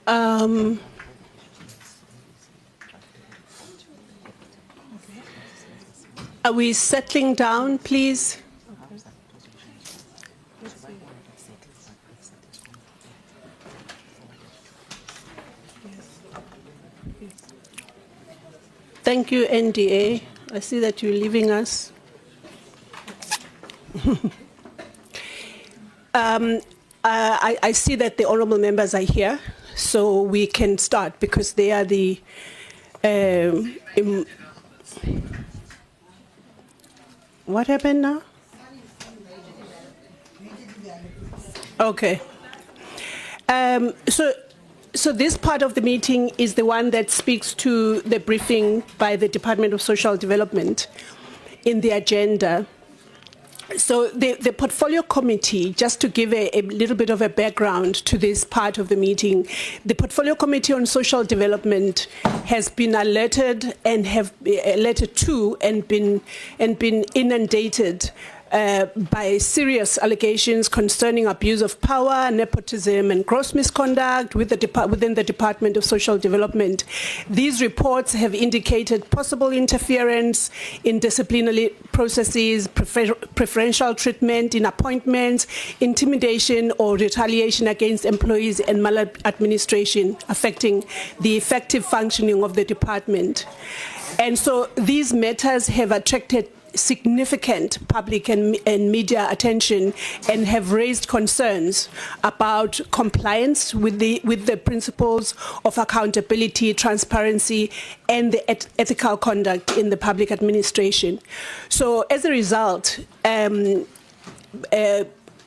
Are we settling down, please? Thank you, NDA. I see that you're leaving us. I see that the honourable members are here, so we can start because they are the what happened now? Okay. So this part of the meeting is the one that speaks to the briefing by the Department of Social Development in the agenda. So the Portfolio Committee, just to give a little bit of a background to this part of the meeting, the Portfolio Committee on Social Development has been alerted and have alerted to and been inundated by serious allegations concerning abuse of power, nepotism, and gross misconduct within the Department of Social Development. These reports have indicated possible interference in disciplinary processes, preferential treatment in appointments, intimidation or retaliation against employees, and maladministration affecting the effective functioning of the department. And so these matters have attracted significant public and media attention and have raised concerns about compliance with the principles of accountability, transparency, and the ethical conduct in the public administration. So as a result,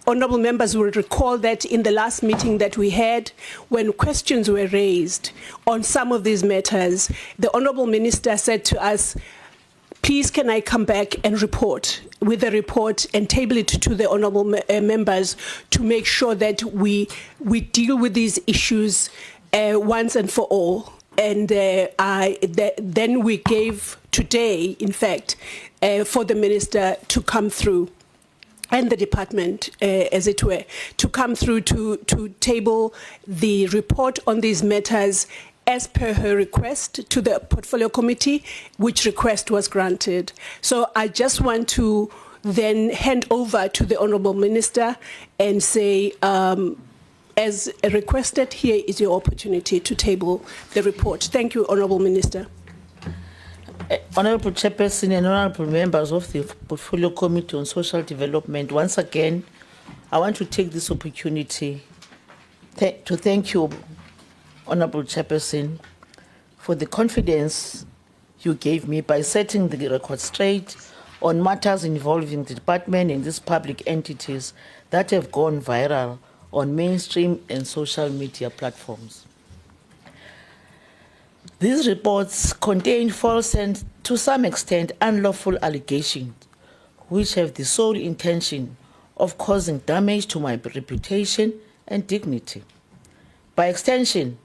honourable members will recall that in the last meeting that we had, when questions were raised on some of these matters, the Honourable Minister said to us, please can I come back and report with a report and table it to the honourable members to make sure that we deal with these issues once and for all. And then we gave today, in fact, for the minister to come through and the department, as it were, to come through to table the report on these matters as per her request to the Portfolio Committee, which request was granted. So I just want to then hand over to the Honourable Minister and say, as requested, here is your opportunity to table the report. Thank you, Honourable Minister. Honourable Chairperson and honourable members of the Portfolio Committee on Social Development, once again, I want to take this opportunity to thank you, Honourable Chairperson, for the confidence you gave me by setting the record straight on matters involving the department and these public entities that have gone viral on mainstream and social media platforms. These reports contain false and, to some extent, unlawful allegations, which have the sole intention of causing damage to my reputation and dignity. By extension,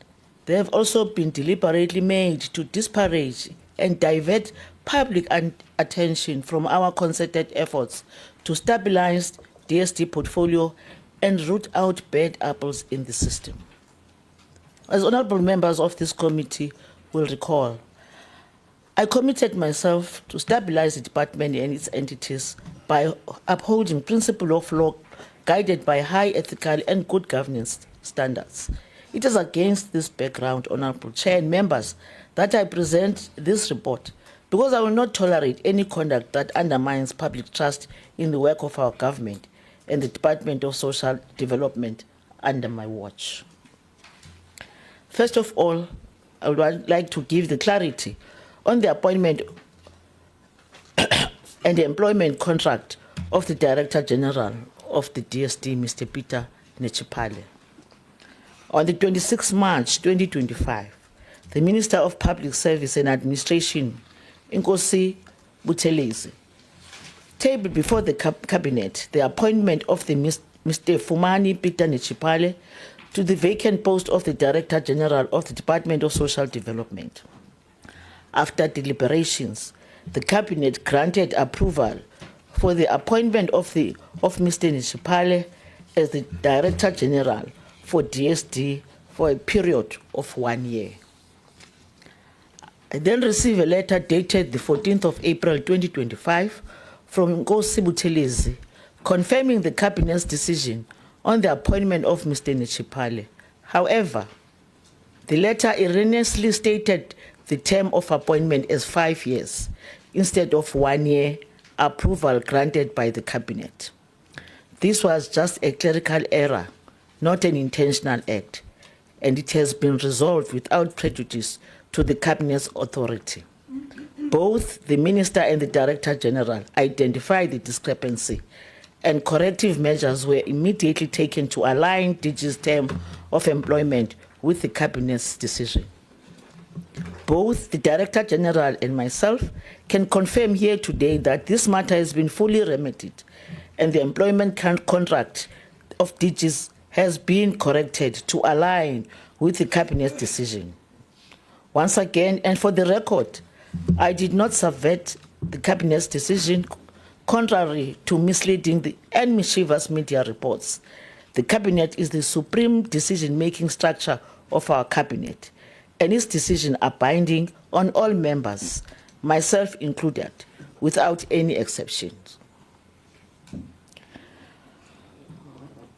they have also been deliberately made to disparage and divert public attention from our concerted efforts to stabilize DSD portfolio and root out bad apples in the system. As honourable members of this committee will recall, I committed myself to stabilize the department and its entities by upholding principle of law guided by high ethical and good governance standards. It is against this background, Honourable Chair and members, that I present this report, because I will not tolerate any conduct that undermines public trust in the work of our government and the Department of Social Development under my watch. First of all, I would like to give the clarity on the appointment and the employment contract of the Director General of the DSD, Mr. Peter Nechipale. On the 26th March 2025, the Minister of Public Service and Administration, Nkosi Buthelezi, tabled before the Cabinet the appointment of the Mr. Fumani Peter Nechipale to the vacant post of the Director General of the Department of Social Development. After deliberations, the Cabinet granted approval for the appointment of Mr. Nechipale as the Director General for DSD for a period of 1 year. I then received a letter dated the 14th of April 2025 from Nkosi Buthelezi confirming the Cabinet's decision on the appointment of Mr. Nchipale. However, the letter erroneously stated the term of appointment as 5 years instead of 1 year approval granted by the Cabinet. This was just a clerical error, not an intentional act, and it has been resolved without prejudice to the Cabinet's authority. Both the Minister and the Director General identified the discrepancy, and corrective measures were immediately taken to align DG's term of employment with the Cabinet's decision. Both the Director General and myself can confirm here today that this matter has been fully remedied and the employment contract of DG's has been corrected to align with the Cabinet's decision. Once again, and for the record, I did not subvert the Cabinet's decision contrary to misleading and mischievous media reports. The Cabinet is the supreme decision-making structure of our Cabinet, and its decisions are binding on all members, myself included, without any exceptions.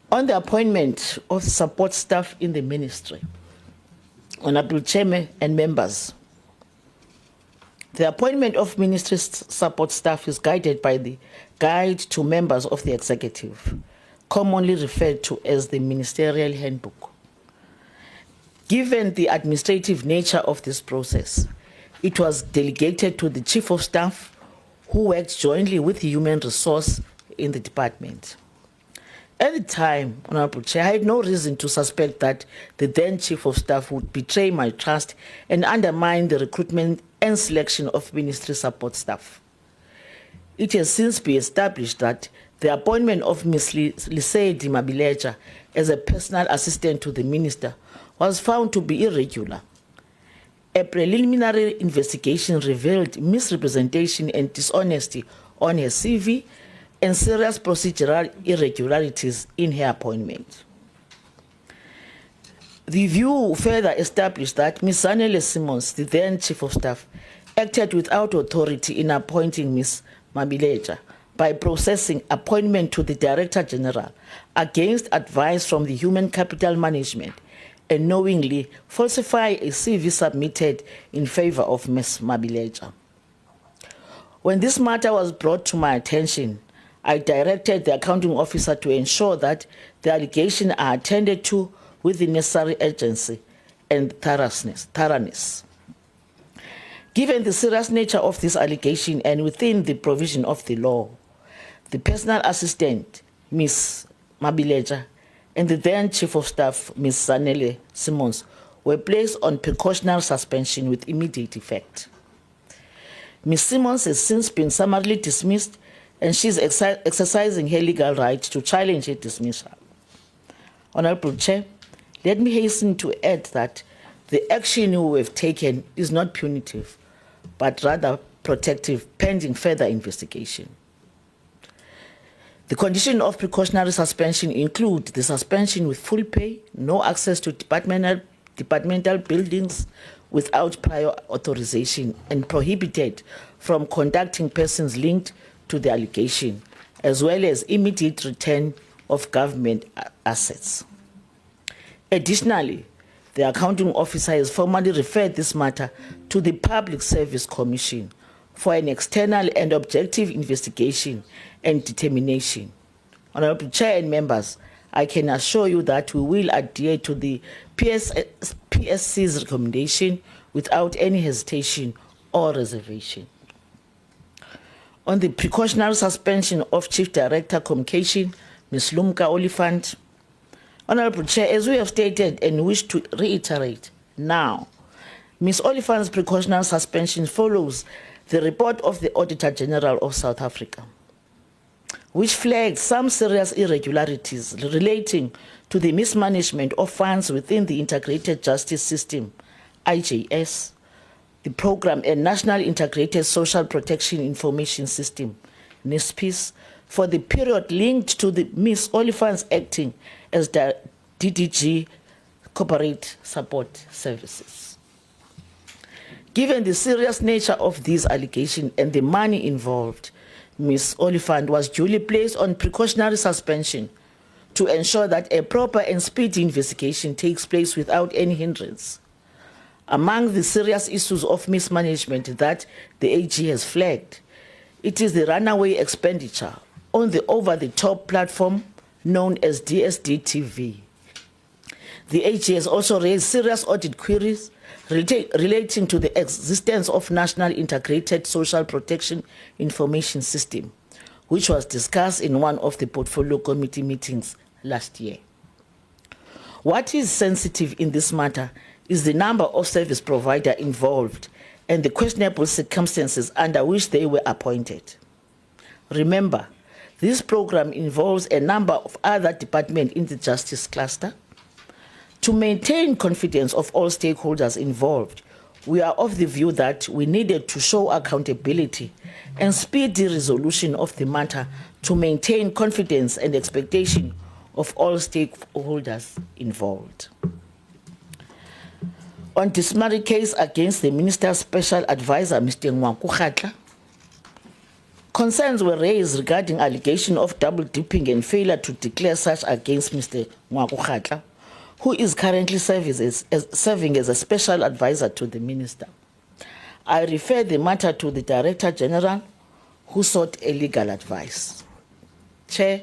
On the appointment of support staff in the ministry, Honorable Chairman and members, the appointment of ministry support staff is guided by the Guide to Members of the Executive, commonly referred to as the Ministerial Handbook. Given the administrative nature of this process, it was delegated to the Chief of Staff, who worked jointly with the Human Resource in the department. At the time, Honorable Chair, I had no reason to suspect that the then Chief of Staff would betray my trust and undermine the recruitment and selection of ministry support staff. It has since been established that the appointment of Ms. Lesedi Mabileja as a personal assistant to the minister was found to be irregular. A preliminary investigation revealed misrepresentation and dishonesty on her CV and serious procedural irregularities in her appointment. The view further established that Ms. Zanele Simmons, the then Chief of Staff, acted without authority in appointing Ms. Mabileja by processing appointment to the Director General against advice from the Human Capital Management and knowingly falsify a CV submitted in favor of Ms. Mabileja. When this matter was brought to my attention, I directed the accounting officer to ensure that the allegations are attended to with the necessary urgency and thoroughness. Given the serious nature of this allegation and within the provision of the law, the personal assistant, Ms. Mabileja, and the then Chief of Staff, Ms. Zanele Simmons, were placed on precautionary suspension with immediate effect. Ms. Simmons has since been summarily dismissed, and she is exercising her legal right to challenge her dismissal. Honorable Chair, let me hasten to add that the action we have taken is not punitive, but rather protective, pending further investigation. The conditions of precautionary suspension include the suspension with full pay, no access to departmental buildings without prior authorization, and prohibited from contacting persons linked to the allegation, as well as immediate return of government assets. Additionally, the accounting officer has formally referred this matter to the Public Service Commission for an external and objective investigation and determination. Honorable Chair and members, I can assure you that we will adhere to the PSC's recommendation without any hesitation or reservation. On the precautionary suspension of Chief Director Communication, Ms. Lumka Oliphant, Honorable Chair, as we have stated and wish to reiterate now, Ms. Oliphant's precautionary suspension follows the report of the Auditor General of South Africa, which flagged some serious irregularities relating to the mismanagement of funds within the Integrated Justice System, IJS, the Program and National Integrated Social Protection Information System, NISPIS, for the period linked to the Ms. Oliphant's acting as the DDG corporate support services. Given the serious nature of these allegations and the money involved, Ms. Oliphant was duly placed on precautionary suspension to ensure that a proper and speedy investigation takes place without any hindrance. Among the serious issues of mismanagement that the AG has flagged, it is the runaway expenditure on the over-the-top platform known as DSD-TV. The AG has also raised serious audit queries relating to the existence of National Integrated Social Protection Information System, which was discussed in one of the Portfolio Committee meetings last year. What is sensitive in this matter is the number of service providers involved and the questionable circumstances under which they were appointed. Remember, this program involves a number of other departments in the justice cluster. To maintain confidence of all stakeholders involved, we are of the view that we needed to show accountability and speedy resolution of the matter to maintain confidence and expectation of all stakeholders involved. On disciplinary case against the Minister's Special Advisor, Mr. Nwankukhatla, concerns were raised regarding allegation of double-dipping and failure to declare such against Mr. Nwankukhatla, who is currently serving as a special advisor to the minister. I refer the matter to the Director General, who sought a legal advice. Chair,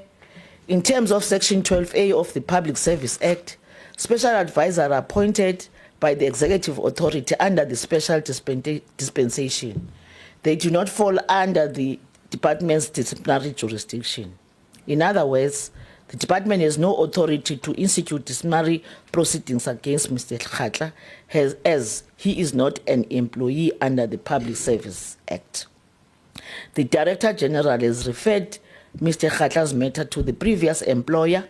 in terms of Section 12A of the Public Service Act, special advisors are appointed by the executive authority under the special dispensation. They do not fall under the department's disciplinary jurisdiction. In other words, the department has no authority to institute disciplinary proceedings against Mr. Khatla as he is not an employee under the Public Service Act. The Director General has referred Mr. Khatla's matter to the previous employer,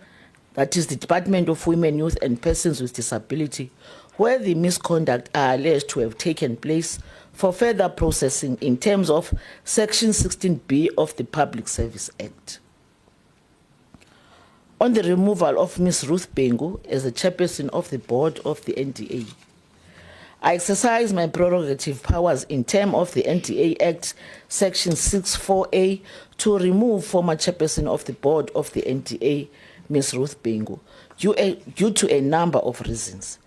that is the Department of Women, Youth and Persons with Disability, where the misconduct are alleged to have taken place for further processing in terms of Section 16B of the Public Service Act. On the removal of Ms. Ruth Bengu as the chairperson of the board of the NDA, I exercise my prerogative powers in terms of the NDA Act, Section 64A, to remove former chairperson of the board of the NDA, Ms. Ruth Bengu, due to a number of reasons.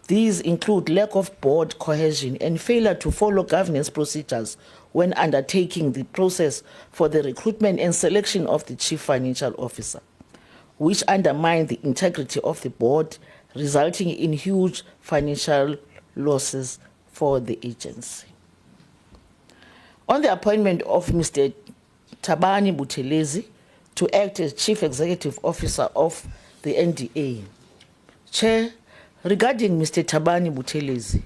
These include lack of board cohesion and failure to follow governance procedures when undertaking the process for the recruitment and selection of the chief financial officer, which undermine the integrity of the board, resulting in huge financial losses for the agency. On the appointment of Mr. Thabani Buthelezi to act as Chief Executive Officer of the NDA, Chair, regarding Mr. Thabani Buthelezi,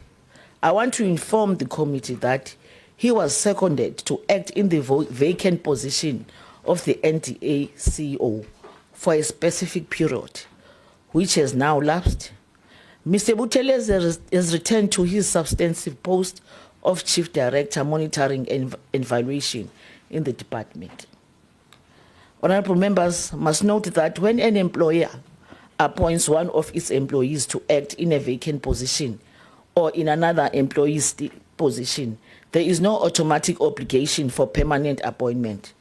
I want to inform the committee that he was seconded to act in the vacant position of the NDA CEO for a specific period, which has now lapsed. Mr. Buthelezi has returned to his substantive post of Chief Director, Monitoring and Evaluation in the department. Honorable members must note that when an employer appoints one of its employees to act in a vacant position or in another employee's position, there is no automatic obligation for permanent appointment.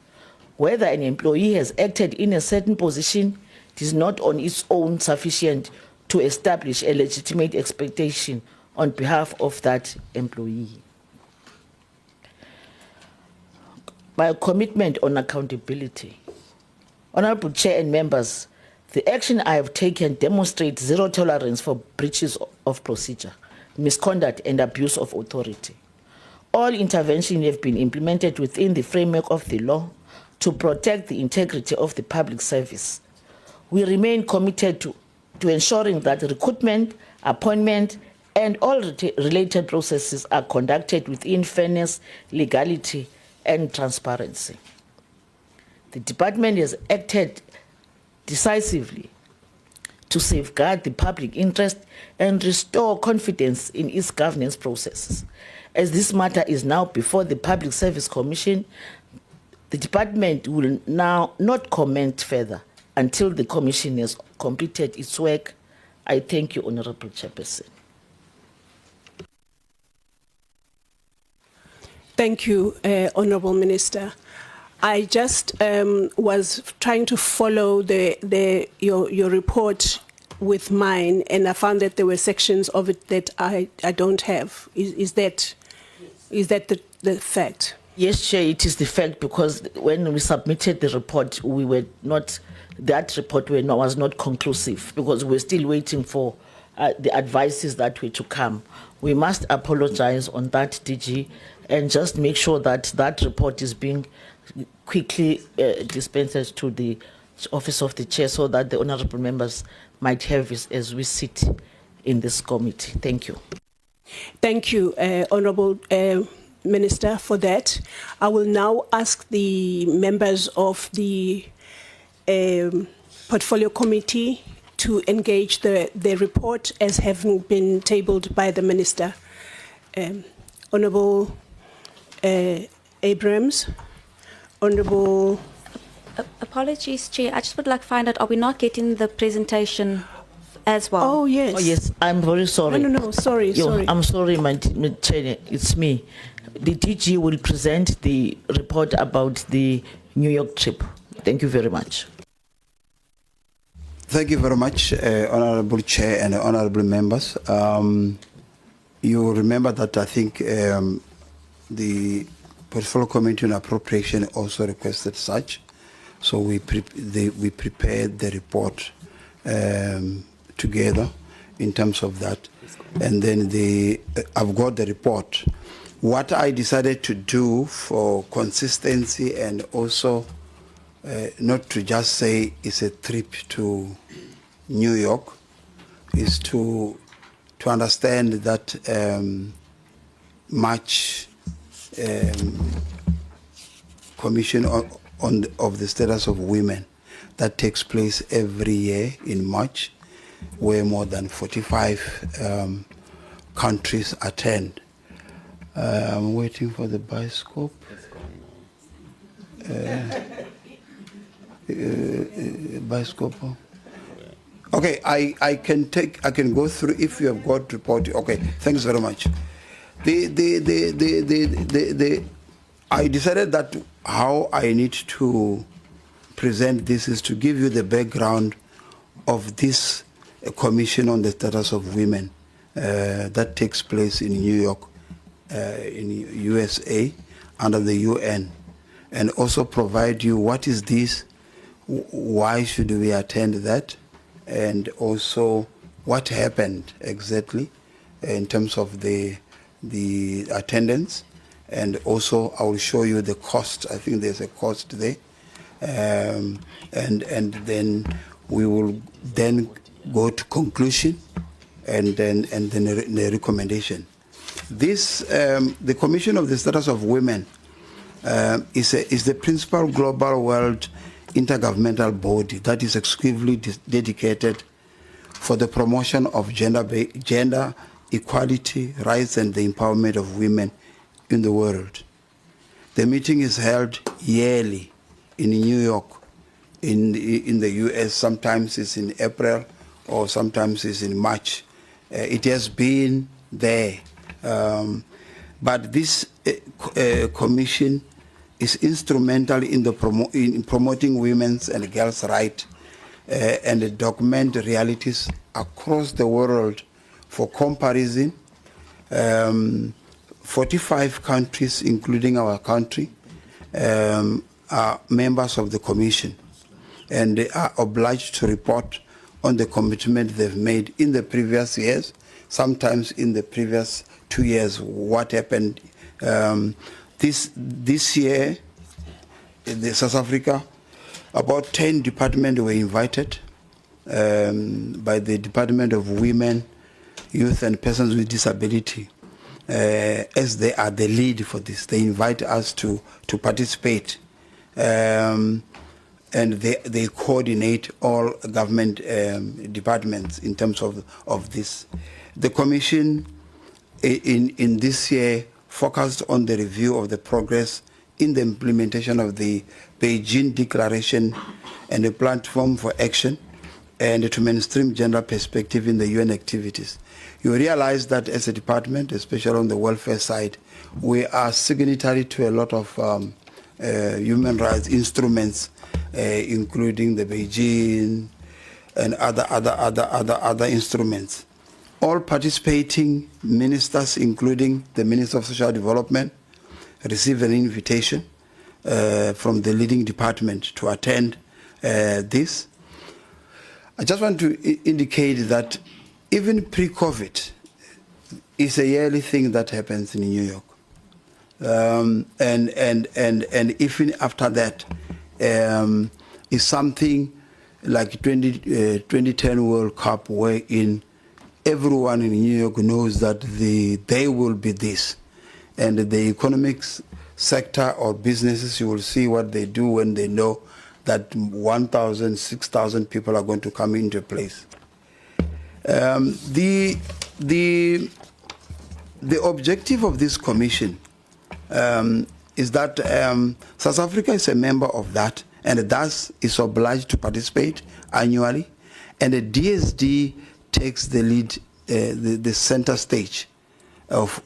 Whether an employee has acted in a certain position, it is not on its own sufficient to establish a legitimate expectation on behalf of that employee. My commitment on accountability. Honorable Chair and members, the action I have taken demonstrates zero tolerance for breaches of procedure, misconduct and abuse of authority. All interventions have been implemented within the framework of the law to protect the integrity of the public service. We remain committed to ensuring that recruitment, appointment, and all related processes are conducted within fairness, legality, and transparency. The department has acted decisively to safeguard the public interest and restore confidence in its governance processes. As this matter is now before the Public Service Commission, the department will now not comment further until the Commission has completed its work I thank you, Honorable Chairperson. Thank you, Honourable Minister. I just was trying to follow your report with mine, and I found that there were sections of it that I don't have. Is that the fact? Yes, Chair, it is the fact, because when we submitted the report, that report was not conclusive, because we're still waiting for the advices that were to come. We must apologize on that, DG, and just make sure that that report is being quickly dispensed to the Office of the Chair, so that the honourable members might have it as we sit in this committee. Thank you. Thank you, Honourable Minister, for that. I will now ask the members of the Portfolio Committee to engage the report as having been tabled by the Minister. Honourable Abrams, Honourable... Apologies, Chair. I just would like to find out, are we not getting the presentation as well? Oh, yes. Oh, yes, I'm very sorry. No, sorry. I'm sorry, my Chair, it's me. The DG will present the report about the New York trip. Thank you very much. Thank you very much, Honourable Chair and honourable members. You remember that I think the Portfolio Committee on Appropriation also requested such. So we prepared the report together in terms of that. And then I've got the report. What I decided to do for consistency and also not to just say it's a trip to New York, is to understand that March Commission of the Status of Women that takes place every year in March, where more than 45 countries attend. I'm waiting for the bioscope. Bioscope. Okay, I can go through if you have got report. Okay, thanks very much. I decided that how I need to present this is to give you the background of this Commission on the Status of Women that takes place in New York, in USA, under the UN, and also provide you what is this, why should we attend that, and also what happened exactly in terms of the attendance. And also I will show you the cost. I think there's a cost there. And then we will then go to conclusion and then the recommendation. This, the Commission of the Status of Women is the principal global world intergovernmental body that is exclusively dedicated for the promotion of gender equality, rights, and the empowerment of women in the world. The meeting is held yearly in New York, in the US. Sometimes it's in April or sometimes it's in March. It has been there. But this commission is instrumental in promoting women's and girls' rights and document realities across the world for comparison. 45 countries, including our country, are members of the Commission, and they are obliged to report on the commitment they've made in the previous years, sometimes in the previous 2 years, what happened. This year, in South Africa, about 10 departments were invited by the Department of Women, Youth and Persons with Disability. As they are the lead for this, they invite us to participate, and they coordinate all government departments in terms of this. The Commission in this year focused on the review of the progress in the implementation of the Beijing Declaration and the Platform for Action and to mainstream gender perspective in the UN activities. You realize that as a department, especially on the welfare side, we are signatory to a lot of human rights instruments, including the Beijing and other instruments. All participating ministers, including the Minister of Social Development, receive an invitation from the leading department to attend this. I just want to indicate that even pre-COVID, it's a yearly thing that happens in New York. And even after that, is something like 2010 World Cup, wherein everyone in New York knows that they will be this. And the economics sector or businesses, you will see what they do when they know that 1,000, 6,000 people are going to come into place. The objective of this commission is that South Africa is a member of that, and thus is obliged to participate annually, and the DSD takes the lead, the center stage of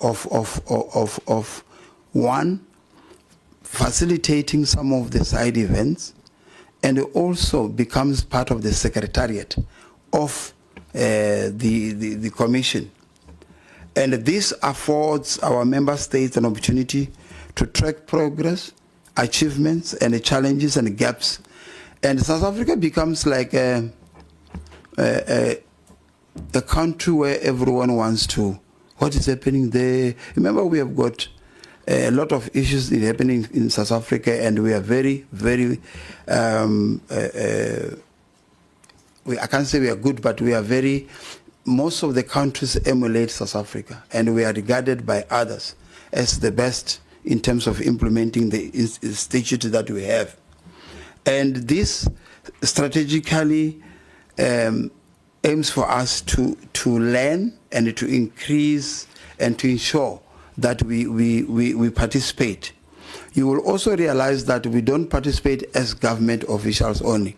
one, facilitating some of the side events, and it also becomes part of the secretariat of the commission. And this affords our member states an opportunity to track progress, achievements, and the challenges and gaps. And South Africa becomes like a country where everyone wants to, what is happening there? Remember, we have got a lot of issues happening in South Africa, and we are very, very, I can't say we are good, but we are very, most of the countries emulate South Africa, and we are regarded by others as the best in terms of implementing the statute that we have. And this strategically aims for us to learn and to increase and to ensure that we participate. You will also realize that we don't participate as government officials only.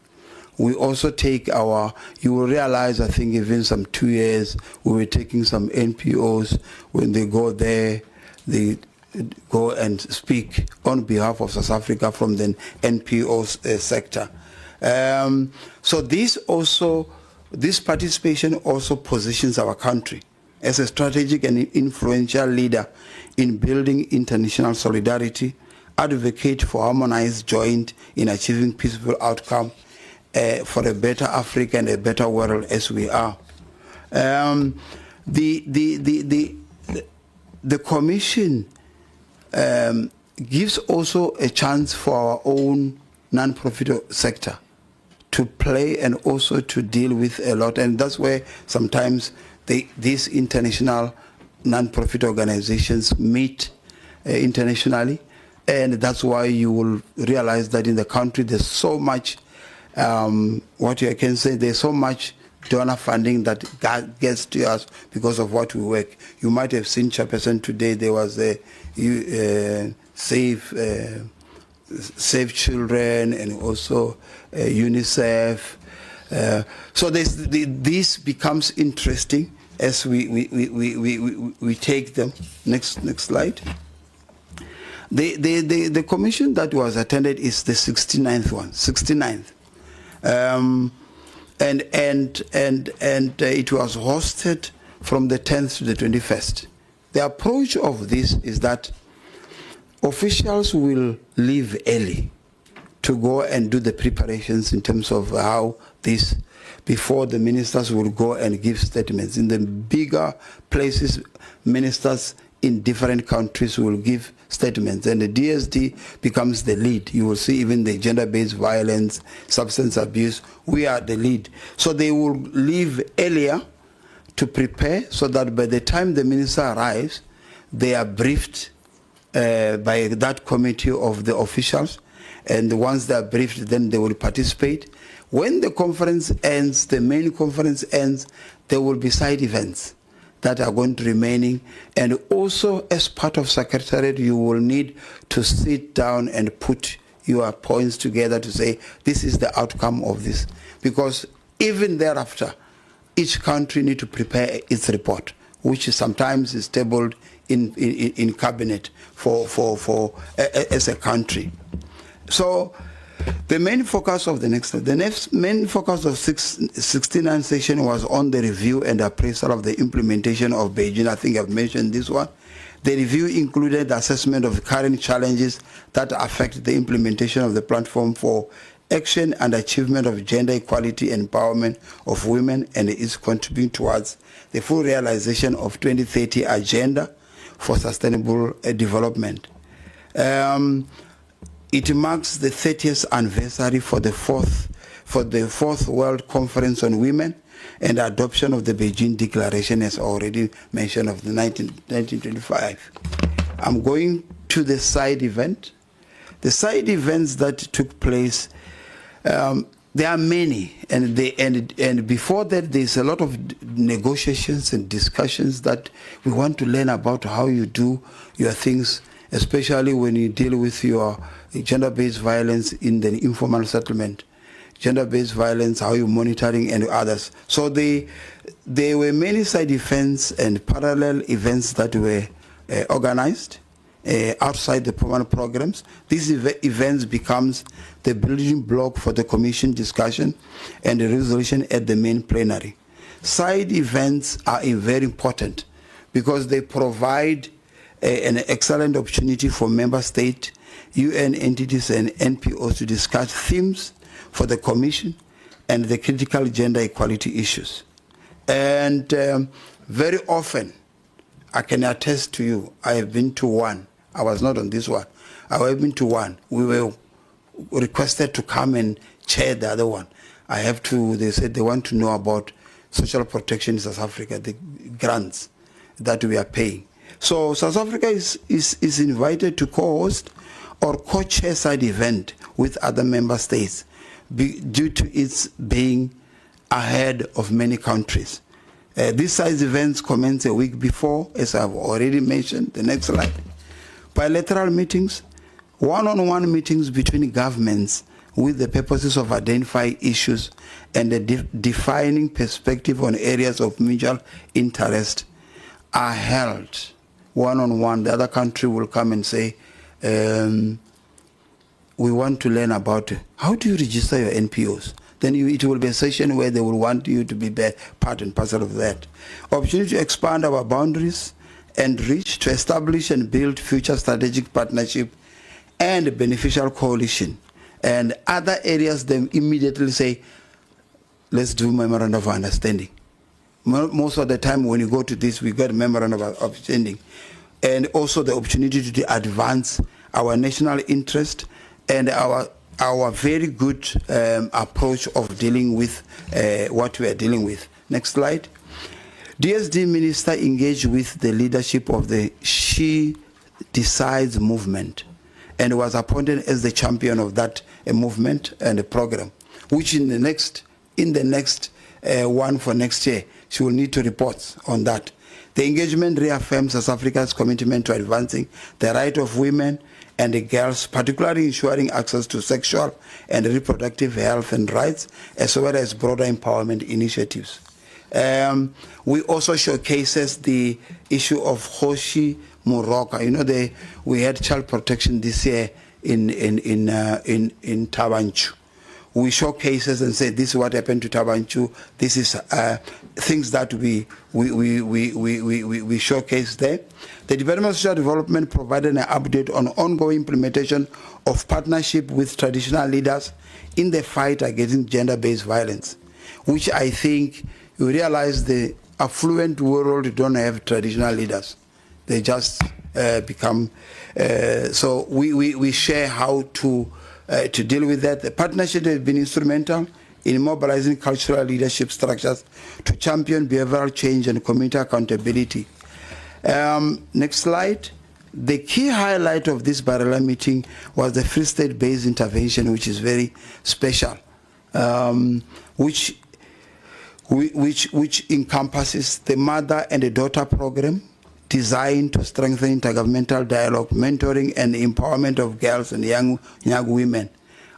We also take you will realize, I think even some 2 years, we were taking some NPOs. When they go there, they go and speak on behalf of South Africa from the NPO sector. So this participation also positions our country as a strategic and influential leader in building international solidarity, advocate for harmonized joint in achieving peaceful outcome for a better Africa and a better world as we are. The commission gives also a chance for our own non-profit sector to play and also to deal with a lot, and that's where sometimes these international non-profit organizations meet internationally, and that's why you will realize that in the country there's so much, what you can say, there's so much donor funding that gets to us because of what we work. You might have seen, Chairperson, today there was a Save Children and also UNICEF. So this becomes interesting as we take them. Next slide. The commission that was attended is the 69th one, 69th. And it was hosted from the 10th to the 21st. The approach of this is that officials will leave early to go and do the preparations in terms of how this, before the ministers will go and give statements. In the bigger places, ministers in different countries will give statements, and the DSD becomes the lead. You will see even the gender-based violence, substance abuse, we are the lead. So they will leave earlier to prepare so that by the time the minister arrives, they are briefed by that committee of the officials, and once they are briefed, then they will participate. When the conference ends, the main conference ends, there will be side events that are going to remaining, and also as part of Secretariat, you will need to sit down and put your points together to say, this is the outcome of this. Because even thereafter, each country need to prepare its report, which is sometimes is tabled in cabinet as a country. So the main focus of the next main focus of 69 session was on the review and appraisal of the implementation of Beijing. I think I've mentioned this one. The review included the assessment of current challenges that affect the implementation of the platform for action and achievement of gender equality and empowerment of women, and is contributing towards the full realization of 2030 agenda for sustainable development. It marks the 30th anniversary for the fourth World Conference on Women and adoption of the Beijing Declaration, as already mentioned, of the 1925. I'm going to the side event. The side events that took place, there are many, and before that, there's a lot of negotiations and discussions that we want to learn about how you do your things, especially when you deal with your gender-based violence in the informal settlement, gender-based violence, how you're monitoring, and others. So there were many side events and parallel events that were organized outside the permanent programs. These events becomes the building block for the commission discussion and the resolution at the main plenary. Side events are very important because they provide an excellent opportunity for member state, UN entities and NPOs to discuss themes for the commission and the critical gender equality issues. And very often, I can attest to you, I have been to one. I was not on this one. I have been to one. We were requested to come and chair the other one. They said they want to know about social protection in South Africa, the grants that we are paying. So South Africa is invited to co-host or co-chair side event with other member states due to its being ahead of many countries. These side events commence a week before, as I've already mentioned. The next slide. Bilateral meetings, one-on-one meetings between governments with the purposes of identifying issues and defining perspective on areas of mutual interest are held one-on-one. The other country will come and say, we want to learn about how do you register your NPOs. Then it will be a session where they will want you to be part and parcel of that. Opportunity to expand our boundaries and reach to establish and build future strategic partnership and beneficial coalition. And other areas, they immediately say, let's do memorandum of understanding. Most of the time when you go to this, we get memorandum of understanding. And also the opportunity to advance our national interest and our very good approach of dealing with what we are dealing with. Next slide. DSD minister engaged with the leadership of the She Decides movement and was appointed as the champion of that movement and the program, which in the next one for next year, she will need to report on that. The engagement reaffirms South Africa's commitment to advancing the right of women and the girls, particularly ensuring access to sexual and reproductive health and rights, as well as broader empowerment initiatives. We also showcases the issue of Hoshi Moroka. You know, we had child protection this year in Tabanchu. We showcases and say this is what happened to Tabanchu. This is things that we showcase there. The Department of Social Development provided an update on ongoing implementation of partnership with traditional leaders in the fight against gender-based violence, which I think you realize the affluent world don't have traditional leaders. They just become, so we share how to deal with that. The partnership has been instrumental in mobilizing cultural leadership structures to champion behavioral change and community accountability. Next slide. The key highlight of this bilateral meeting was the Free State-based intervention, which is very special, which encompasses the mother and the daughter program designed to strengthen intergovernmental dialogue, mentoring and empowerment of girls and young women.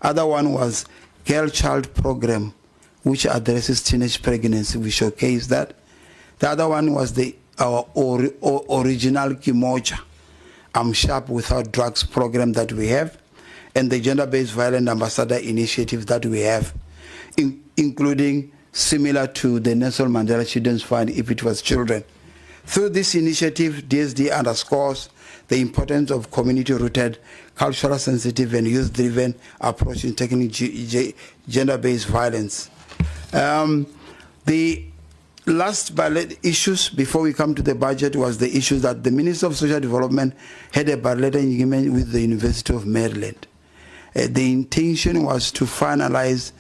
Other one was girl-child program, which addresses teenage pregnancy. We showcased that. The other one was our original Kimoja, I'm Sharp Without Drugs program that we have, and the Gender-Based Violence Ambassador Initiative that we have, including similar to the Nelson Mandela Children's Fund if it was children. Through this initiative, DSD underscores the importance of community-rooted, cultural sensitive and youth-driven approach in tackling gender-based violence. The last issues before we come to the budget was the issue that the Minister of Social Development had a bilateral agreement with the University of Maryland. The intention was to finalize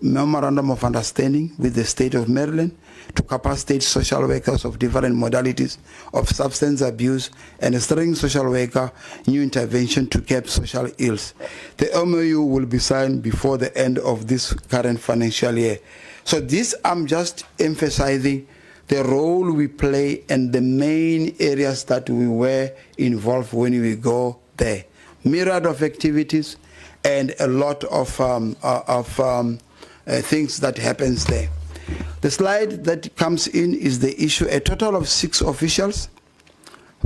memorandum of understanding with the state of Maryland to capacitate social workers of different modalities of substance abuse and strengthen social worker new intervention to curb social ills. The MOU will be signed before the end of this current financial year. So this, I'm just emphasizing the role we play and the main areas that we were involved when we go there. Myriad of activities and a lot of things that happens there. The slide that comes in is the issue, a total of 6 officials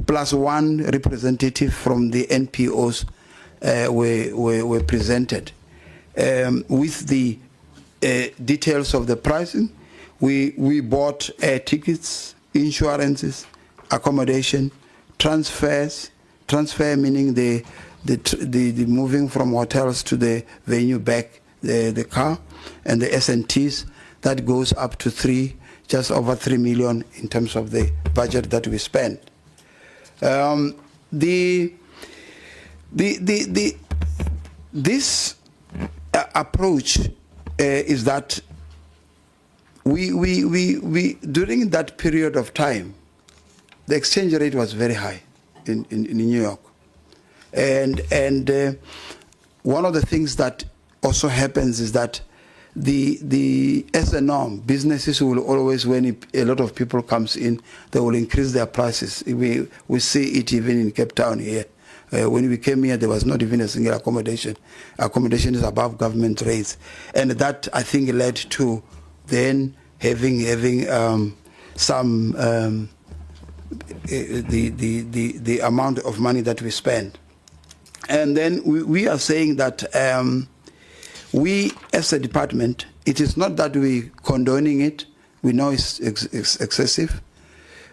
plus 1 representative from the NPOs were presented. With the details of the pricing, we bought air tickets, insurances, accommodation, transfer meaning the moving from hotels to the venue back, the car, and the SNTs, that goes up to just over 3 million in terms of the budget that we spend. This approach is that we during that period of time, the exchange rate was very high in New York, and one of the things that also happens is that as a norm, businesses will always, when a lot of people comes in, they will increase their prices. We see it even in Cape Town here. When we came here, there was not even a single accommodation. Accommodation is above government rates, and that, I think, led to then having some the amount of money that we spend. And then we are saying that we, as a department, it is not that we condoning it. We know it's excessive,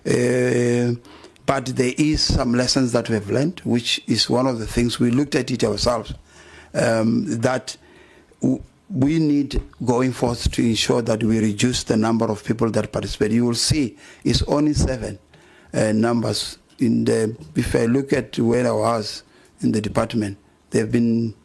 but there is some lessons that we have learned, which is one of the things we looked at it ourselves, that we need going forth to ensure that we reduce the number of people that participate. You will see it's only 7 numbers. If I look at where I was in the department, there have been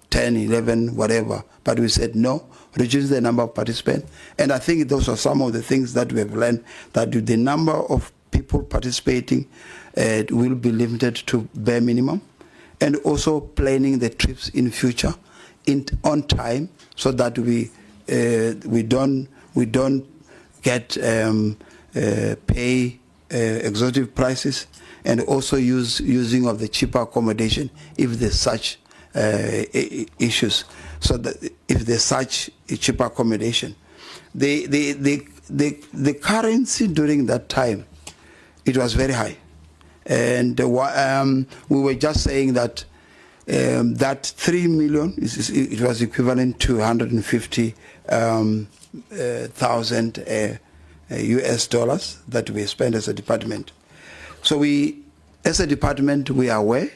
10, 11, whatever, but we said no, reduce the number of participants. And I think those are some of the things that we have learned, that the number of people participating will be limited to bare minimum, and also planning the trips in future on time, so that we don't get pay exorbitant prices, and also using of the cheaper accommodation if there's such issues. So that if there's such a cheaper accommodation, the currency during that time, it was very high, and we were just saying that that 3 million it was equivalent to 150,000 US dollars that we spent as a department. So we, as a department, we are aware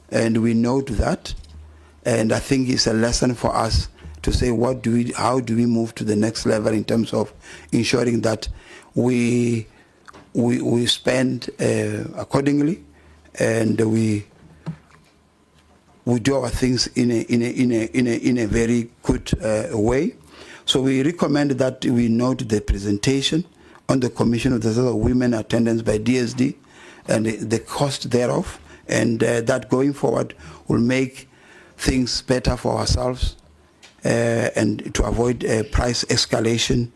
and we note that, and I think it's a lesson for us to say how do we move to the next level in terms of ensuring that we spend accordingly, and we do our things in a very good way. So we recommend that we note the presentation on the Commission of the Women Attendance by DSD and the cost thereof, and that going forward will make things better for ourselves and to avoid price escalation,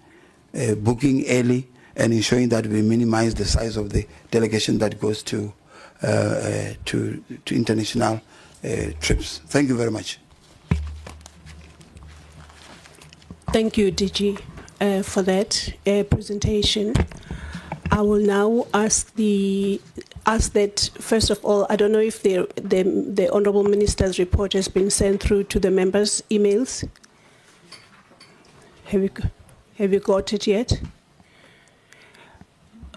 booking early, and ensuring that we minimize the size of the delegation that goes to international trips. Thank you very much. Thank you, DG. for that presentation. I will now ask that, first of all, I don't know if the Honourable Minister's report has been sent through to the members' emails. Have you got it yet?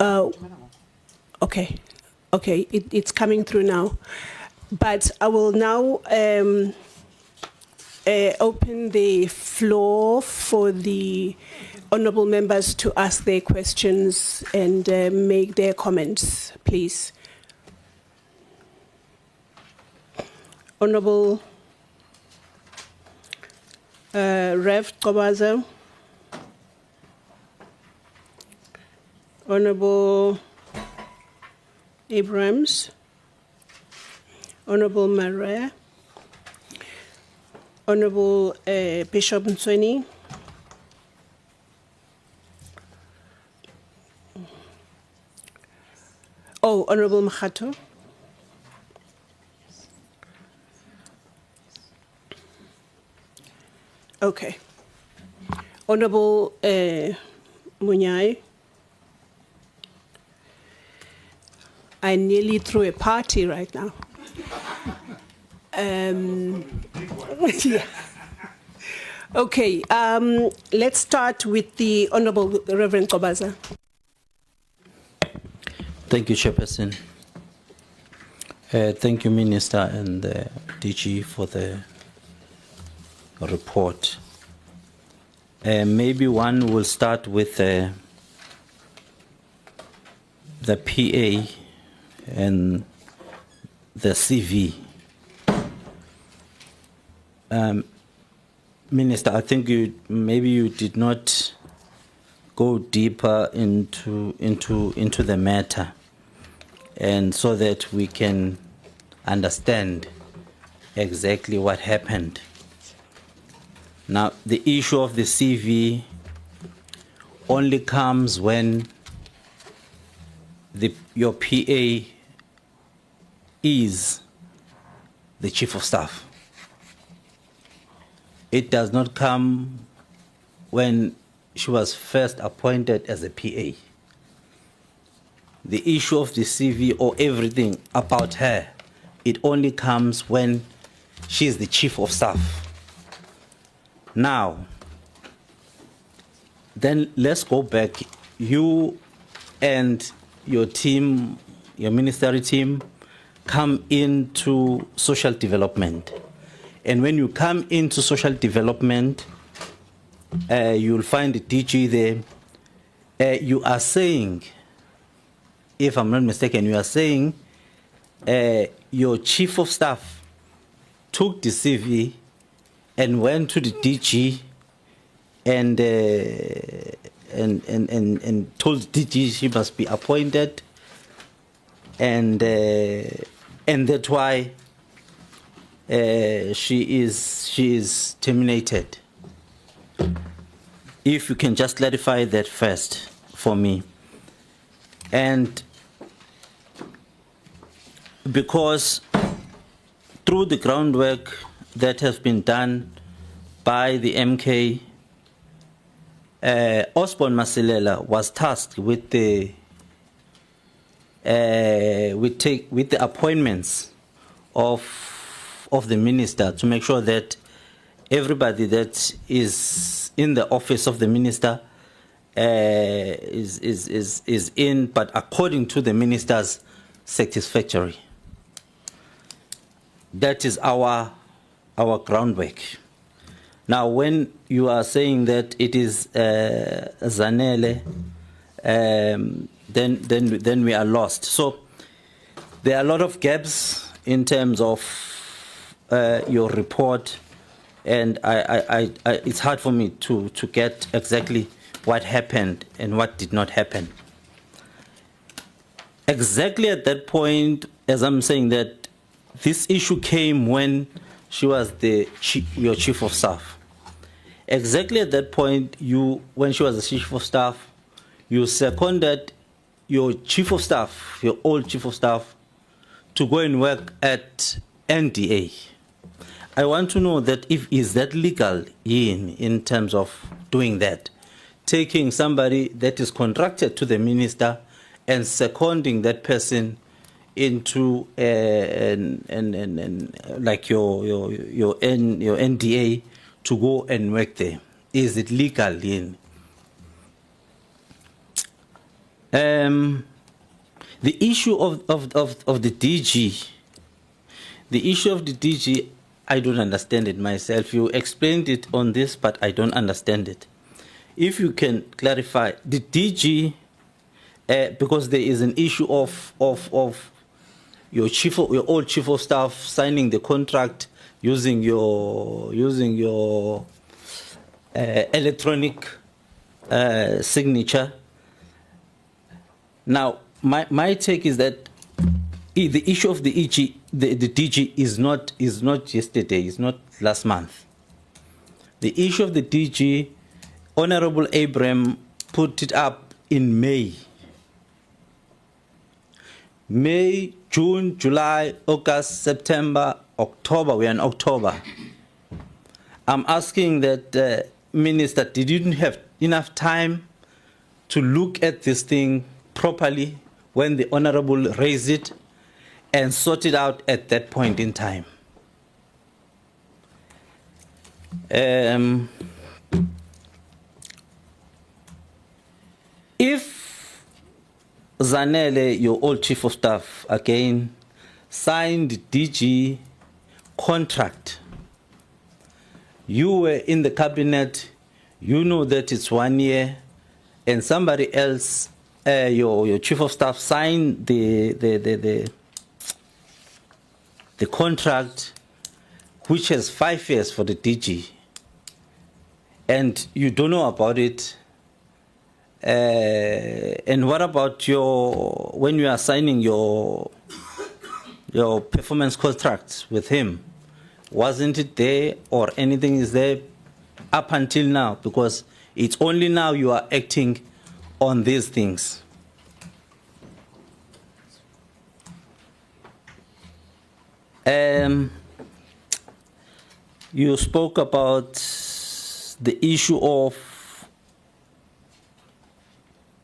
Okay, it's coming through now. But I will now open the floor for the honourable members to ask their questions and make their comments, please. Honourable Rev Kobaza, Honourable Abrams, Honourable Marais, Honourable Bishop Nsweni, Honourable Makhato, okay, Honourable Munyai. I nearly threw a party right now. Yeah. Okay, let's start with the Honourable Reverend Kobaza. Thank you, Chairperson. Thank you, Minister and DG, for the report. Maybe one will start with the PA and the CV. Minister, I think maybe you did not go deeper into the matter, and so that we can understand exactly what happened. Now, the issue of the CV only comes when your PA is the Chief of Staff. It does not come when she was first appointed as a PA. The issue of the CV or everything about her, it only comes when she is the Chief of Staff. Now, then let's go back. You and your team, your ministerial team, come into social development. And when you come into social development, you'll find the DG there. You are saying, if I'm not mistaken, you are saying your Chief of Staff took the CV and went to the DG and told DG she must be appointed, and that's why she is terminated. If you can just clarify that first for me. And because through the groundwork that has been done by the MK, Osborne Masilela was tasked with the appointments of the minister to make sure that everybody that is in the office of the minister is in, but according to the minister's satisfactory. That is our groundwork. Now, when you are saying that it is Zanele, then we are lost. So there are a lot of gaps in terms of your report, and it's hard for me to get exactly what happened and what did not happen. Exactly at that point, as I'm saying, that this issue came when she was your Chief of Staff. Exactly at that point, when she was the Chief of Staff, you seconded your Chief of Staff, your old Chief of Staff, to go and work at NDA. I want to know that is that legal in terms of doing that? taking somebody that is contracted to the minister and seconding that person into like your NDA to go and work there? Is it legal? The issue of the DG, I don't understand it myself. You explained it on this, but I don't understand it. If you can clarify, the DG, because there is an issue of your old chief of staff signing the contract using your electronic signature. Now, my take is that the issue of the DG is not yesterday, it's not last month. The issue of the DG, Honorable Abraham put it up in May. May, June, July, August, September, October. We are in October. I'm asking that, Minister, did you have enough time to look at this thing properly when the Honorable raised it and sort it out at that point in time? If Zanele, your old chief of staff, again, signed DG contract, you were in the cabinet, you know that it's 1 year, and somebody else, your chief of staff, signed the contract, which has 5 years for the DG, and you don't know about it. And what about when you are signing your performance contracts with him? Wasn't it there, or anything is there up until now? Because it's only now you are acting on these things. You spoke about the issue of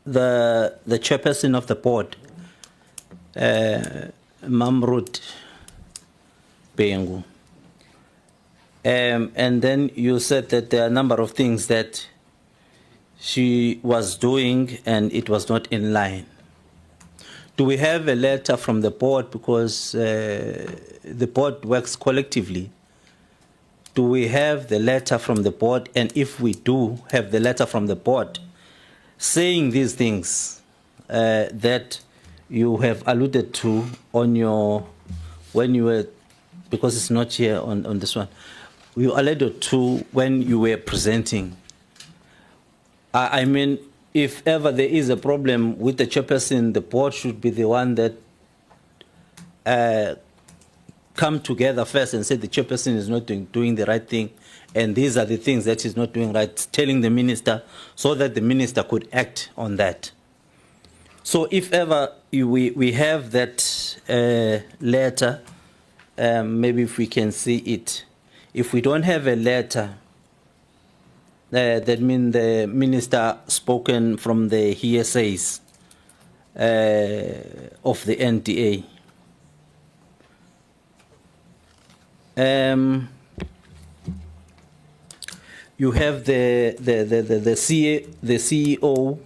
the chairperson of the board, Mamrut Bengu. And then you said that there are a number of things that she was doing and it was not in line. Do we have a letter from the board, because the board works collectively? Do we have the letter from the board? And if we do have the letter from the board saying these things that you have alluded to on when you were, because it's not here on this one, you alluded to when you were presenting. I mean, if ever there is a problem with the chairperson, the board should be the one that come together first and say the chairperson is not doing the right thing, and these are the things that he's not doing right, telling the minister, so that the minister could act on that. So if ever we have that letter, maybe if we can see it. If we don't have a letter, that means the minister spoken from the hearsays of the NDA. You have the CEO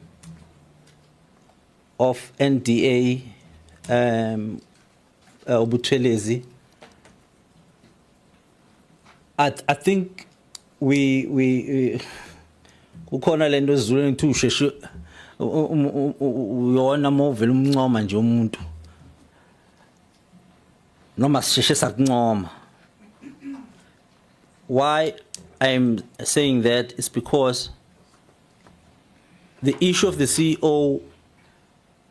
of NDA, Obuthelezi. I think we kukhona lento ezulwini thu sheshe uyona movela umncoma nje umuntu noma sisheshe sakuncoma. Why I'm saying that is because the issue of the CEO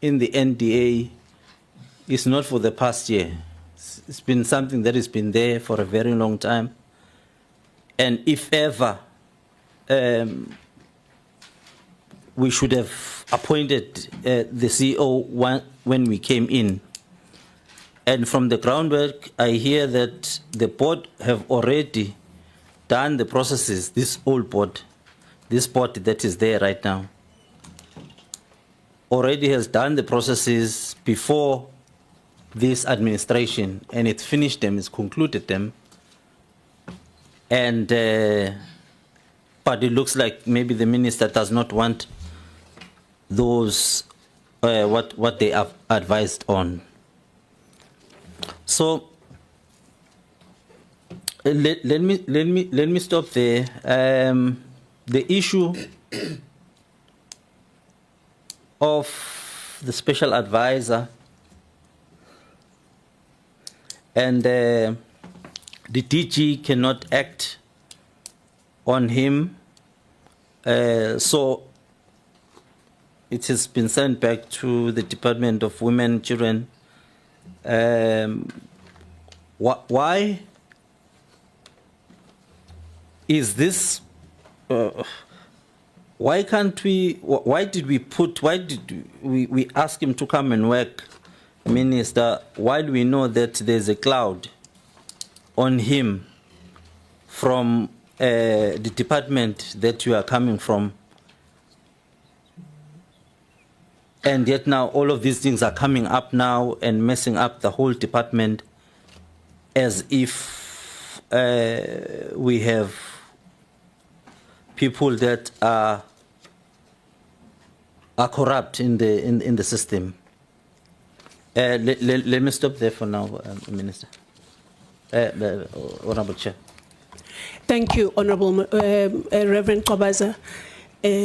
in the NDA is not for the past year. It's been something that has been there for a very long time. And if ever, we should have appointed the CEO when we came in. And from the groundwork, I hear that the board have already done the processes, this old board, this board that is there right now already has done the processes before this administration, and it's finished them, it's concluded them, and but it looks like maybe the minister does not want those what they have advised on. So let me stop there. The issue of the special advisor and the DG cannot act on him, so it has been sent back to the Department of Women and Children. Why is this? Why can't we? Why did we ask him to come and work, Minister, while we know that there's a cloud on him from the department that you are coming from? And yet now all of these things are coming up now and messing up the whole department, as if we have people that are corrupt in the system. Let me stop there for now, Minister. Honorable Chair. Thank you, Honorable Reverend Qabaza,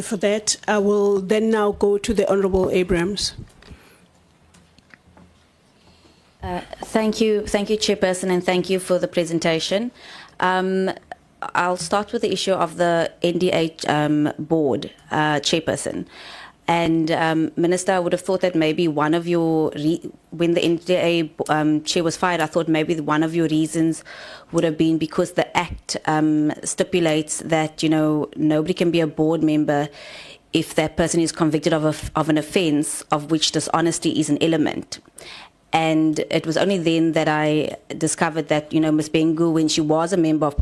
for that. I will then now go to the Honorable Abrams. Thank you, Chairperson, and thank you for the presentation. I'll start with the issue of the NDA board chairperson. And Minister, I would have thought that maybe one of your, when the NDA chair was fired, I thought maybe one of your reasons would have been because the Act stipulates that, you know, nobody can be a board member if that person is convicted of an offence of which dishonesty is an element. And it was only then that I discovered that, you know, Ms. Bengu, when she was a member of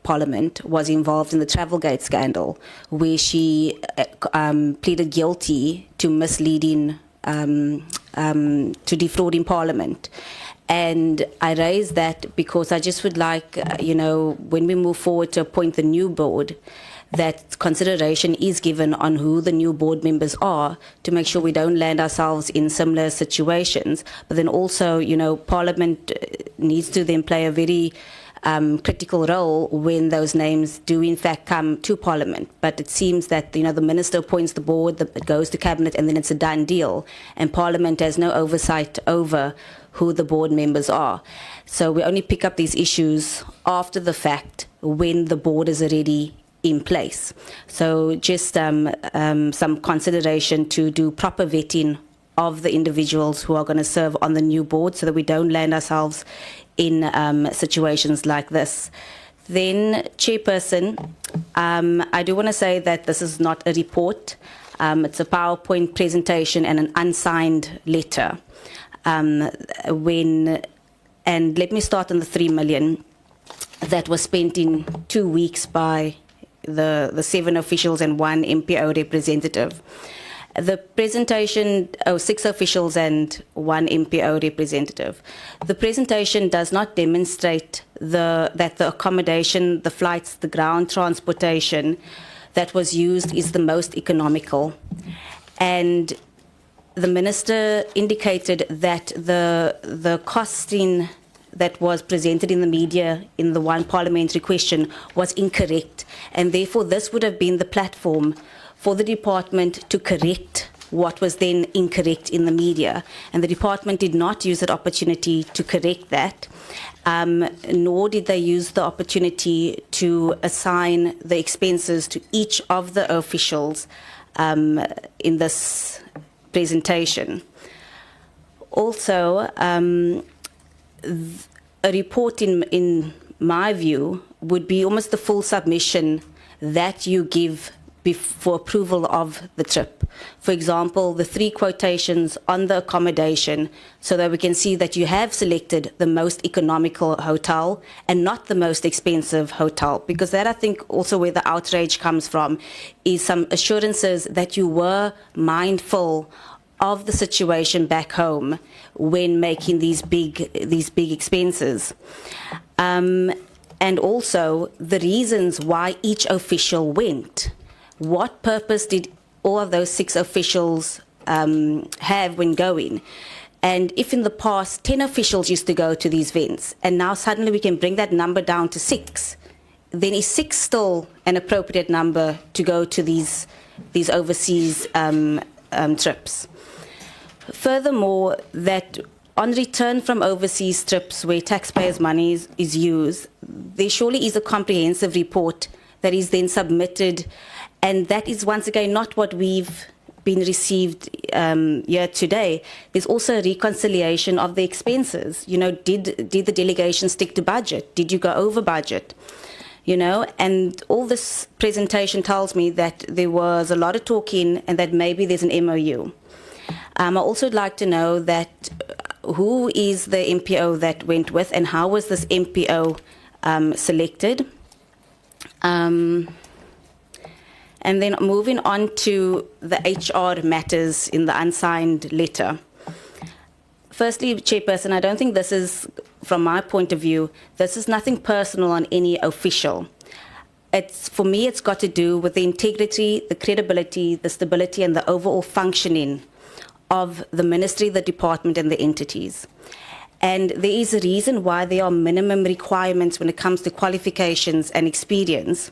Parliament, was involved in the Travelgate scandal, where she pleaded guilty to misleading, to defrauding Parliament. And I raised that because I just would like, you know, when we move forward to appoint the new board, that consideration is given on who the new board members are to make sure we don't land ourselves in similar situations. But then also, you know, Parliament needs to then play a very critical role when those names do in fact come to Parliament. But it seems that, you know, the Minister appoints the board, it goes to Cabinet, and then it's a done deal. And Parliament has no oversight over who the board members are. So we only pick up these issues after the fact when the board is already in place. So just some consideration to do proper vetting of the individuals who are going to serve on the new board so that we don't land ourselves in situations like this. Then, Chairperson, I do want to say that this is not a report. It's a PowerPoint presentation and an unsigned letter. And let me start on the 3 million that was spent in 2 weeks by the 7 officials and 1 MPO representative. The presentation, 6 officials and 1 MPO representative. The presentation does not demonstrate that the accommodation, the flights, the ground transportation that was used is the most economical. And the Minister indicated that the costing that was presented in the media in the one parliamentary question was incorrect, and therefore this would have been the platform for the department to correct what was then incorrect in the media. And the department did not use that opportunity to correct that, nor did they use the opportunity to assign the expenses to each of the officials in this presentation. Also, a report, in my view, would be almost the full submission that you give for approval of the trip. For example, the 3 quotations on the accommodation, so that we can see that you have selected the most economical hotel and not the most expensive hotel, because that, I think, also where the outrage comes from, is some assurances that you were mindful of the situation back home when making these big expenses. And also the reasons why each official went. What purpose did all of those 6 officials have when going? And if in the past 10 officials used to go to these events, and now suddenly we can bring that number down to 6, then is 6 still an appropriate number to go to these overseas trips? Furthermore, that on return from overseas trips where taxpayers' money is used, there surely is a comprehensive report that is then submitted, and that is once again not what we've been received here today. There's also a reconciliation of the expenses. You know, did the delegation stick to budget? Did you go over budget? You know, and all this presentation tells me that there was a lot of talking and that maybe there's an MOU. I also would like to know that who is the MPO that went with, and how was this MPO selected? And then moving on to the HR matters in the unsigned letter. Firstly, Chairperson, I don't think this is, from my point of view, this is nothing personal on any official. For me, it's got to do with the integrity, the credibility, the stability, and the overall functioning of the ministry, the department, and the entities. And there is a reason why there are minimum requirements when it comes to qualifications and experience.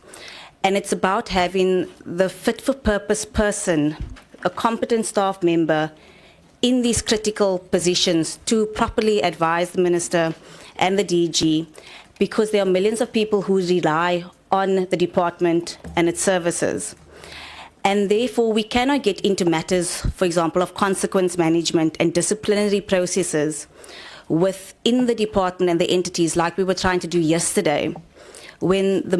And it's about having the fit-for-purpose person, a competent staff member, in these critical positions to properly advise the minister and the DG, because there are millions of people who rely on the department and its services. And therefore, we cannot get into matters, for example, of consequence management and disciplinary processes within the department and the entities like we were trying to do yesterday, when the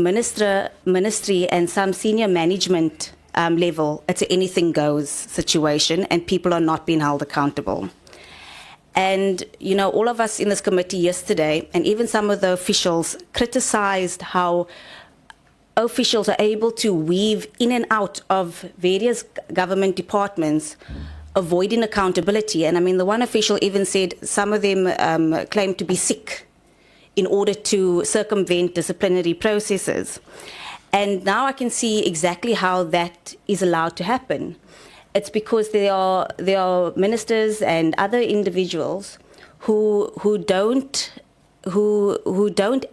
ministry and some senior management level, it's an anything goes situation and people are not being held accountable. And, you know, all of us in this committee yesterday, and even some of the officials, criticized how officials are able to weave in and out of various government departments, avoiding accountability. And I mean, the one official even said some of them claim to be sick in order to circumvent disciplinary processes. And now I can see exactly how that is allowed to happen. It's because there are ministers and other individuals who don't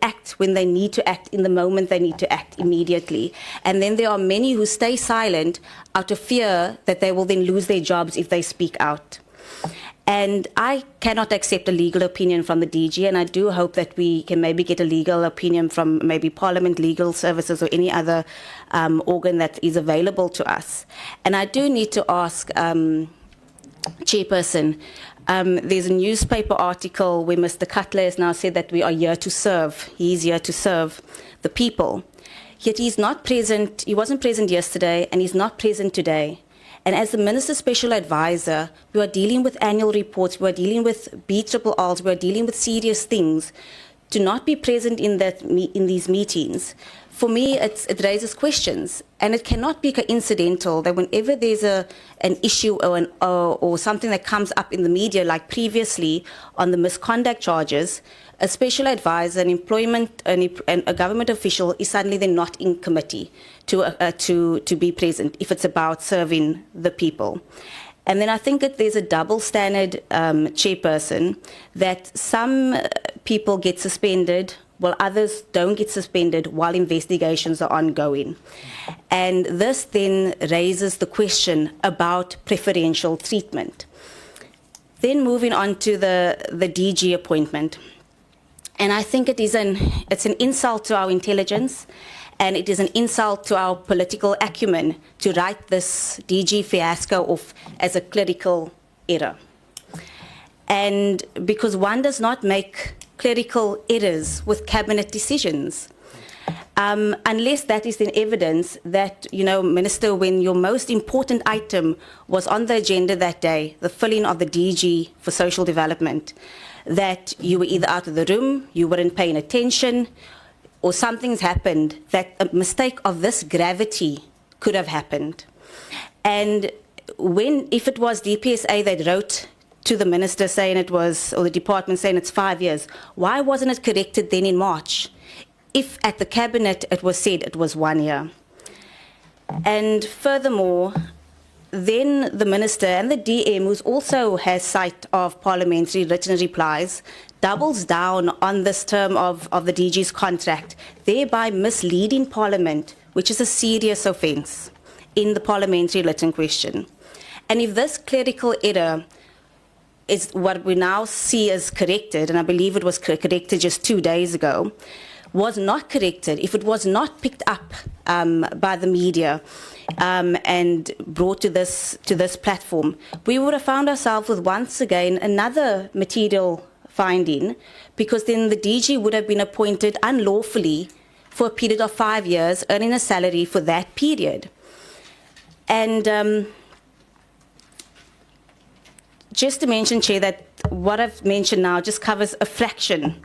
act when they need to act in the moment they need to act immediately. And then there are many who stay silent out of fear that they will then lose their jobs if they speak out. And I cannot accept a legal opinion from the DG, and I do hope that we can maybe get a legal opinion from maybe Parliament Legal Services or any other organ that is available to us. And I do need to ask, Chairperson, there's a newspaper article where Mr. Cutler has now said that we are here to serve. He's here to serve the people. Yet he's not present, he wasn't present yesterday, and he's not present today. And as the Minister's Special Advisor, we are dealing with annual reports, we are dealing with BRRRs, we are dealing with serious things. To not be present in these meetings, for me, it raises questions. And it cannot be coincidental that whenever there's an issue or something that comes up in the media, like previously on the misconduct charges, a special advisor, an employment, and a government official is suddenly then not in committee to be present if it's about serving the people. And then I think that there's a double standard, Chairperson, that some people get suspended while others don't get suspended while investigations are ongoing. And this then raises the question about preferential treatment. Then moving on to the DG appointment. And I think it's an insult to our intelligence, and it is an insult to our political acumen to write this DG fiasco off as a clerical error. And because one does not make clerical errors with cabinet decisions. Unless that is in evidence that, Minister, when your most important item was on the agenda that day, the filling of the DG for social development, that you were either out of the room, you weren't paying attention, or something's happened, that a mistake of this gravity could have happened. And if it was DPSA that wrote to the minister saying it was, or the department saying it's 5 years, why wasn't it corrected then in March? If at the cabinet it was said it was 1 year. And furthermore, then the minister and the DM, who also has sight of parliamentary written replies, doubles down on this term of the DG's contract, thereby misleading Parliament, which is a serious offence in the parliamentary written question. And if this clerical error is what we now see as corrected, and I believe it was corrected just 2 days ago, was not corrected, if it was not picked up by the media and brought to this platform, we would have found ourselves with once again another material finding, because then the DG would have been appointed unlawfully for a period of 5 years, earning a salary for that period. And just to mention, Chair, that what I've mentioned now just covers a fraction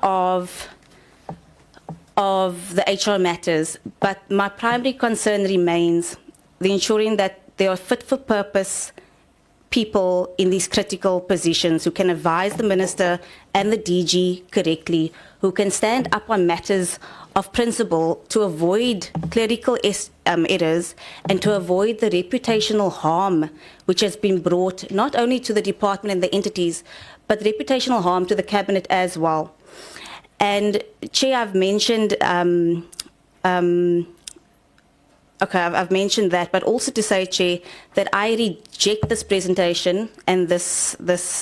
of the HR matters, but my primary concern remains the ensuring that there are fit-for-purpose people in these critical positions who can advise the minister and the DG correctly, who can stand up on matters of principle to avoid clerical errors and to avoid the reputational harm which has been brought not only to the department and the entities, but reputational harm to the cabinet as well. And Chair, I've mentioned, I've mentioned that, but also to say, Chair, that I reject this presentation and this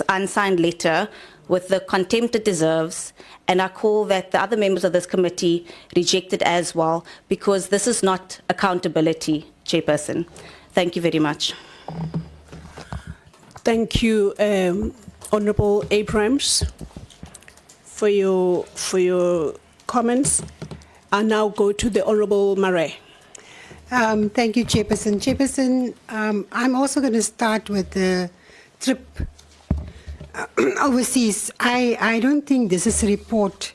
unsigned letter with the contempt it deserves, and I call that the other members of this committee reject it as well, because this is not accountability, Chairperson. Thank you very much. Thank you, Honourable Abrams, for your comments. I now go to the Honourable Marais. Thank you, Chairperson. Chairperson, I'm also going to start with the trip overseas. I don't think this is a report.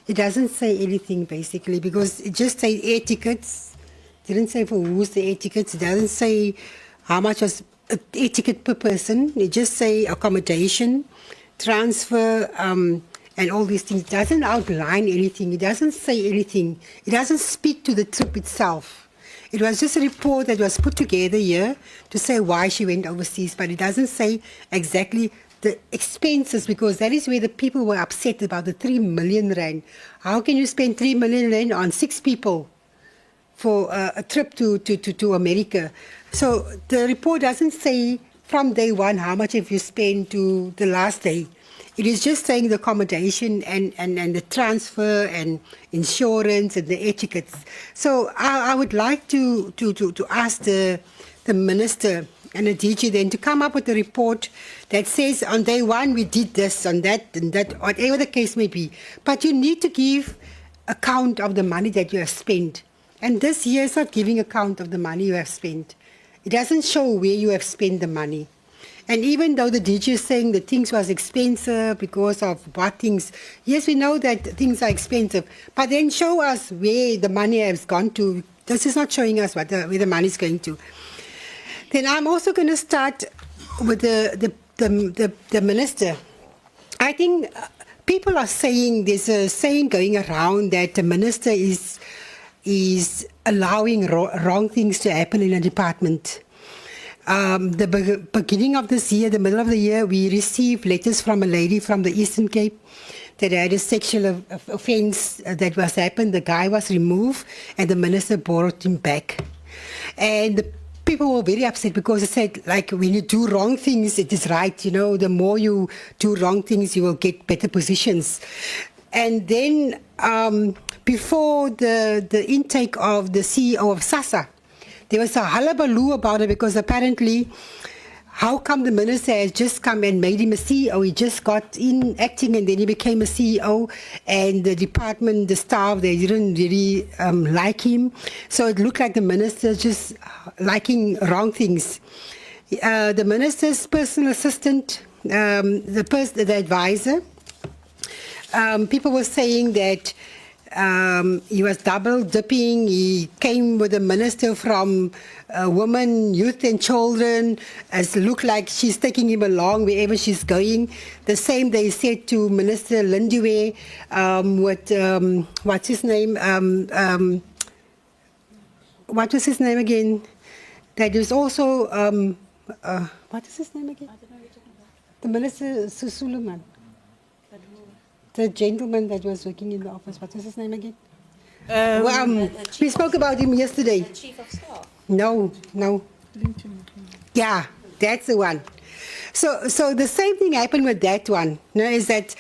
It doesn't say anything, basically, because it just says air tickets. It didn't say for who's the air tickets. It doesn't say how much was an air ticket per person. It just say accommodation, transfer, and all these things. It doesn't outline anything. It doesn't say anything. It doesn't speak to the trip itself. It was just a report that was put together here to say why she went overseas, but it doesn't say exactly the expenses, because that is where the people were upset about the 3 million rand. How can you spend 3 million rand on 6 people for a trip to America? So the report doesn't say from day one how much have you spent to the last day. It is just saying the accommodation and the transfer and insurance and the air tickets. So I would like to ask the minister and the DG then to come up with a report that says on day one we did this, on that, and that, whatever the case may be. But you need to give account of the money that you have spent. And this year is not giving account of the money you have spent. It doesn't show where you have spent the money. And even though the DG is saying that things was expensive because of what things, yes, we know that things are expensive, but then show us where the money has gone to. This is not showing us where the money is going to. Then I'm also going to start with the minister. I think people are saying, there's a saying going around that the minister is allowing wrong things to happen in a department. The beginning of this year, the middle of the year, we received letters from a lady from the Eastern Cape that had a sexual offence that was happened. The guy was removed and the minister brought him back. And the people were very upset because they said, like, when you do wrong things, it is right. You know, the more you do wrong things, you will get better positions. And then before the intake of the CEO of SASA, there was a hullabaloo about it because apparently how come the minister has just come and made him a CEO? He just got in acting and then he became a CEO, and the department, the staff, they didn't really like him. So it looked like the minister just liking wrong things. The minister's personal assistant, the advisor, people were saying that he was double dipping. He came with a minister from women, youth and children. It looked like she's taking him along wherever she's going. The same they said to Minister Lindiwe with, what's his name? What was his name again? That was also, what is his name again? The Minister Suleiman. The gentleman that was working in the office, what was his name again? We spoke about him yesterday. The chief of staff. No. Yeah, that's the one. So the same thing happened with that one. Is that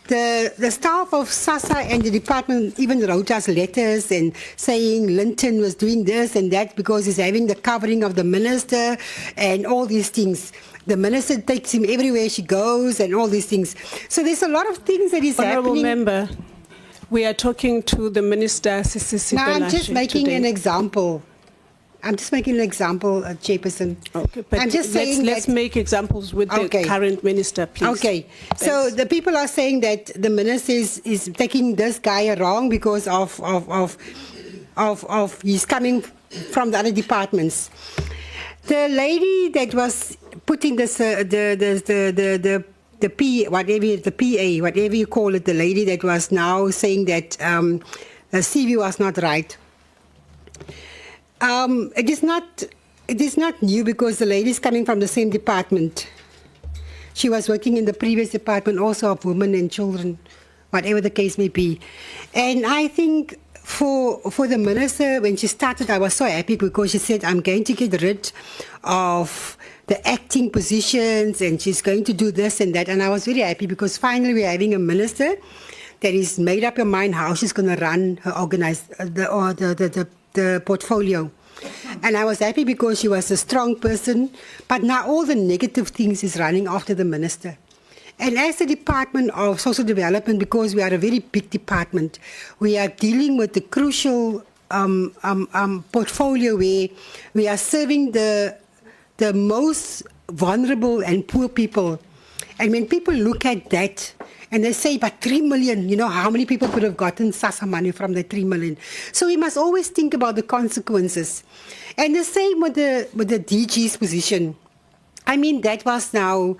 the staff of SASSA and the department even wrote us letters and saying Linton was doing this and that because he's having the covering of the minister and all these things. The minister takes him everywhere she goes and all these things. So there's a lot of things that is Honourable happening. Member, we are talking to the Minister, Sisi No, I'm just Sibelashi, making today. an example. Chairperson. Okay, but I'm just saying let's that, make examples with the Okay. current minister, please. Okay, so Thanks. the people are saying that the minister is taking this guy wrong because of he's coming from the other departments. The lady that was putting this the PA, whatever you call it, the lady that was now saying that the CV was not right. It is not new because the lady is coming from the same department. She was working in the previous department also of women and children, whatever the case may be. And I think for the minister, when she started, I was so happy because she said, I'm going to get rid of the acting positions and she's going to do this and that. And I was very happy because finally we're having a minister that is made up her mind how she's going to run her the portfolio. And I was happy because she was a strong person, but now all the negative things is running after the minister. And as the Department of Social Development, because we are a very big department, we are dealing with the crucial portfolio where we are serving the most vulnerable and poor people. And when people look at that, and they say, but 3 million, you know, how many people could have gotten SASSA money from the 3 million? So we must always think about the consequences. And the same with the DG's position. I mean, that was now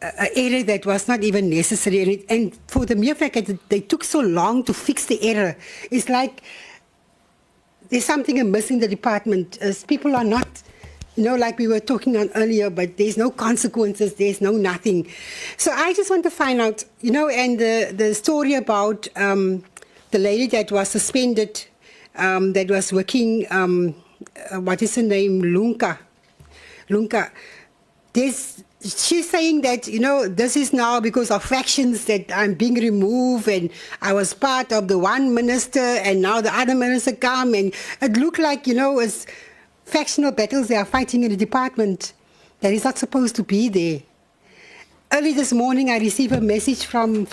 an error that was not even necessary. And for the mere fact that they took so long to fix the error, it's like there's something amiss in the department. As people are not, you know, like we were talking on earlier, but there's no consequences, there's no nothing. So I just want to find out, you know, and the story about the lady that was suspended, that was working, what is her name, Lunka. She's saying that, you know, this is now because of factions that I'm being removed and I was part of the one minister and now the other minister come and it looked like, you know, it's factional battles they are fighting in the department that is not supposed to be there. Early this morning I received a message from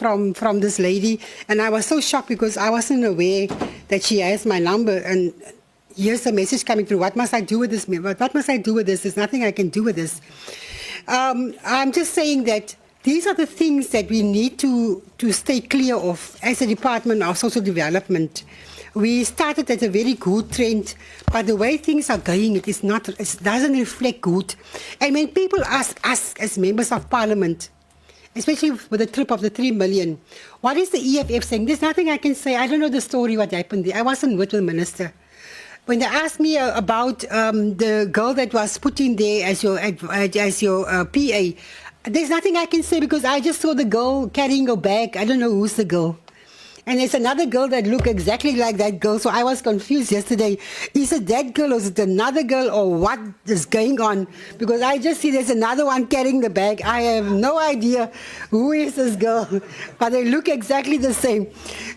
this lady and I was so shocked because I wasn't aware that she has my number and here's a message coming through. What must I do with this? What must I do with this? There's nothing I can do with this. I'm just saying that these are the things that we need to stay clear of as a Department of Social Development. We started at a very good trend, but the way things are going, it doesn't reflect good. And when people ask us as members of Parliament, especially with the trip of the 3 million, what is the EFF saying? There's nothing I can say. I don't know the story, what happened there. I wasn't with the minister. When they asked me about the girl that was put in there as your PA, there's nothing I can say because I just saw the girl carrying a bag. I don't know who's the girl. And there's another girl that looked exactly like that girl. So I was confused yesterday. Is it that girl or is it another girl or what is going on? Because I just see there's another one carrying the bag. I have no idea who is this girl, but they look exactly the same.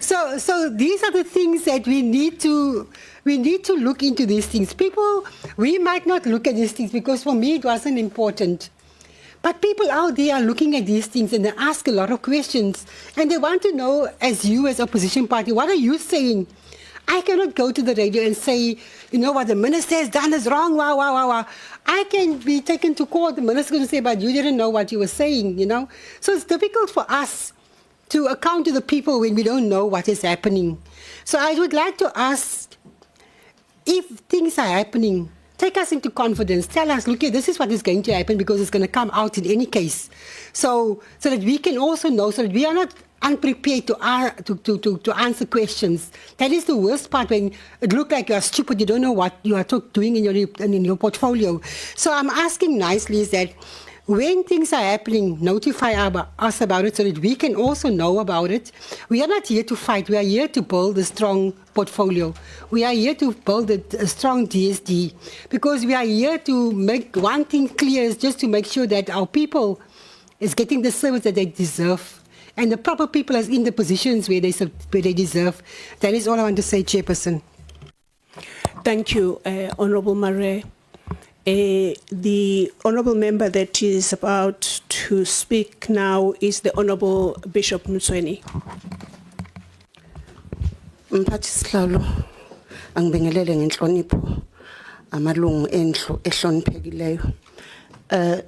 So these are the things that we need to look into these things. People, we might not look at these things because for me it wasn't important. But people out there are looking at these things and they ask a lot of questions. And they want to know, as you, as opposition party, what are you saying? I cannot go to the radio and say, you know what the minister has done is wrong, wow, wow, wow, wow. I can be taken to court. The minister's going to say, but you didn't know what you were saying, you know. So it's difficult for us to account to the people when we don't know what is happening. So I would like to ask, if things are happening, take us into confidence. Tell us, look here, this is what is going to happen because it's going to come out in any case. So that we can also know, so that we are not unprepared to answer questions. That is the worst part, when it looks like you are stupid, you don't know what you are doing in your portfolio. So I'm asking nicely is that when things are happening, notify us about it so that we can also know about it. We are not here to fight. We are here to build a strong portfolio. We are here to build a strong DSD, because we are here to make one thing clear, is just to make sure that our people is getting the service that they deserve, and the proper people is in the positions where they deserve. That is all I want to say, Chairperson. Thank you, Honourable Mare. The Honourable Member that is about to speak now is the Honourable Bishop Mtsweni. Mphathi Sihlalo, angibingelele ngenhlonipho amalungu endlu ehloniphekileyo.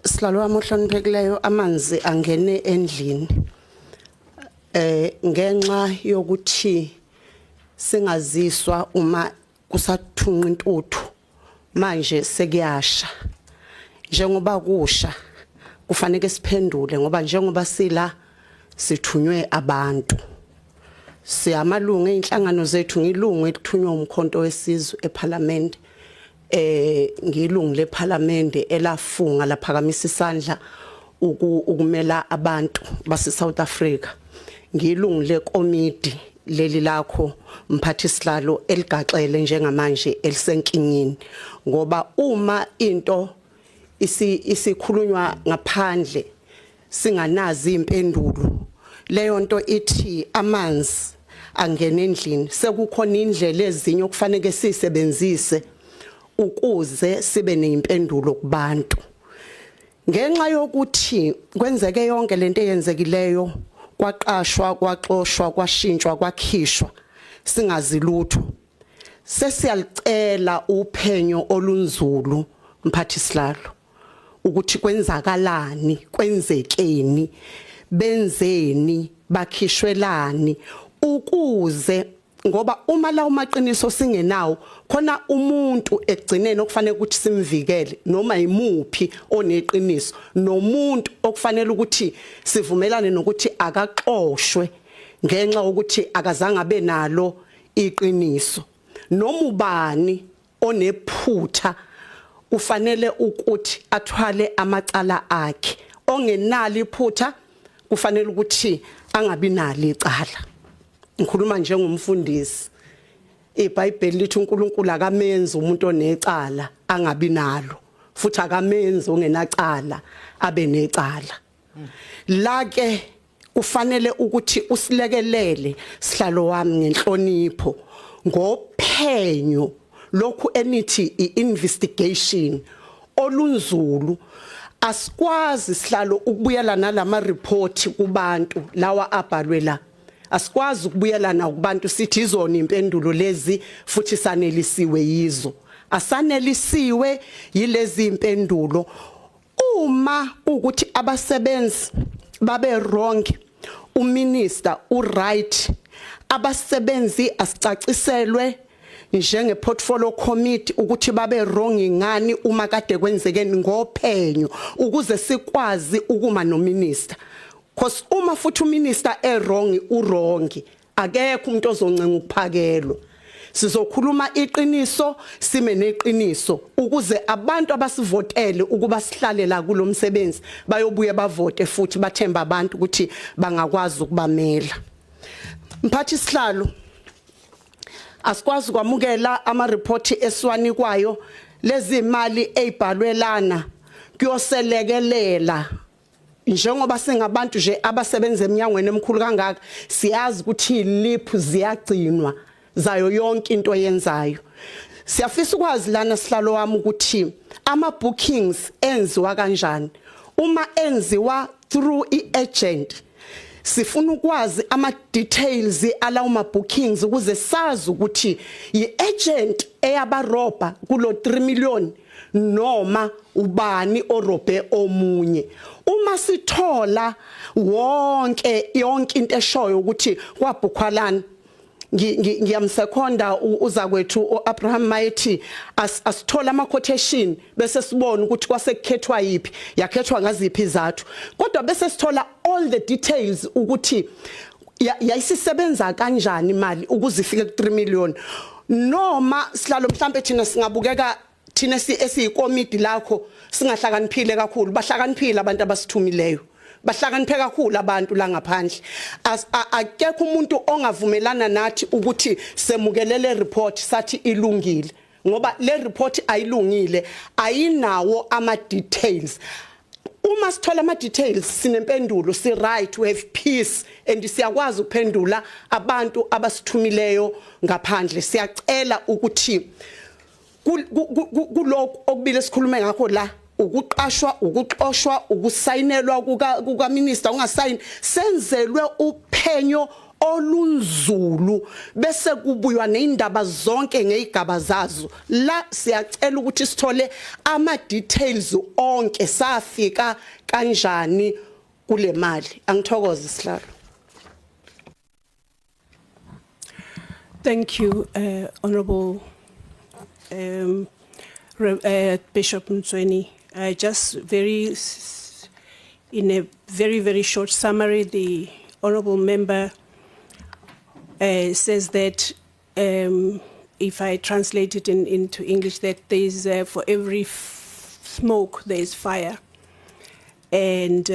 Sihlalo wami ohloniphekileyo, amanzi angene endlini. Ngenxa yokuthi singaziswa uma kusathunqa intuthu, manje sekuyasha. Njengoba kusha kufanele siphendule, ngoba njengoba sila sithunywe abantu. Siyamalungu einhlangano zethu, ngilungu elithunywa umkhonto wesizwe eParliament. Ngilungu leParliament elafunga laphakamisa isandla ukumela abantu base South Africa. Ngilungu lekomiti leli lakho mphathi Sihlalo eligaxele njengamanje elisenkingini, ngoba uma into isikhulunywa ngaphandle singanazi impendulo, leyo nto ithi amanzi angena endlini, sekukhona indlela ezinye okufanele sisebenzise ukuze sibe neimpendulo kubantu. Ngenxa yokuthi kwenzeke yonke lento eyenzekileyo, kwaqashwa, kwaxoshwa, kwashintshwa, kwakhishwa, singazi lutho, sesiyalicela uphenyo olunzulu mphathi Sihlalo ukuthi kwenzakalani, kwenzekeni, benzeni, bakhishwelani, ukuze ngoba uma la umaqiniso singenawo khona umuntu egcinene okufanele ukuthi simvikele, noma imuphi oneqiniso, nomuntu okufanele ukuthi sivumelane nokuthi akaxoshwe ngenxa ukuthi akazange abe nalo iqiniso, noma ubani onephutha ufanele ukuthi athwale amacala akhe, ongenalo iphutha kufanele ukuthi angabi nalo icala. Ngikhuluma njengomfundisi. iBhayibheli lithi uNkulunkulu akamenzi umuntu onecala angabi nalo, futhi akamenzi ongenacala abe necala. La ke kufanele ukuthi usilekelele Sihlalo wami ngenhlonipho ngophenyo lokhu enithi iinvestigation olunzulu. Asikwazi Sihlalo ukubuyela nalama report kubantu lawa abhalwe la. Asikwazi ukubuyelana kubantu sithi izona impendulo lezi futhi sanelisiwe yizo. Asanelisiwe yilezi impendulo. Uma ukuthi abasebenzi babe wrong, uminister right, abasebenzi asicaciselwe njenge portfolio committee ukuthi babe wrong ngani uma kade kwenzekeni ngophenyo, ukuze sikwazi ukuma no minister. Because uma futhi uminister wrong wrong, akekho umuntu ozoncenga ukuphakelwa. Sizokhuluma iqiniso, sime neqiniso, ukuze abantu abasivotele ukuba sihlale la kulomsebenzi bayobuye bavote futhi bathemba abantu ukuthi bangakwazi ukubamela. Mphathi Sihlalo, asikwazi kwamukela ama report eswani kwayo lezi imali ezibhalwelana kuyoselekelela. Njengoba singabantu nje abasebenza eminyangweni emkhulu kangaka, siyazi ukuthi iliphu ziyagcinwa zayo yonke into yenzayo. Siyafisa ukwazi lana Sihlalo wami ukuthi ama bookings enziwa kanjani, uma enziwa through i-agent sifuna ukwazi ama-details alawo ma-bookings ukuze sazi ukuthi yi-agent eyabaroba kulo 3 million noma ubani orobhe omunye. Uma sithola yonke into eshoyo ukuthi kwabhukhwalana, ngiyamsekonda uzakwethu uAbraham Mayethi asithola ama-quotation bese sibona ukuthi kwasekukhethwa yipi, yakhethwa ngaziphi izathu, kodwa bese sithola all the details ukuthi yayisisebenza kanjani imali ukuze ifike ku 3 million. Noma sihlalo mhlambe thina singabukeka thina esiyikomiti lakho singahlakaniphile kakhulu, bahlakaniphile abantu abasithumileyo, bahlakaniphe kakhulu abantu la ngaphandle. Akekho umuntu ongavumelana nathi ukuthi semukelele report sathi ilungile, ngoba le report ayilungile, ayinawo ama details. Uma sithola ama details sinempendulo, si right to have peace and siyakwazi ukuphendula abantu abasithumileyo ngaphandle. Siyacela ukuthi kuloko okubile sikhulume ngakho la, ukuqashwa, ukuxoshwa, ukusayinelwa kuka minister ungasayini, senzelwe uphenyo olunzulu bese kubuywa neindaba zonke ngeigaba zazo. La siyacela ukuthi sithole ama details onke, safika kanjani kule mali. Angithokoze sihlalo. Thank you, Honorable Bishop Mtsweni. Just in a very short summary, the Honorable Member says that, if I translate it into English, that there is for every smoke there is fire, and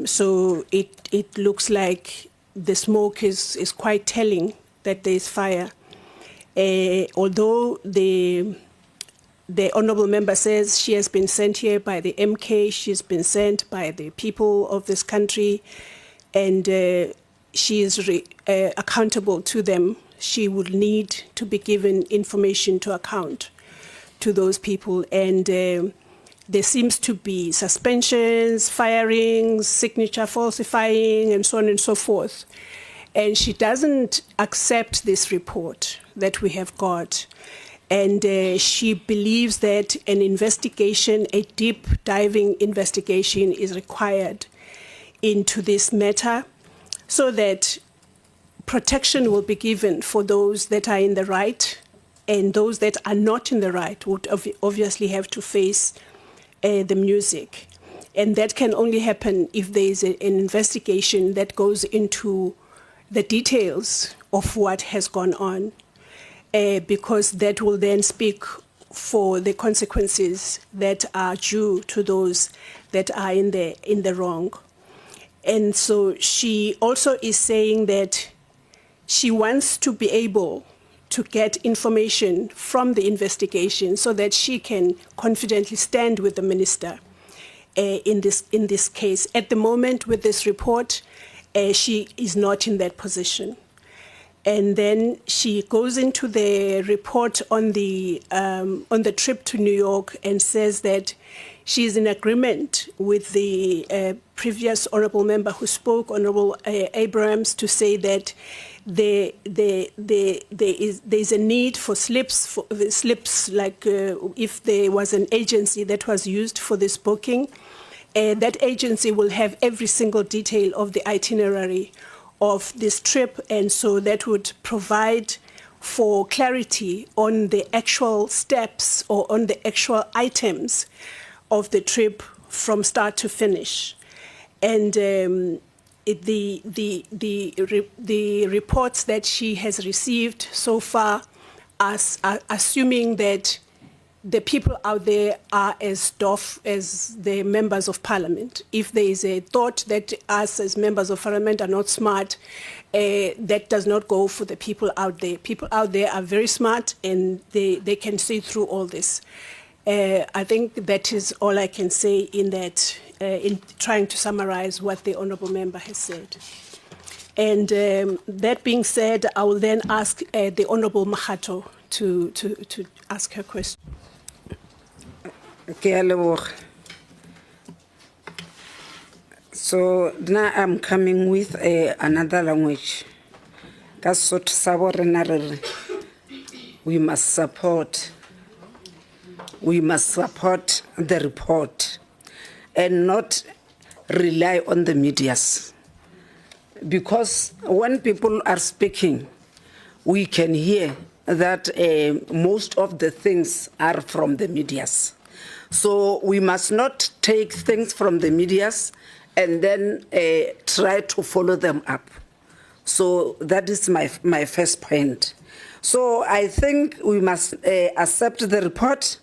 so it looks like the smoke is quite telling that there is fire. Although the Honourable Member says she has been sent here by the MK, she's been sent by the people of this country, and she is accountable to them, she would need to be given information to account to those people. And there seems to be suspensions, firings, signature falsifying, and so on and so forth. And she doesn't accept this report that we have got. And she believes that an investigation, a deep diving investigation is required into this matter so that protection will be given for those that are in the right, and those that are not in the right would obviously have to face the music. And that can only happen if there is an investigation that goes into the details of what has gone on. Because that will then speak for the consequences that are due to those that are in the wrong. And so she also is saying that she wants to be able to get information from the investigation so that she can confidently stand with the minister in this case. At the moment, with this report, she is not in that position. And then she goes into the report on the trip to New York and says that she is in agreement with the previous honourable member who spoke, Honourable Abrams, to say that there is a need for slips, like if there was an agency that was used for this booking, that agency will have every single detail of the itinerary of this trip, and so that would provide for clarity on the actual steps or on the actual items of the trip from start to finish. And the reports that she has received so far are assuming that the people out there are as doff as the members of parliament. If there is a thought that us as members of parliament are not smart, that does not go for the people out there. People out there are very smart, and they can see through all this. I think that is all I can say in that, in trying to summarize what the honourable member has said. And that being said, I will then ask the Honourable Mahato to ask her question. Ke a leboga. So now I'm coming with another language. We must support the report and not rely on the medias. Because when people are speaking, we can hear that most of the things are from the medias. So we must not take things from the medias and then try to follow them up. So that is my first point. So I think we must accept the report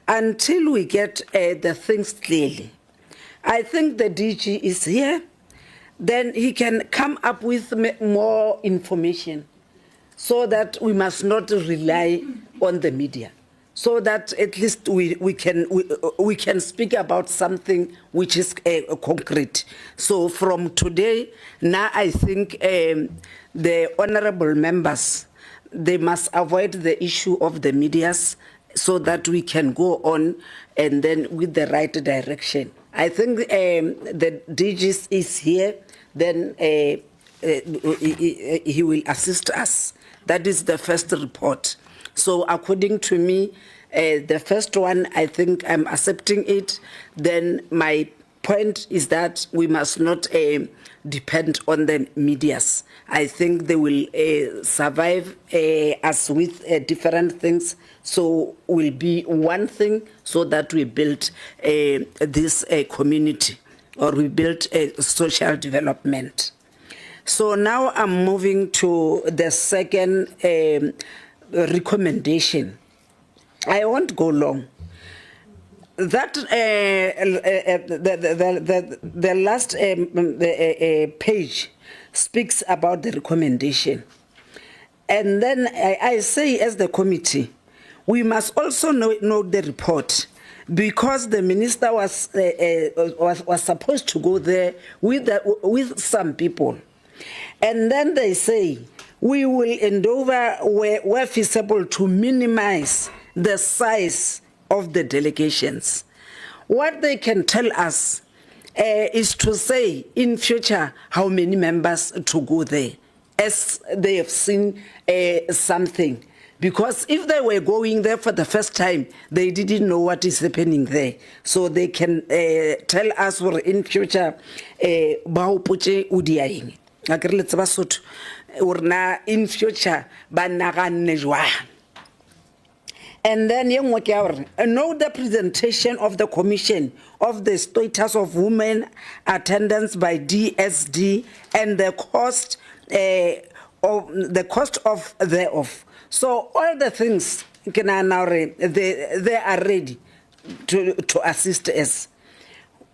until we get the things clearly. I think the DG is here, then he can come up with more information so that we must not rely on the media, so that at least we can speak about something which is concrete. So from today, now I think the honorable members, they must avoid the issue of the medias so that we can go on and then with the right direction. I think the DG is here, then he will assist us. That is the first report. So according to me, the first one, I think I'm accepting it. Then my point is that we must not depend on the medias. I think they will survive us with different things. So will be one thing so that we build this community, or we build social development. So now I'm moving to the second recommendation. I won't go long. That the last page speaks about the recommendation, and then I say, as the committee, we must also know the report, because the minister was supposed to go there with some people. And then they say, we will endeavor where feasible to minimize the size of the delegations. What they can tell us is to say in future how many members to go there, as they have seen something. Because if they were going there for the first time, they didn't know what is happening there. So they can tell us or in future, in future, and then know the presentation of the Commission of the status of women attendance by DSD and the cost of thereof. So all the things they are ready to assist us.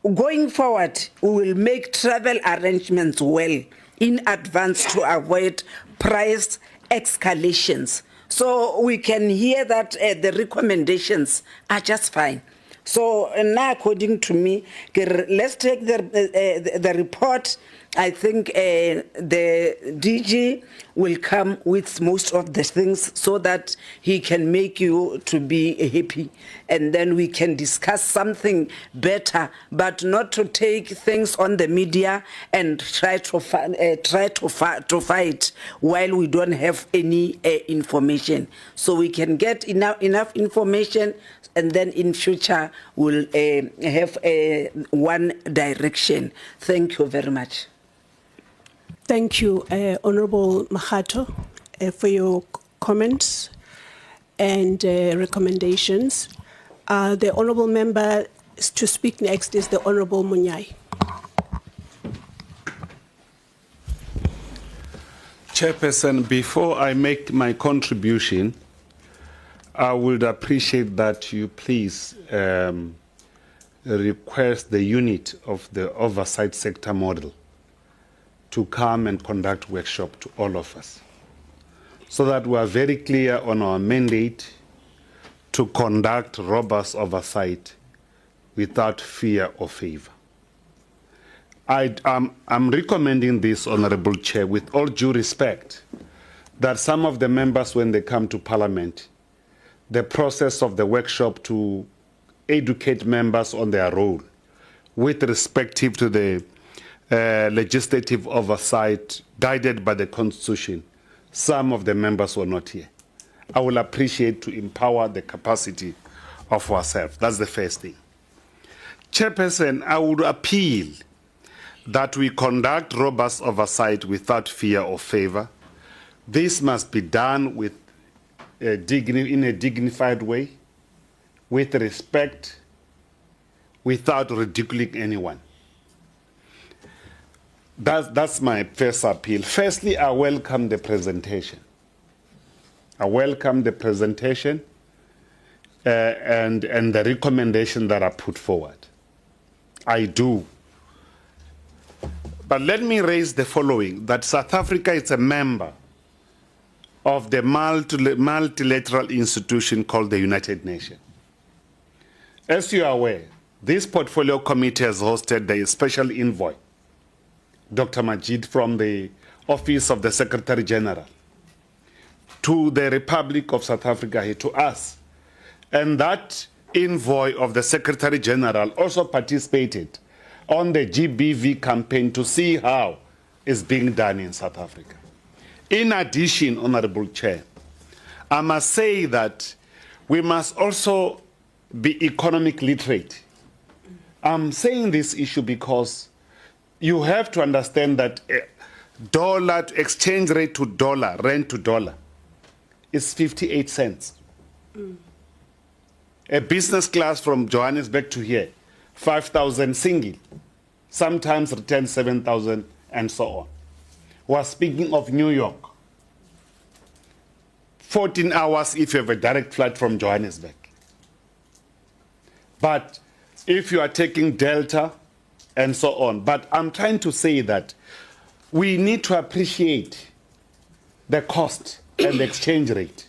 Going forward, we will make travel arrangements well in advance to avoid price escalations. So we can hear that the recommendations are just fine. So now, according to me, let's take the report. I think the DG will come with most of the things so that he can make you to be happy, and then we can discuss something better, but not to take things on the media and try to fight while we don't have any information. So we can get enough information, and then in future we'll have one direction. Thank you very much. Thank you, Honorable Mahato, for your comments and recommendations. The Honorable Member to speak next is the Honorable Munyai. Chairperson, before I make my contribution, I would appreciate that you please request the unit of the oversight sector model to come and conduct workshop to all of us, so that we are very clear on our mandate to conduct robust oversight without fear or favor. I'm recommending this, Honorable Chair, with all due respect, that some of the members, when they come to Parliament, the process of the workshop to educate members on their role with respect to the legislative oversight guided by the Constitution, some of the members were not here. I will appreciate to empower the capacity of ourselves. That's the first thing. Chairperson, I would appeal that we conduct robust oversight without fear or favor. This must be done with in a dignified way, with respect, without ridiculing anyone. That's my first appeal. Firstly, I welcome the presentation. I welcome the presentation and the recommendation that are put forward. I do. But let me raise the following, that South Africa is a member of the multilateral institution called the United Nations. As you are aware, this portfolio committee has hosted the special envoy, Dr. Majid, from the Office of the Secretary General to the Republic of South Africa, here to us. And that envoy of the Secretary General also participated on the GBV campaign to see how it's being done in South Africa. In addition, Honorable Chair, I must say that we must also be economic literate. I'm saying this issue because you have to understand that dollar exchange rate to dollar, rand to dollar, is 58 cents. A business class from Johannesburg to here, 5,000 single, sometimes return 7,000 and so on. We're speaking of New York. 14 hours if you have a direct flight from Johannesburg. But if you are taking Delta and so on. But I'm trying to say that we need to appreciate the cost and the exchange rate.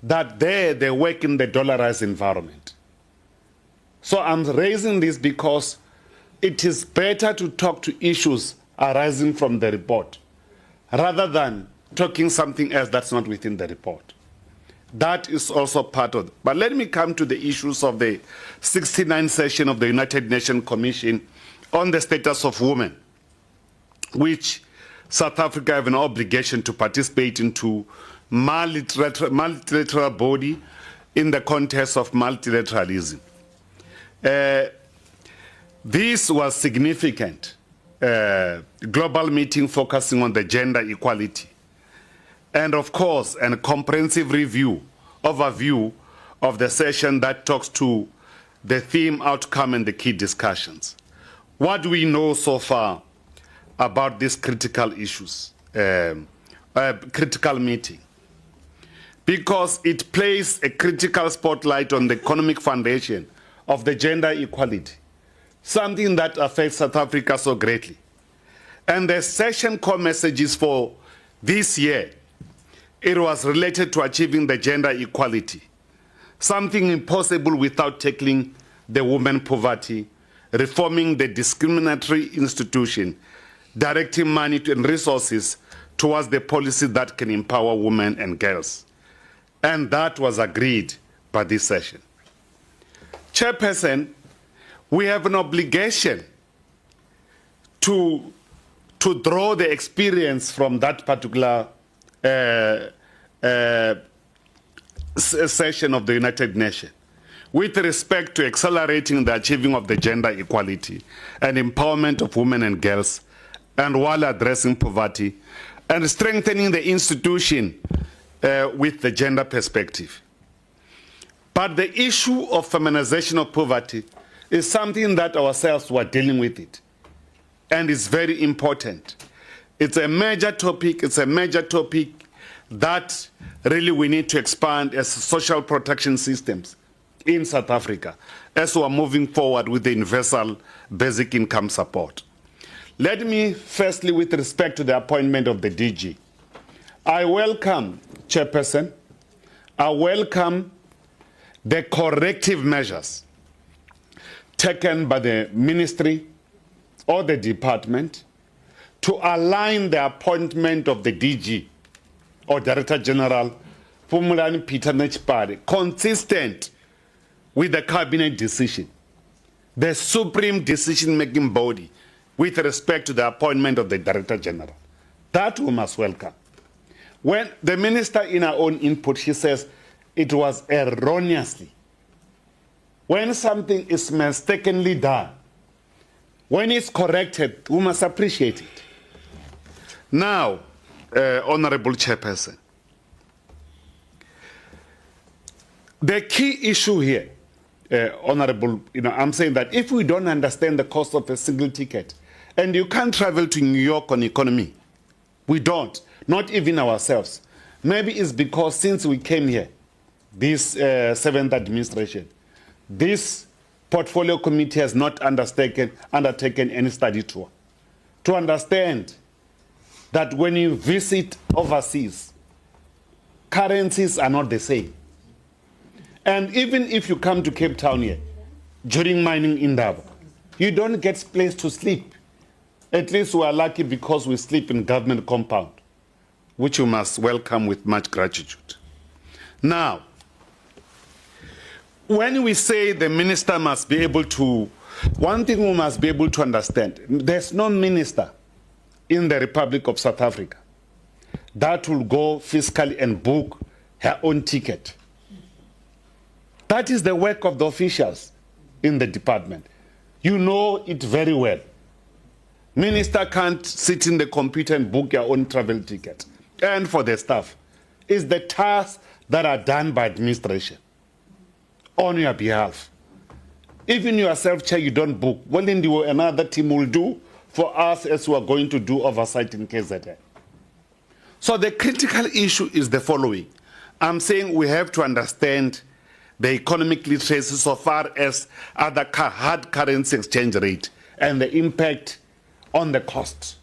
That they work in the dollarized environment. So I'm raising this because it is better to talk to issues arising from the report rather than talking something else that's not within the report. That is also part of it. But let me come to the issues of the 69th session of the United Nations Commission on the Status of Women, which South Africa have an obligation to participate into multilateral body in the context of multilateralism. This was significant global meeting focusing on the gender equality. And of course, a comprehensive overview of the session that talks to the theme, outcome, and the key discussions. What do we know so far about these critical issues, critical meeting? Because it places a critical spotlight on the economic foundation of the gender equality, something that affects South Africa so greatly. And the session core messages for this year, it was related to achieving the gender equality, something impossible without tackling the women poverty, reforming the discriminatory institution, directing money and resources towards the policies that can empower women and girls. And that was agreed by this session. Chairperson, we have an obligation to draw the experience from that particular session of the United Nations with respect to accelerating the achieving of the gender equality and empowerment of women and girls, and while addressing poverty and strengthening the institution with the gender perspective. But the issue of feminization of poverty is something that ourselves were dealing with it, and it's very important. It's a major topic. It's a major topic that really we need to expand as social protection systems in South Africa as we are moving forward with the universal basic income support. Let me firstly, with respect to the appointment of the DG, I welcome, Chairperson, I welcome the corrective measures taken by the ministry or the department to align the appointment of the DG or Director General Phumulani Peter Nechipade consistent with the cabinet decision, the supreme decision-making body with respect to the appointment of the Director General. That we must welcome. When the minister in her own input, she says it was erroneously. When something is mistakenly done, when it's corrected, we must appreciate it. Now, Honorable Chairperson, the key issue here, Honorable, I'm saying that if we don't understand the cost of a single ticket, and you can't travel to New York on economy, we don't, not even ourselves. Maybe it's because since we came here, this seventh administration, this portfolio committee has not undertaken any study tour to understand that when you visit overseas, currencies are not the same. And even if you come to Cape Town here, during mining in Indaba, you don't get place to sleep. At least we are lucky because we sleep in government compound, which you must welcome with much gratitude. Now, when we say the minister must be able to, one thing we must be able to understand, there's no minister in the Republic of South Africa that will go fiscally and book her own ticket. That is the work of the officials in the department. You know it very well. Minister can't sit in the computer and book your own travel ticket. And for the staff, it's the tasks that are done by administration on your behalf. Even yourself, Chair, you don't book. Well, then another team will do for us as we are going to do oversight in KZN. So the critical issue is the following. I'm saying we have to understand the economic literacy so far as other hard currency exchange rate and the impact on the cost.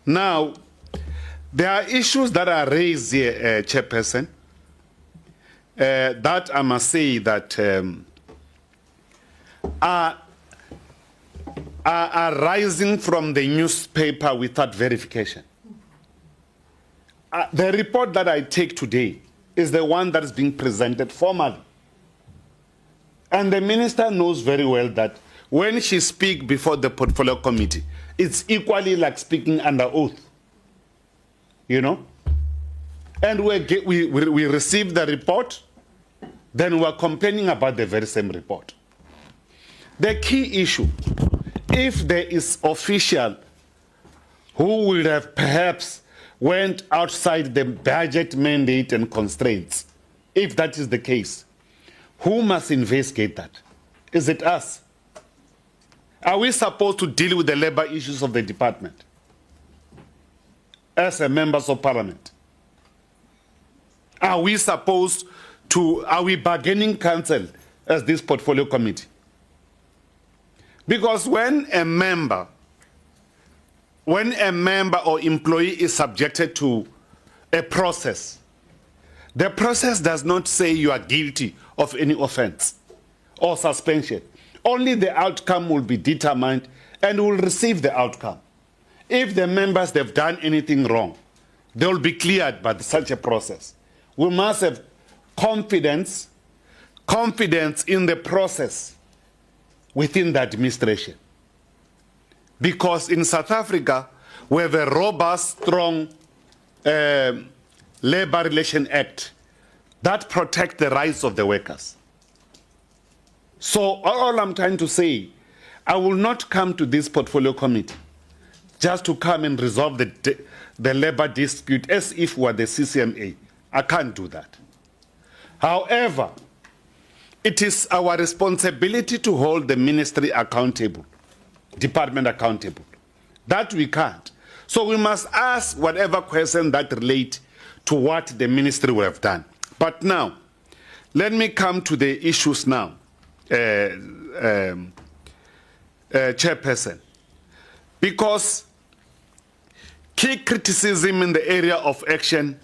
Now, there are issues that are raised here, Chairperson, that I must say that are rising from the newspaper without verification. The report that I take today is the one that is being presented formally. And the minister knows very well that when she speaks before the portfolio committee, it's equally like speaking under oath. You know? And we receive the report, then we're complaining about the very same report. The key issue, if there is official who would have perhaps went outside the budget mandate and constraints, if that is the case, who must investigate that? Is it us? Are we supposed to deal with the labor issues of the department as a members of parliament? Are we supposed to, are we bargaining counsel as this portfolio committee? Because when a member or employee is subjected to a process, the process does not say you are guilty of any offense or suspension. Only the outcome will be determined and will receive the outcome. If the members have done anything wrong, they will be cleared by such a process. We must have confidence in the process within the administration. Because in South Africa, we have a robust, strong Labor Relation Act that protects the rights of the workers. So all I'm trying to say, I will not come to this portfolio committee just to come and resolve the labor dispute as if we were the CCMA. I can't do that. However, it is our responsibility to hold the ministry accountable, department accountable. That we can't. So we must ask whatever question that relate to what the ministry would have done. But now, let me come to the issues now, Chairperson. Because key criticism in the area of action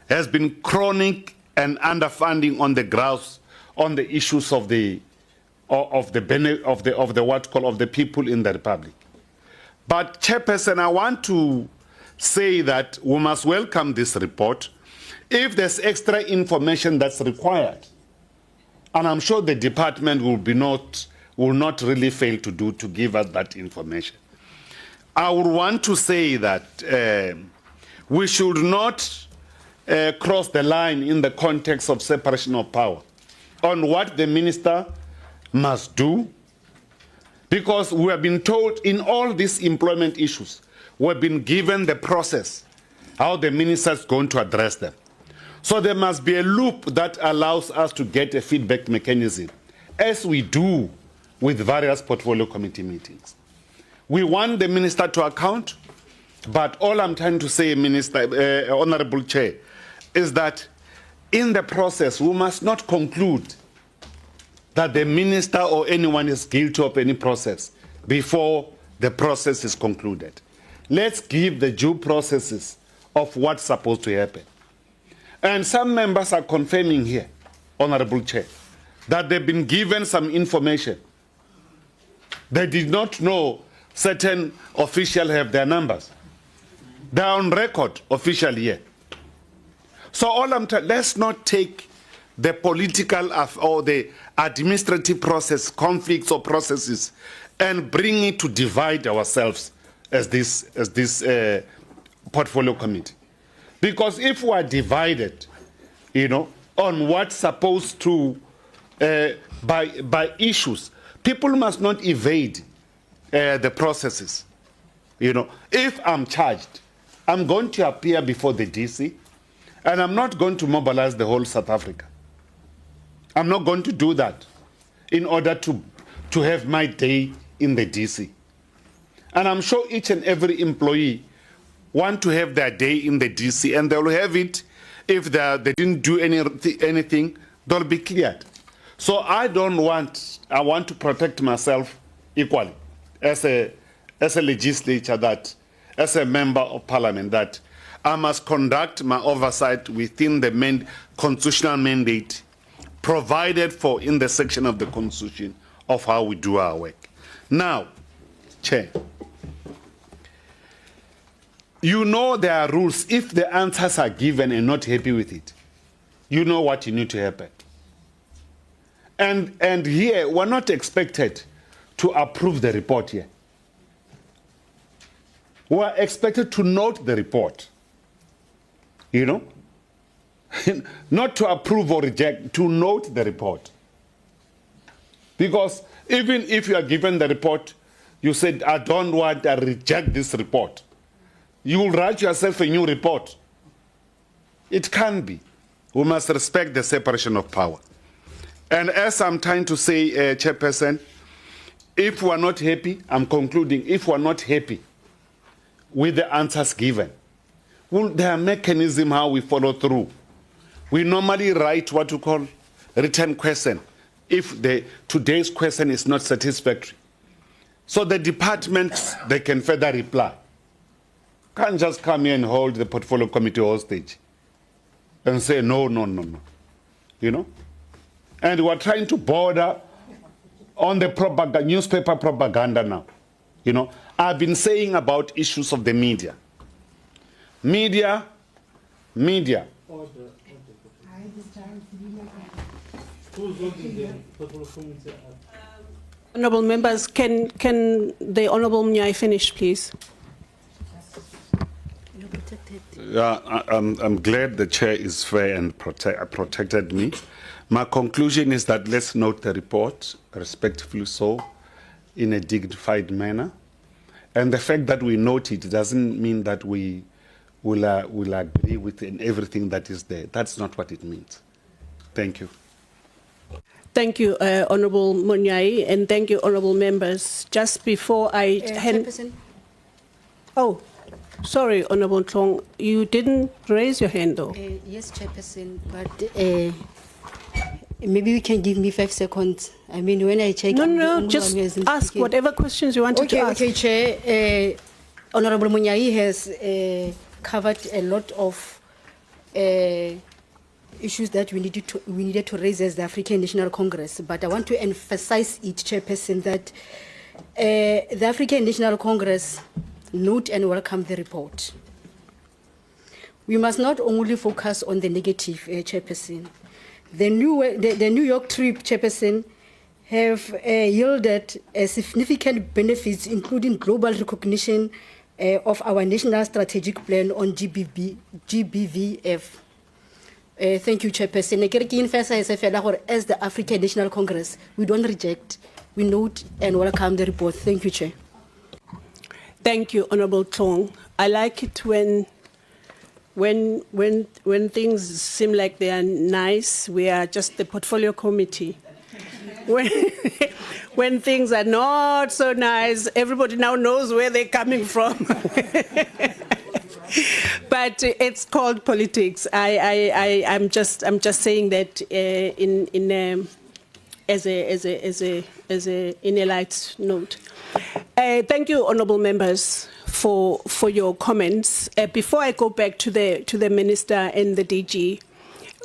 has been chronic and underfunding on the grounds on the issues of the people in the Republic. But Chairperson, I want to say that we must welcome this report. If there's extra information that's required, and I'm sure the department will not really fail to give us that information. I would want to say that we should not cross the line in the context of separation of power on what the minister must do, because we have been told in all these employment issues, we've been given the process, how the minister is going to address them. So there must be a loop that allows us to get a feedback mechanism, as we do with various portfolio committee meetings. We want the minister to account, but all I'm trying to say, Minister, Honorable Chair, is that in the process, we must not conclude that the minister or anyone is guilty of any process before the process is concluded. Let's give the due processes of what's supposed to happen. And some members are confirming here, Honorable Chair, that they've been given some information. They did not know certain officials have their numbers. They're on record officially here. So all I'm telling, let's not take the political or the administrative process, conflicts or processes, and bring it to divide ourselves as this portfolio committee. Because if we are divided, on what's supposed to, by issues, people must not evade the processes. If I'm charged, I'm going to appear before the DC, and I'm not going to mobilize the whole South Africa. I'm not going to do that in order to have my day in the DC. And I'm sure each and every employee want to have their day in the DC, and they'll have it if they didn't do anything, they'll be cleared. So I want to protect myself equally as a legislature, that as a member of parliament, that I must conduct my oversight within the constitutional mandate provided for in the section of the Constitution of how we do our work. Now, Chair, there are rules. If the answers are given and not happy with it, you know what you need to happen. And here, we're not expected to approve the report here. We're expected to note the report. Not to approve or reject, to note the report. Because even if you are given the report, you said, I don't want to reject this report, you will write yourself a new report. It can be. We must respect the separation of power. And as I'm trying to say, Chairperson, if we're not happy, I'm concluding, if we're not happy with the answers given, well, there are mechanisms how we follow through. We normally write what we call written question if today's question is not satisfactory. So the departments, they can further reply. Can't just come here and hold the portfolio committee hostage and say, no. And we're trying to border on the newspaper propaganda now. I've been saying about issues of the media. Media. Honourable members, can the Honourable Mnyai finish, please? Yeah, I'm glad the chair is fair and protected me. My conclusion is that let's note the report, respectfully so, in a dignified manner. And the fact that we note it doesn't mean that we will agree with everything that is there. That's not what it means. Thank you. Thank you, Honourable Mnyai, and thank you, Honourable members. Just before I hand... Chairperson. Oh, sorry, Honourable Tlong, you didn't raise your hand though. Yes, Chairperson, but maybe you can give me 5 seconds. I mean, when I check... No, just ask whatever questions you wanted to ask. Okay, Chair. Honourable Mnyai has covered a lot of issues that we needed to raise as the African National Congress, but I want to emphasize it, Chairperson, that the African National Congress note and welcome the report. We must not only focus on the negative, Chairperson. The New York trip, Chairperson, have yielded significant benefits, including global recognition of our National Strategic Plan on GBVF. Thank you, Chairperson. As the African National Congress, we don't reject, we note and welcome the report. Thank you, Chair. Thank you, Honorable Tong. I like it when things seem like they are nice, we are just the portfolio committee. When things are not so nice, everybody now knows where they're coming from. But it's called politics. I'm just saying that in a light note. Thank you, honourable members, for your comments. Before I go back to the minister and the DG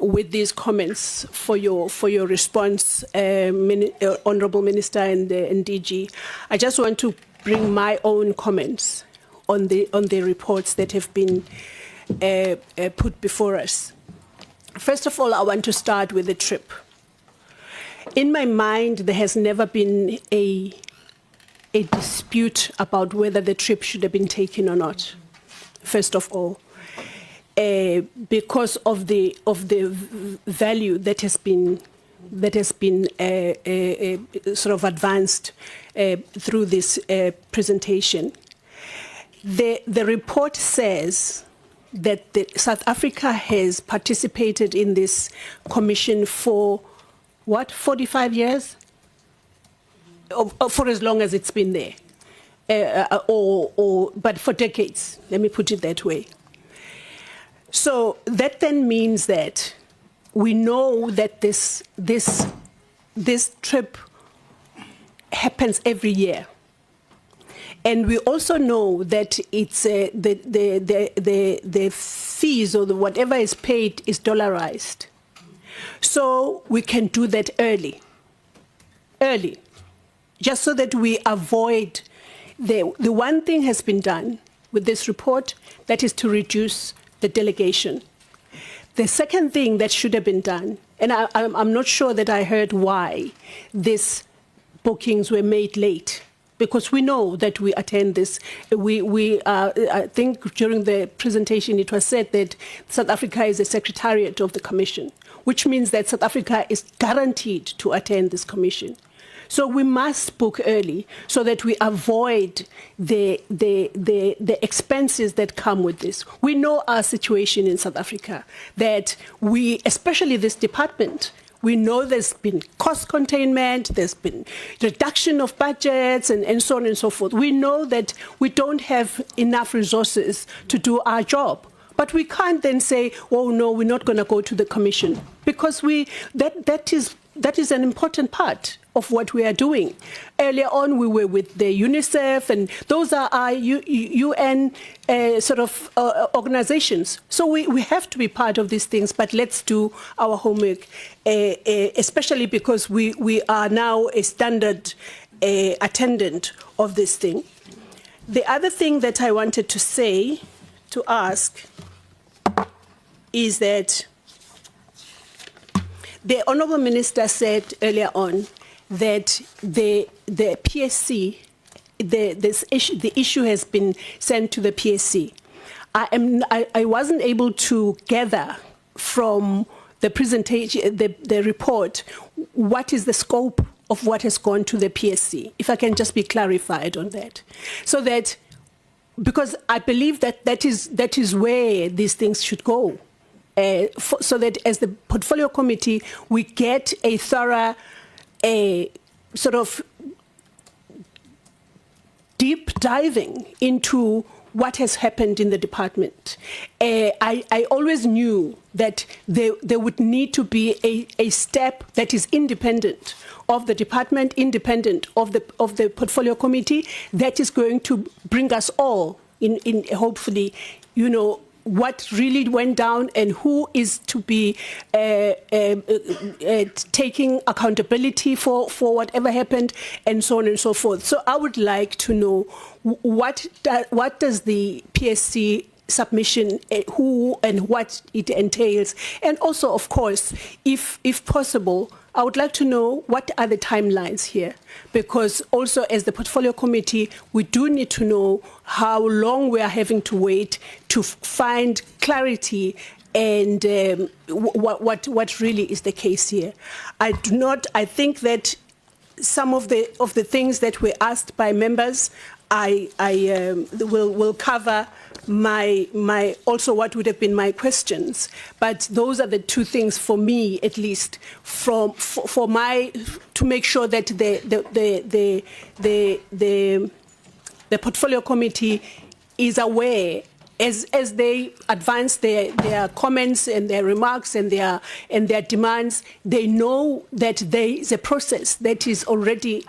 with these comments for your response, honourable minister and DG, I just want to bring my own comments on the reports that have been put before us. First of all, I want to start with the trip. In my mind, there has never been a dispute about whether the trip should have been taken or not. First of all, because of the value that has been sort of advanced through this presentation. The report says that South Africa has participated in this commission for, what, 45 years? For as long as it's been there, but for decades, let me put it that way. So that then means that we know that this trip happens every year. And we also know that it's the fees or whatever is paid is dollarized. So we can do that early, just so that we avoid the one thing has been done with this report, that is to reduce the delegation. The second thing that should have been done, and I'm not sure that I heard why these bookings were made late, because we know that we attend this. I think during the presentation it was said that South Africa is a secretariat of the commission, which means that South Africa is guaranteed to attend this commission. So we must book early so that we avoid the expenses that come with this. We know our situation in South Africa, that we, especially this department, we know there's been cost containment, there's been reduction of budgets, and so on and so forth. We know that we don't have enough resources to do our job. But we can't then say, oh, no, we're not going to go to the commission, because that is an important part of what we are doing. Earlier on, we were with the UNICEF, and those are our UN organizations. So we have to be part of these things, but let's do our homework, especially because we are now a standard attendant of this thing. The other thing that I wanted to say, to ask, is that the Honourable Minister said earlier on that the PSC, the issue has been sent to the PSC. I wasn't able to gather from the presentation, the report, what is the scope of what has gone to the PSC. If I can just be clarified on that, so that, because I believe that is where these things should go. So that as the portfolio committee, we get a thorough, sort of deep diving into what has happened in the department. I always knew that there would need to be a step that is independent of the department, independent of the portfolio committee, that is going to bring us all in hopefully, what really went down and who is to be taking accountability for whatever happened, and so on and so forth. So I would like to know what does the PSC submission, who and what it entails, and also, of course, if possible, I would like to know what are the timelines here, because also as the portfolio committee, we do need to know how long we are having to wait to find clarity and what really is the case here. I think that some of the things that were asked by members, I will cover my also what would have been my questions, but those are the two things for me, at least, for my to make sure that the portfolio committee is aware as they advance their comments and their remarks and their demands. They know that there is a process that is already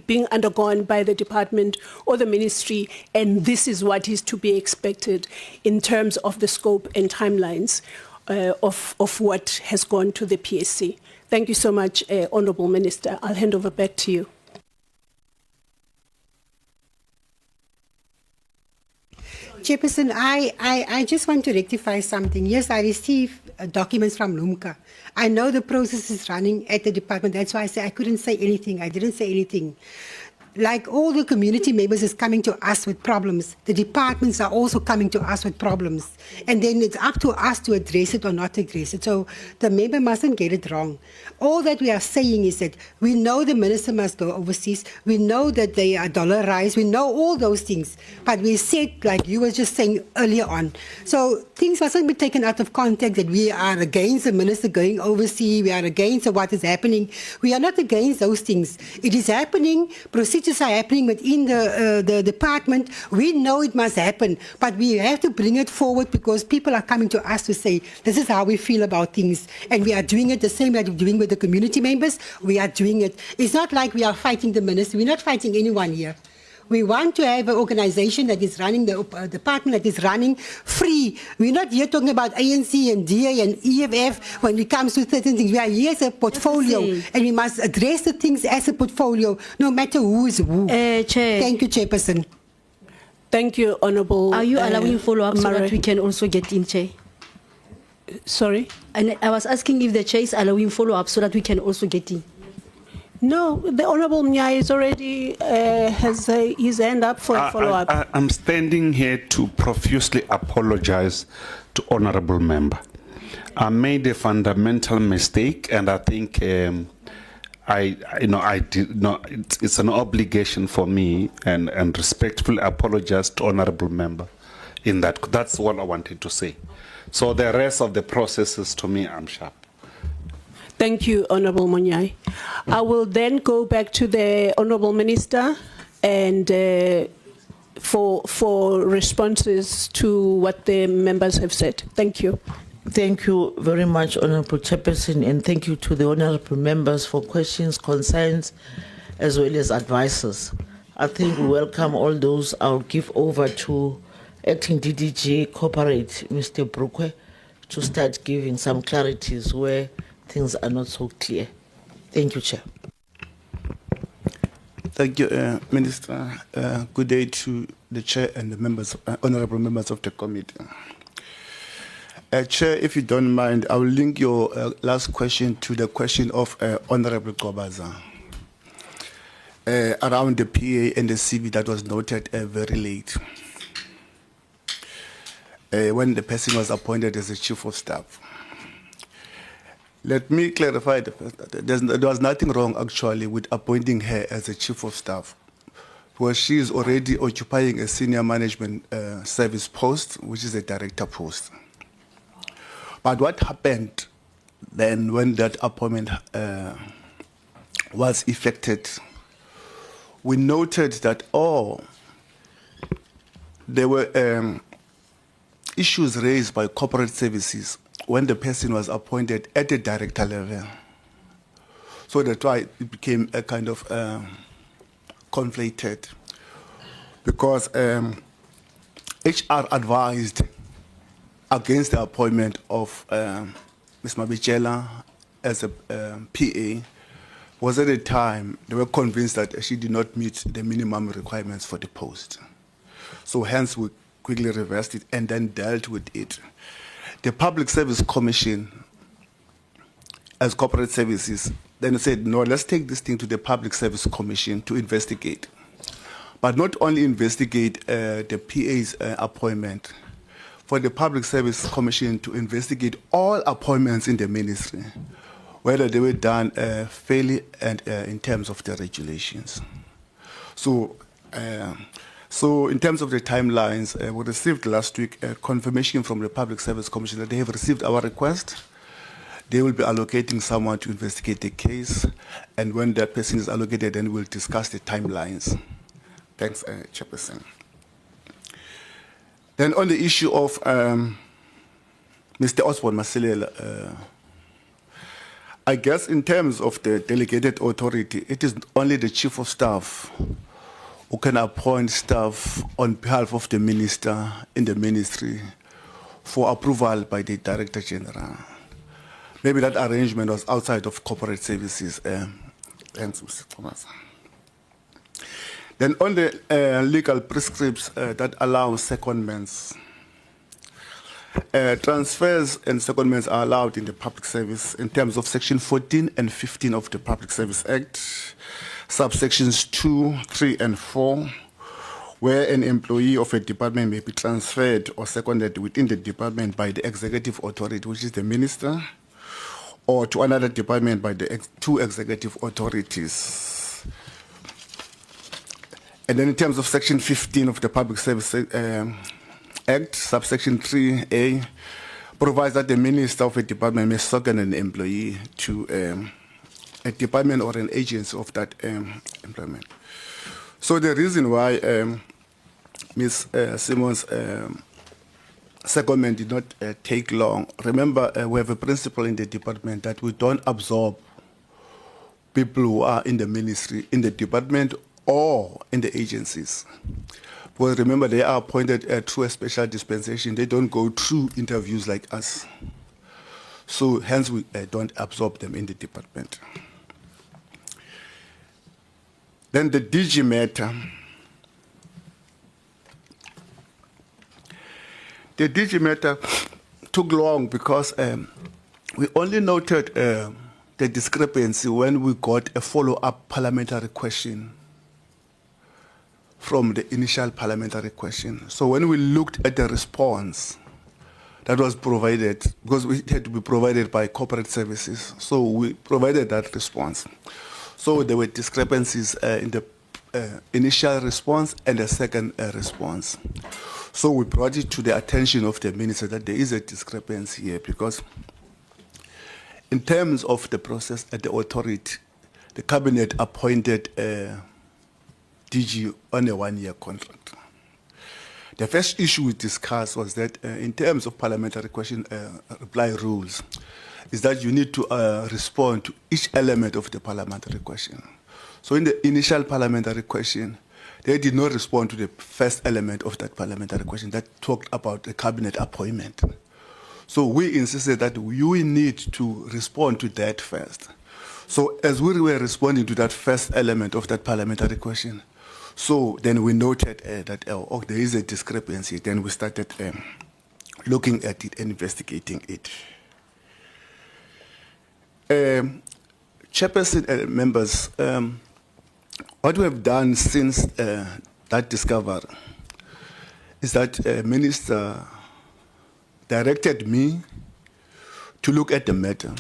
being undergone by the department or the ministry, and this is what is to be expected in terms of the scope and timelines of what has gone to the PSC. Thank you so much, Honourable Minister. I'll hand over back to you. Chairperson, I just want to rectify something. Yes, I received documents from Lumka. I know the process is running at the department. That's why I say I couldn't say anything. I didn't say anything. Like all the community members is coming to us with problems, the departments are also coming to us with problems. And then it's up to us to address it or not address it. So the member mustn't get it wrong. All that we are saying is that we know the minister must go overseas. We know that they are dollarized. We know all those things. But we said, like you were just saying earlier on, so things mustn't be taken out of context that we are against the minister going overseas. We are against what is happening. We are not against those things. It is happening. Procedures are happening within the department. We know it must happen, but we have to bring it forward because people are coming to us to say, this is how we feel about things. And we are doing it the same way we're doing with the community members. We are doing it. It's not like we are fighting the minister. We're not fighting anyone here. We want to have an organization that is running, the department that is running free. We're not here talking about ANC and DA and EFF when it comes to certain things. We are here as a portfolio, and we must address the things as a portfolio, no matter who is who. Chair. Thank you, Chairperson. Thank you, Honourable. Are you allowing follow-up so Murray. that we can also get in, Chair? Sorry? And I was asking if the Chair is allowing follow-up so that we can also get in. No, the Honourable Mnyai is already has his hand up for a follow-up. I'm standing here to profusely apologize to Honourable Member. I made a fundamental mistake, and I think I did not. It's an obligation for me, and respectfully apologize to Honourable Member. In that, that's what I wanted to say. So the rest of the processes, to me, I'm sharp. Thank you, Honourable Monyai. I will then go back to the Honourable Minister and for responses to what the members have said. Thank you. Thank you very much, Honourable Chairperson, and thank you to the honourable members for questions, concerns, as well as advices. I think we welcome all those. I'll give over to Acting DDG Corporate, Mr. Brokwe, to start giving some clarities where things are not so clear. Thank you, Chair. Thank you, Minister. Good day to the Chair and the members, honourable members of the committee. Chair, if you don't mind, I will link your last question to the question of Honourable Kobaza around the PA and the CV that was noted very late when the person was appointed as the Chief of Staff. Let me clarify there was nothing wrong actually with appointing her as a Chief of Staff, because she is already occupying a senior management service post, which is a director post. But what happened then when that appointment was effected, we noted that there were issues raised by corporate services when the person was appointed at the director level. So that's why it became a kind of conflated, because HR advised against the appointment of Ms. Mabichela as a PA, was at the time they were convinced that she did not meet the minimum requirements for the post. So hence we quickly reversed it and then dealt with it. The Public Service Commission as corporate services, then we said, no, let's take this thing to the Public Service Commission to investigate. But not only investigate the PA's appointment, for the Public Service Commission to investigate all appointments in the ministry, whether they were done fairly and in terms of the regulations. So in terms of the timelines, we received last week a confirmation from the Public Service Commission that they have received our request. They will be allocating someone to investigate the case, and when that person is allocated, then we'll discuss the timelines. Thanks, Chairperson. Then on the issue of Mr. Osborne Masilela, I guess in terms of the delegated authority, it is only the Chief of Staff who can appoint staff on behalf of the minister in the ministry for approval by the Director General. Maybe that arrangement was outside of corporate services. Thanks, Mr. Thomas. Then on the legal prescripts that allow secondments, transfers and secondments are allowed in the public service in terms of Section 14 and 15 of the Public Service Act, subsections 2, 3, and 4, where an employee of a department may be transferred or seconded within the department by the executive authority, which is the minister, or to another department by the two executive authorities. And then in terms of Section 15 of the Public Service Act, subsection 3A, provides that the minister of a department may second an employee to a department or an agency of that employment. So the reason why Ms. Simmons' secondment did not take long, remember we have a principle in the department that we don't absorb people who are in the ministry, in the department or in the agencies. Because remember, they are appointed through a special dispensation. They don't go through interviews like us. So hence we don't absorb them in the department. Then the DG matter. The DG matter took long because we only noted the discrepancy when we got a follow-up parliamentary question from the initial parliamentary question. So when we looked at the response that was provided, because we had to be provided by corporate services, so we provided that response. So there were discrepancies in the initial response and the second response. So we brought it to the attention of the minister that there is a discrepancy here, because in terms of the process at the authority, the cabinet appointed DG on a one-year contract. The first issue we discussed was that in terms of parliamentary question reply rules, is that you need to respond to each element of the parliamentary question. So in the initial parliamentary question, they did not respond to the first element of that parliamentary question that talked about the cabinet appointment. So we insisted that you need to respond to that first. So as we were responding to that first element of that parliamentary question, so then we noted that there is a discrepancy. Then we started looking at it and investigating it. Chairperson and members, what we have done since that discovery is that Minister directed me to look at the matter.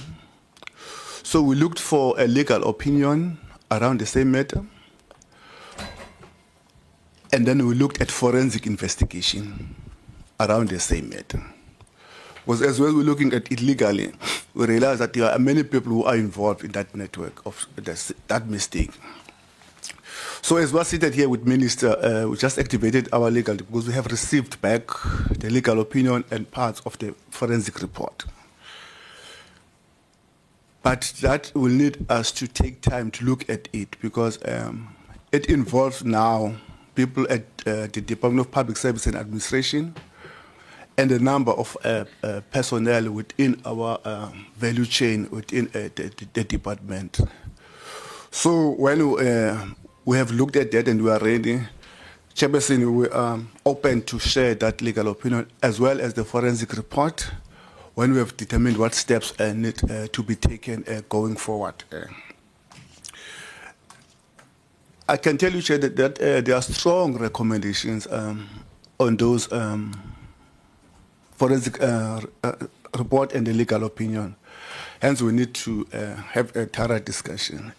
So we looked for a legal opinion around the same matter. And then we looked at forensic investigation around the same matter. Because as well as we're looking at it legally, we realized that there are many people who are involved in that network of that mistake. So as we're seated here with Minister, we just activated our legal, because we have received back the legal opinion and parts of the forensic report. But that will need us to take time to look at it, because it involves now people at the Department of Public Service and Administration, and a number of personnel within our value chain within the department. So when we have looked at that and we are ready, Chairperson, we are open to share that legal opinion as well as the forensic report when we have determined what steps need to be taken going forward. I can tell you, Chair, that there are strong recommendations on those forensic report and the legal opinion. Hence, we need to have a thorough discussion.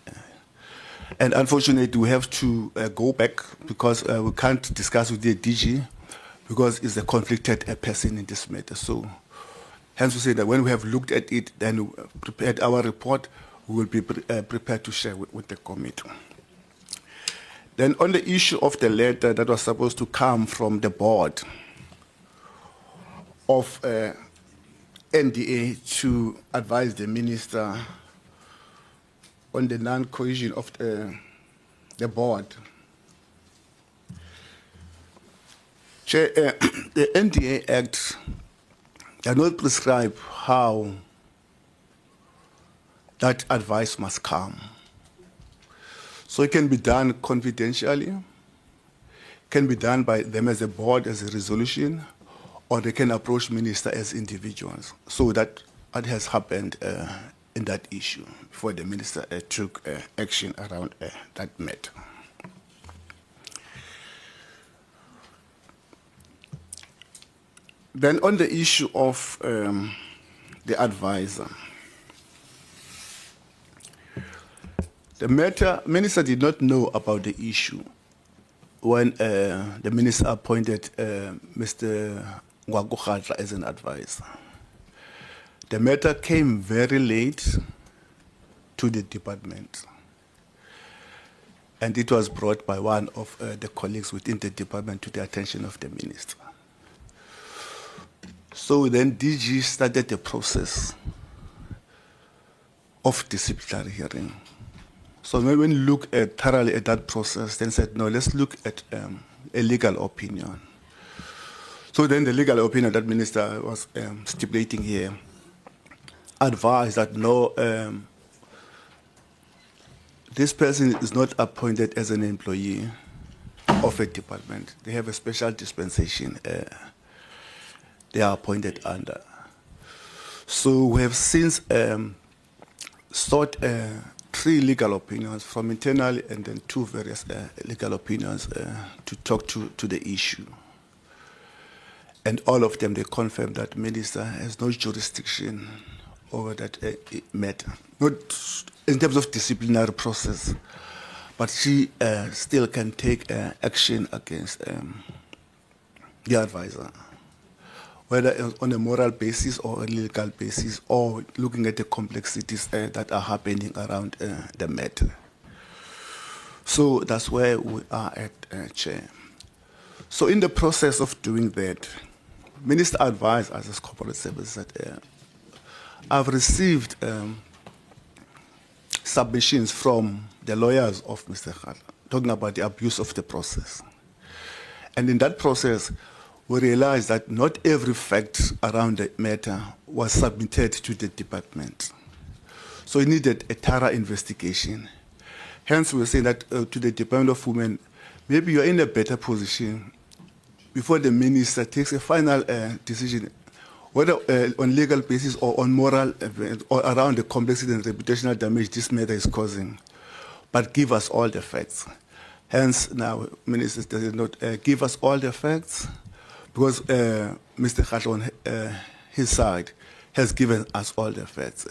And unfortunately, we have to go back because we can't discuss with the DG because it's a conflicted person in this matter. So, hence we say that when we have looked at it, then we prepared our report, we will be prepared to share with the committee. Then on the issue of the letter that was supposed to come from the board of NDA to advise the minister on the non-cohesion of the board. Chair, the NDA Act does not prescribe how that advice must come. So it can be done confidentially, can be done by them as a board, as a resolution, or they can approach minister as individuals. So that has happened in that issue before the minister took action around that matter. Then on the issue of the advisor, the minister did not know about the issue when the minister appointed Mr. Ngwakukhatra as an advisor. The matter came very late to the department, and it was brought by one of the colleagues within the department to the attention of the minister. So then DG started the process of disciplinary hearing. So when we look thoroughly at that process, then said, no, let's look at a legal opinion. So then the legal opinion that minister was stipulating here advised that no, this person is not appointed as an employee of a department. They have a special dispensation they are appointed under. So we have since sought 3 legal opinions from internally and then 2 various legal opinions to talk to the issue. And all of them, they confirmed that minister has no jurisdiction over that matter. Not in terms of disciplinary process, but she still can take action against the advisor, whether on a moral basis or a legal basis, or looking at the complexities that are happening around the matter. So that's where we are at, Chair. So in the process of doing that, Minister advised us as corporate services that I've received submissions from the lawyers of Mr. Khala, talking about the abuse of the process. And in that process, we realized that not every fact around the matter was submitted to the department. So it needed a thorough investigation. Hence, we're saying that to the Department of Women, maybe you're in a better position before the minister takes a final decision, whether on legal basis or on moral or around the complexity and reputational damage this matter is causing, but give us all the facts. Hence, now, minister does not give us all the facts, because Mr. Khatla on his side has given us all the facts.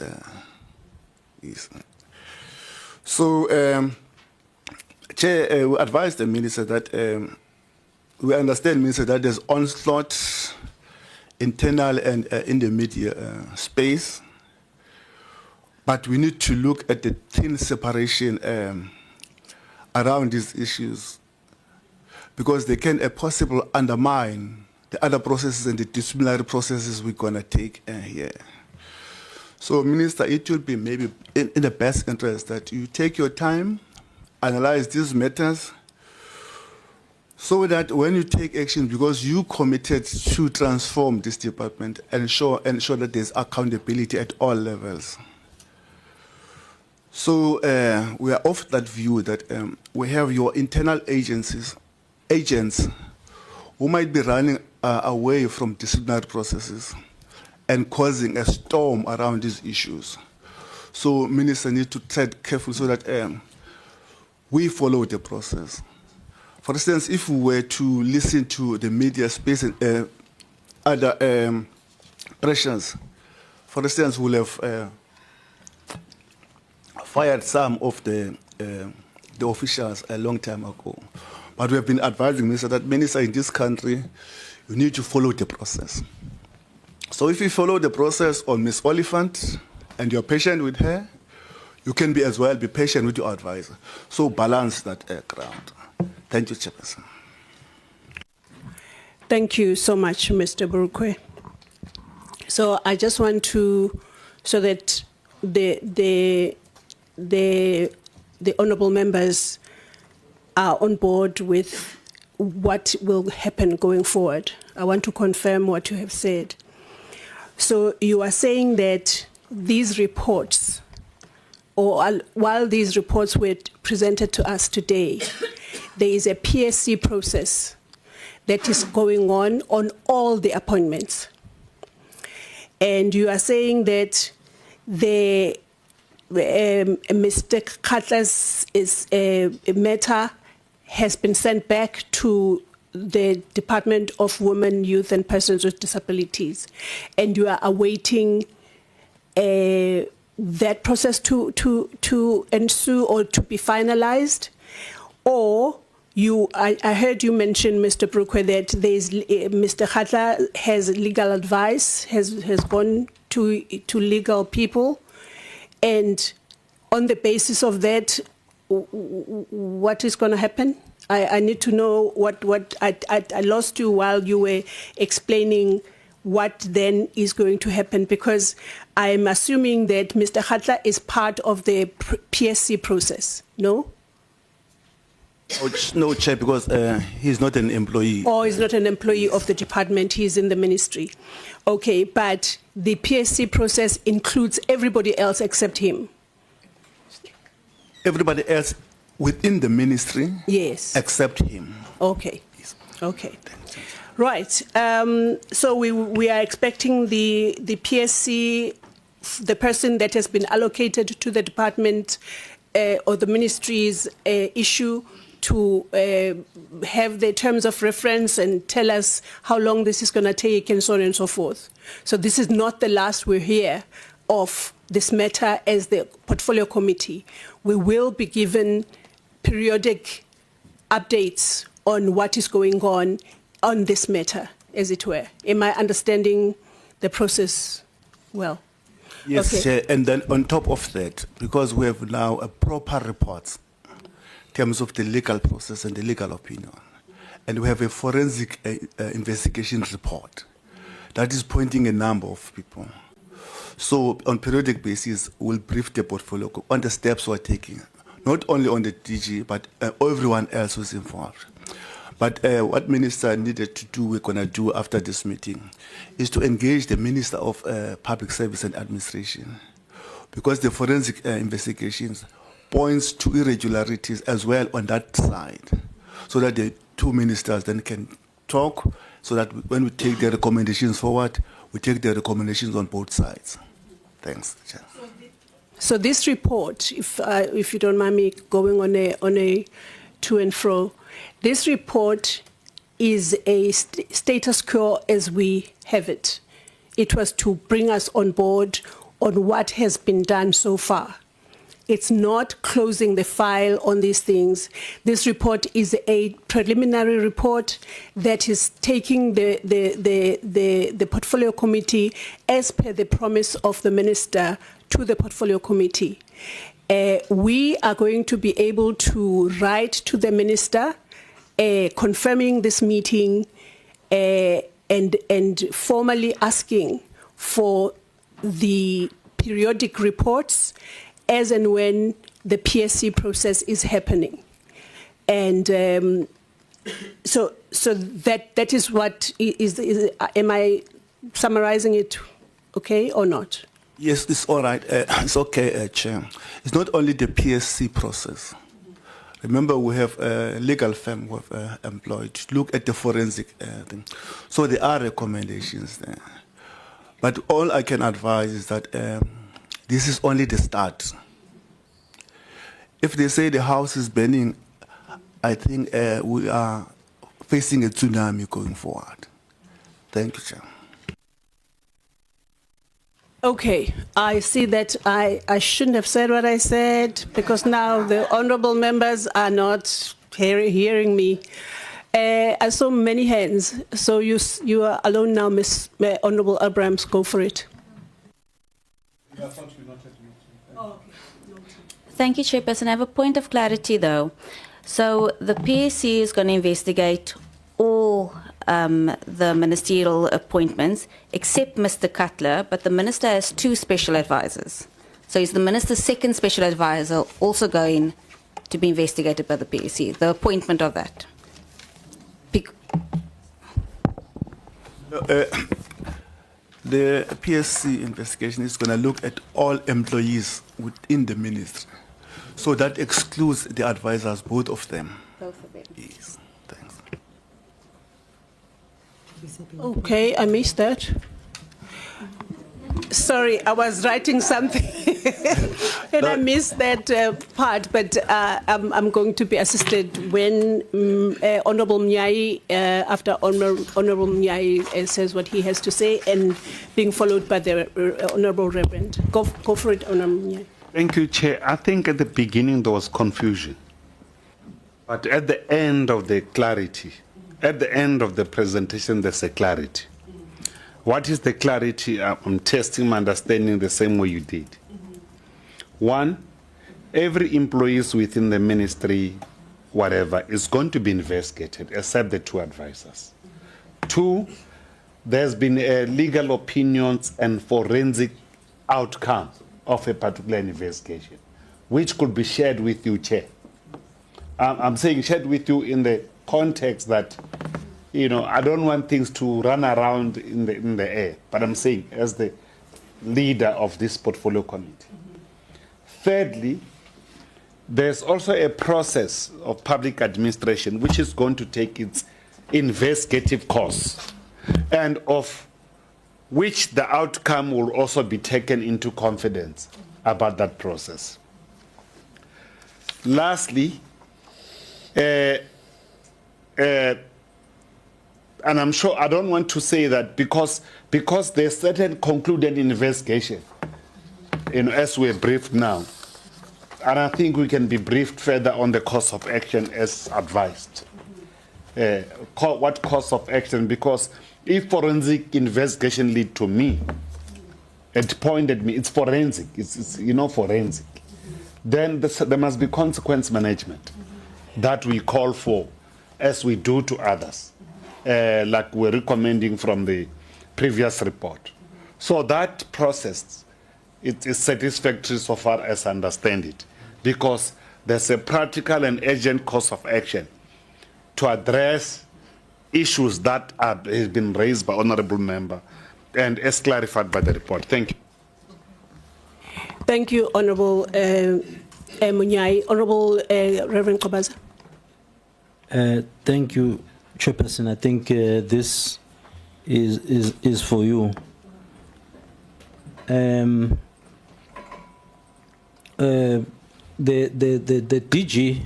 Yes. So, Chair, we advise the minister that we understand, minister, that there's onslaught internal and in the media space, but we need to look at the thin separation around these issues, because they can possibly undermine the other processes and the disciplinary processes we're going to take here. So, Minister, it will be maybe in the best interest that you take your time, analyze these matters, so that when you take action, because you committed to transform this department and ensure that there's accountability at all levels. So we are of that view that we have your internal agents who might be running away from disciplinary processes and causing a storm around these issues. So minister need to tread carefully so that we follow the process. For instance, if we were to listen to the media space and other pressures, for instance, we'll have fired some of the officials a long time ago. But we have been advising minister that minister in this country, you need to follow the process. So if you follow the process on Miss Oliphant and you're patient with her, you can be as well be patient with your advisor. So balance that ground. Thank you, Chairperson. Thank you so much, Mr. Burukwe. So I just want to, so that the honourable members are on board with what will happen going forward. I want to confirm what you have said. So you are saying that these reports, or while these reports were presented to us today, there is a PSC process that is going on all the appointments. And you are saying that the Mr. Katla's matter has been sent back to the Department of Women, Youth and Persons with Disabilities, and you are awaiting that process to ensue or to be finalized, or I heard you mention, Mr. Burukwe, that there's Mr. Khatla has legal advice, has gone to legal people, and on the basis of that, what is going to happen? I need to know what I lost you while you were explaining what then is going to happen, because I'm assuming that Mr. Khatla is part of the PSC process, no? No, Chair, because he's not an employee. Or he's not an employee of the department, he's in the ministry. Okay, but the PSC process includes everybody else except him. Everybody else within the ministry? Yes. Except him. Okay. Okay. Right. So we are expecting the PSC, the person that has been allocated to the department or the ministry's issue, to have the terms of reference and tell us how long this is going to take and so on and so forth. So this is not the last we hear of this matter as the portfolio committee. We will be given periodic updates on what is going on this matter, as it were. Am I understanding the process well? Yes, Okay. Chair. And then on top of that, because we have now a proper report in terms of the legal process and the legal opinion, and we have a forensic investigation report that is pointing a number of people. So on periodic basis, we'll brief the portfolio on the steps we're taking, not only on the DG, but everyone else who's involved. But what Minister needed to do, we're going to do after this meeting, is to engage the Minister of Public Service and Administration, because the forensic investigations points to irregularities as well on that side, so that the two ministers then can talk, so that when we take the recommendations forward, we take the recommendations on both sides. Thanks, Chair. So this report, if you don't mind me going on a to and fro, this report is a status quo as we have it. It was to bring us on board on what has been done so far. It's not closing the file on these things. This report is a preliminary report that is taking the portfolio committee, as per the promise of the minister, to the portfolio committee. We are going to be able to write to the minister confirming this meeting and formally asking for the periodic reports as and when the PSC process is happening. And so that is what is, am I summarizing it okay or not? Yes, it's all right. It's okay, Chair. It's not only the PSC process. Remember, we have a legal firm we have employed to look at the forensic thing. So there are recommendations there. But all I can advise is that this is only the start. If they say the house is burning, I think we are facing a tsunami going forward. Thank you, Chair. Okay, I see that I shouldn't have said what I said because now the honourable members are not hearing me. I saw many hands, so you are alone now, Ms. Honourable Abrams. Go for it. Thank you, Chairperson. I have a point of clarity, though. So the PSC is going to investigate all the ministerial appointments, except Mr. Cutler, but the minister has 2 special advisors. So is the minister's second special advisor also going to be investigated by the PSC, the appointment of that? The PSC investigation is going to look at all employees within the ministry. So that excludes the advisors, both of them. Both of them. Yes, thanks. Okay, I missed that. Sorry, I was writing something and I missed that part, but I'm going to be assisted when Honourable Mnyai, after Honourable Mnyai says what he has to say, and being followed by the Honourable Reverend. Go for it, Honourable Mnyai. Thank you, Chair. I think at the beginning there was confusion. But at the end of the clarity, at the end of the presentation, there's a clarity. What is the clarity? I'm testing my understanding the same way you did. One, every employee within the ministry, whatever, is going to be investigated, except the 2 advisors. 2, there's been legal opinions and forensic outcome of a particular investigation, which could be shared with you, Chair. I'm saying shared with you in the context that, you know, I don't want things to run around in the air, but I'm saying as the leader of this portfolio committee. Thirdly, there's also a process of public administration which is going to take its investigative course, and of which the outcome will also be taken into confidence about that process. Lastly, and I'm sure I don't want to say that because there's certain concluded investigation, you know, as we're briefed now, and I think we can be briefed further on the course of action as advised. What course of action? Because if forensic investigation lead to me, it pointed me, it's forensic, it's you know, forensic, then there must be consequence management that we call for as we do to others. Like we're recommending from the previous report. So that process, it is satisfactory so far as I understand it, because there's a practical and urgent course of action to address issues that have been raised by Honourable Member and as clarified by the report. Thank you. Thank you, Honourable Munyai. Honourable Reverend Kobaza. Thank you, Chairperson. I think this is for you. The DG,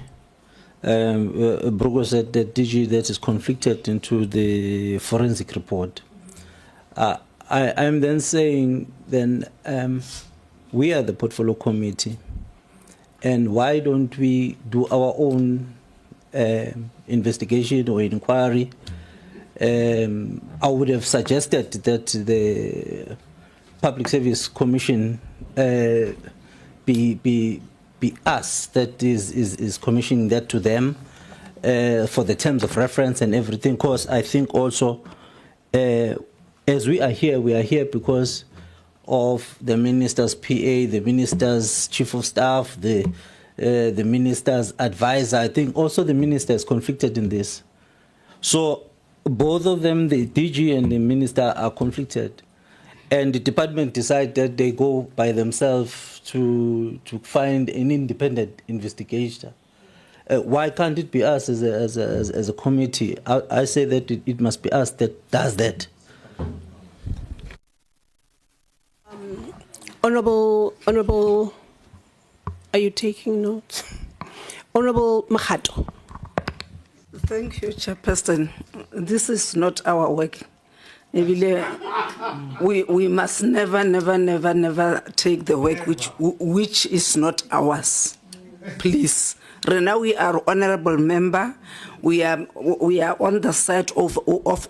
Brugo said the DG that is conflicted into the forensic report. I'm then saying we are the portfolio committee, and why don't we do our own investigation or inquiry? I would have suggested that the Public Service Commission be us that is commissioning that to them for the terms of reference and everything. Because I think also, as we are here because of the minister's PA, the minister's chief of staff, the minister's advisor. I think also the minister is conflicted in this. So both of them, the DG and the minister, are conflicted. And the department decide that they go by themselves to find an independent investigator. Why can't it be us as a committee? I say that it must be us that does that. Honorable, are you taking notes? Honorable Mahato. Thank you, Chairperson. This is not our work. We must never take the work which is not ours. Please. Right now we are honorable member. We are on the side of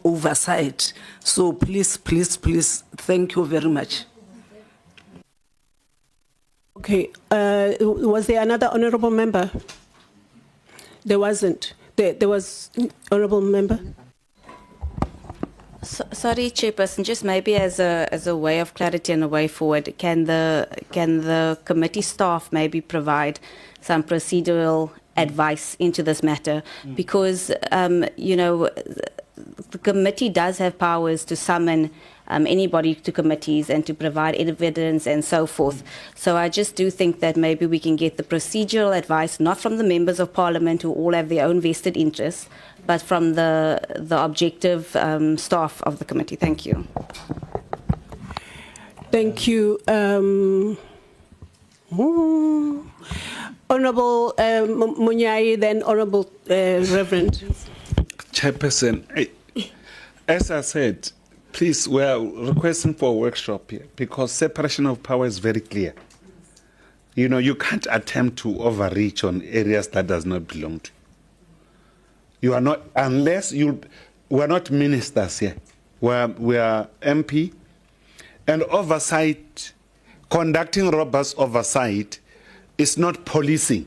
oversight. So please, thank you very much. Okay, was there another honorable member? There wasn't. There was honorable member. Sorry, Chairperson, just maybe as a way of clarity and a way forward, can the committee staff maybe provide some procedural advice into this matter? Because, you know, the committee does have powers to summon anybody to committees and to provide evidence and so forth. So I just do think that maybe we can get the procedural advice, not from the members of parliament who all have their own vested interests, but from the objective staff of the committee. Thank you. Thank you. Honorable Munyai, then Honorable Reverend. Chairperson, as I said, please, we are requesting for a workshop here because separation of power is very clear. You know, you can't attempt to overreach on areas that does not belong to you. You are not, unless you, we are not ministers here. We are MP, and oversight, conducting robust oversight is not policing.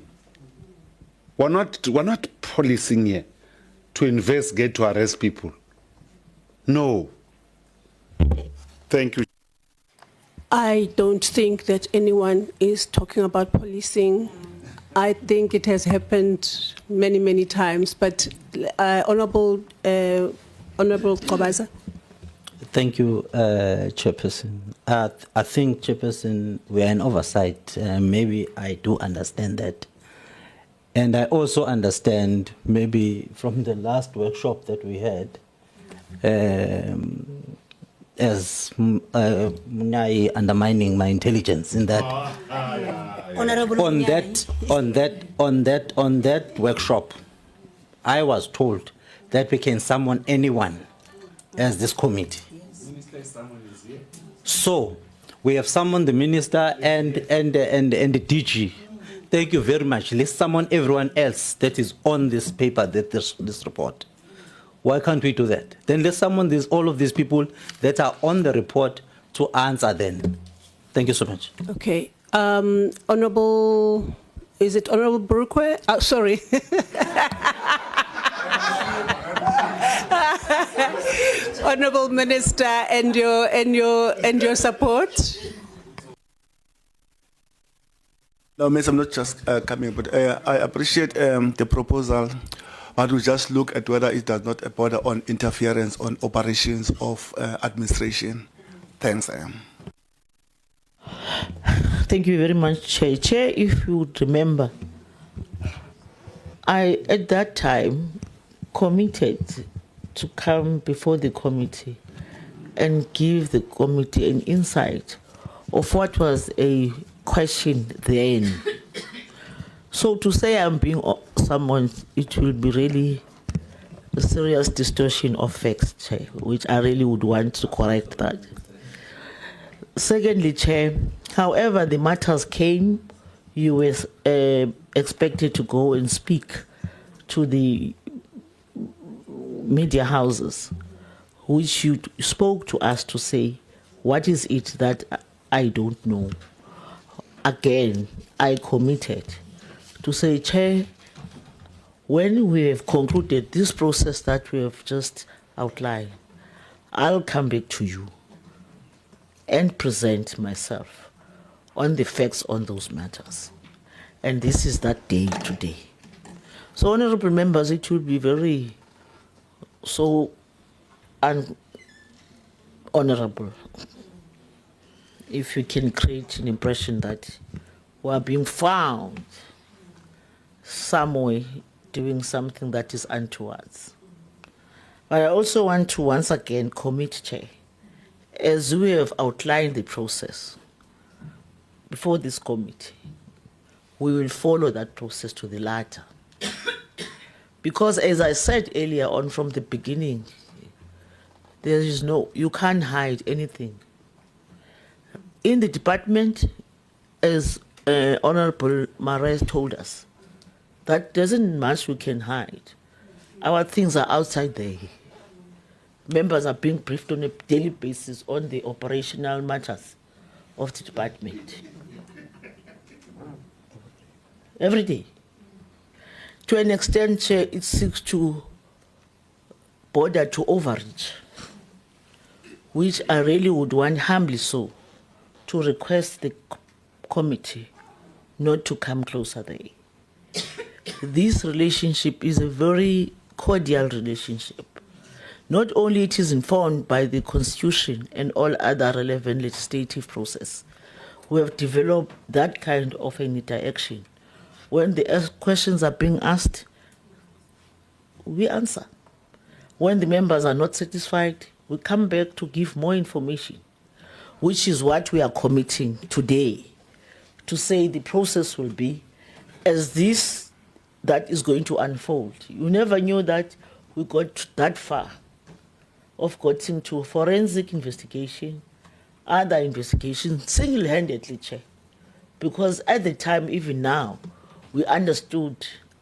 We're not policing here to investigate, to arrest people. No. Thank you. I don't think that anyone is talking about policing. I think it has happened many times, but Honorable Kobaza. Thank you, Chairperson. I think, Chairperson, we are in oversight. Maybe I do understand that. And I also understand, maybe from the last workshop that we had, as Munai undermining my intelligence in that, on that workshop, I was told that we can summon anyone as this committee. So we have summoned the minister and the DG. Thank you very much. Let's summon everyone else that is on this paper, this report. Why can't we do that? Then let's summon all of these people that are on the report to answer then. Thank you so much. Okay. Honorable, is it Honorable Burkwe? Sorry. Honorable Minister, and your support. No, Miss, I'm not just coming, but I appreciate the proposal, but we just look at whether it does not border on interference on operations of administration. Thanks. Thank you very much, Chair. Chair, if you would remember, I, at that time, committed to come before the committee and give the committee an insight of what was a question then. So to say I'm being someone, it will be really a serious distortion of facts, Chair, which I really would want to correct that. Secondly, Chair, however the matters came, you were expected to go and speak to the media houses, which you spoke to us to say, what is it that I don't know? Again, I committed to say, Chair, when we have concluded this process that we have just outlined, I'll come back to you and present myself on the facts on those matters. And this is that day today. So, honorable members, it will be very so honorable if you can create an impression that we are being found somewhere doing something that is untowards. But I also want to once again commit, Chair, as we have outlined the process, before this committee, we will follow that process to the latter. Because as I said earlier on from the beginning, you can't hide anything. In the department, as Honorable Marais told us, that doesn't much we can hide. Our things are outside there. Members are being briefed on a daily basis on the operational matters of the department. Every day. To an extent, Chair, it seeks to border to overreach, which I really would want humbly so to request the committee not to come closer there. This relationship is a very cordial relationship. Not only it is informed by the Constitution and all other relevant legislative process, we have developed that kind of an interaction. When the questions are being asked, we answer. When the members are not satisfied, we come back to give more information, which is what we are committing today, to say the process will be as this that is going to unfold. You never knew that we got that far of getting to forensic investigation, other investigations, single-handedly, Chair. Because at the time, even now, we understood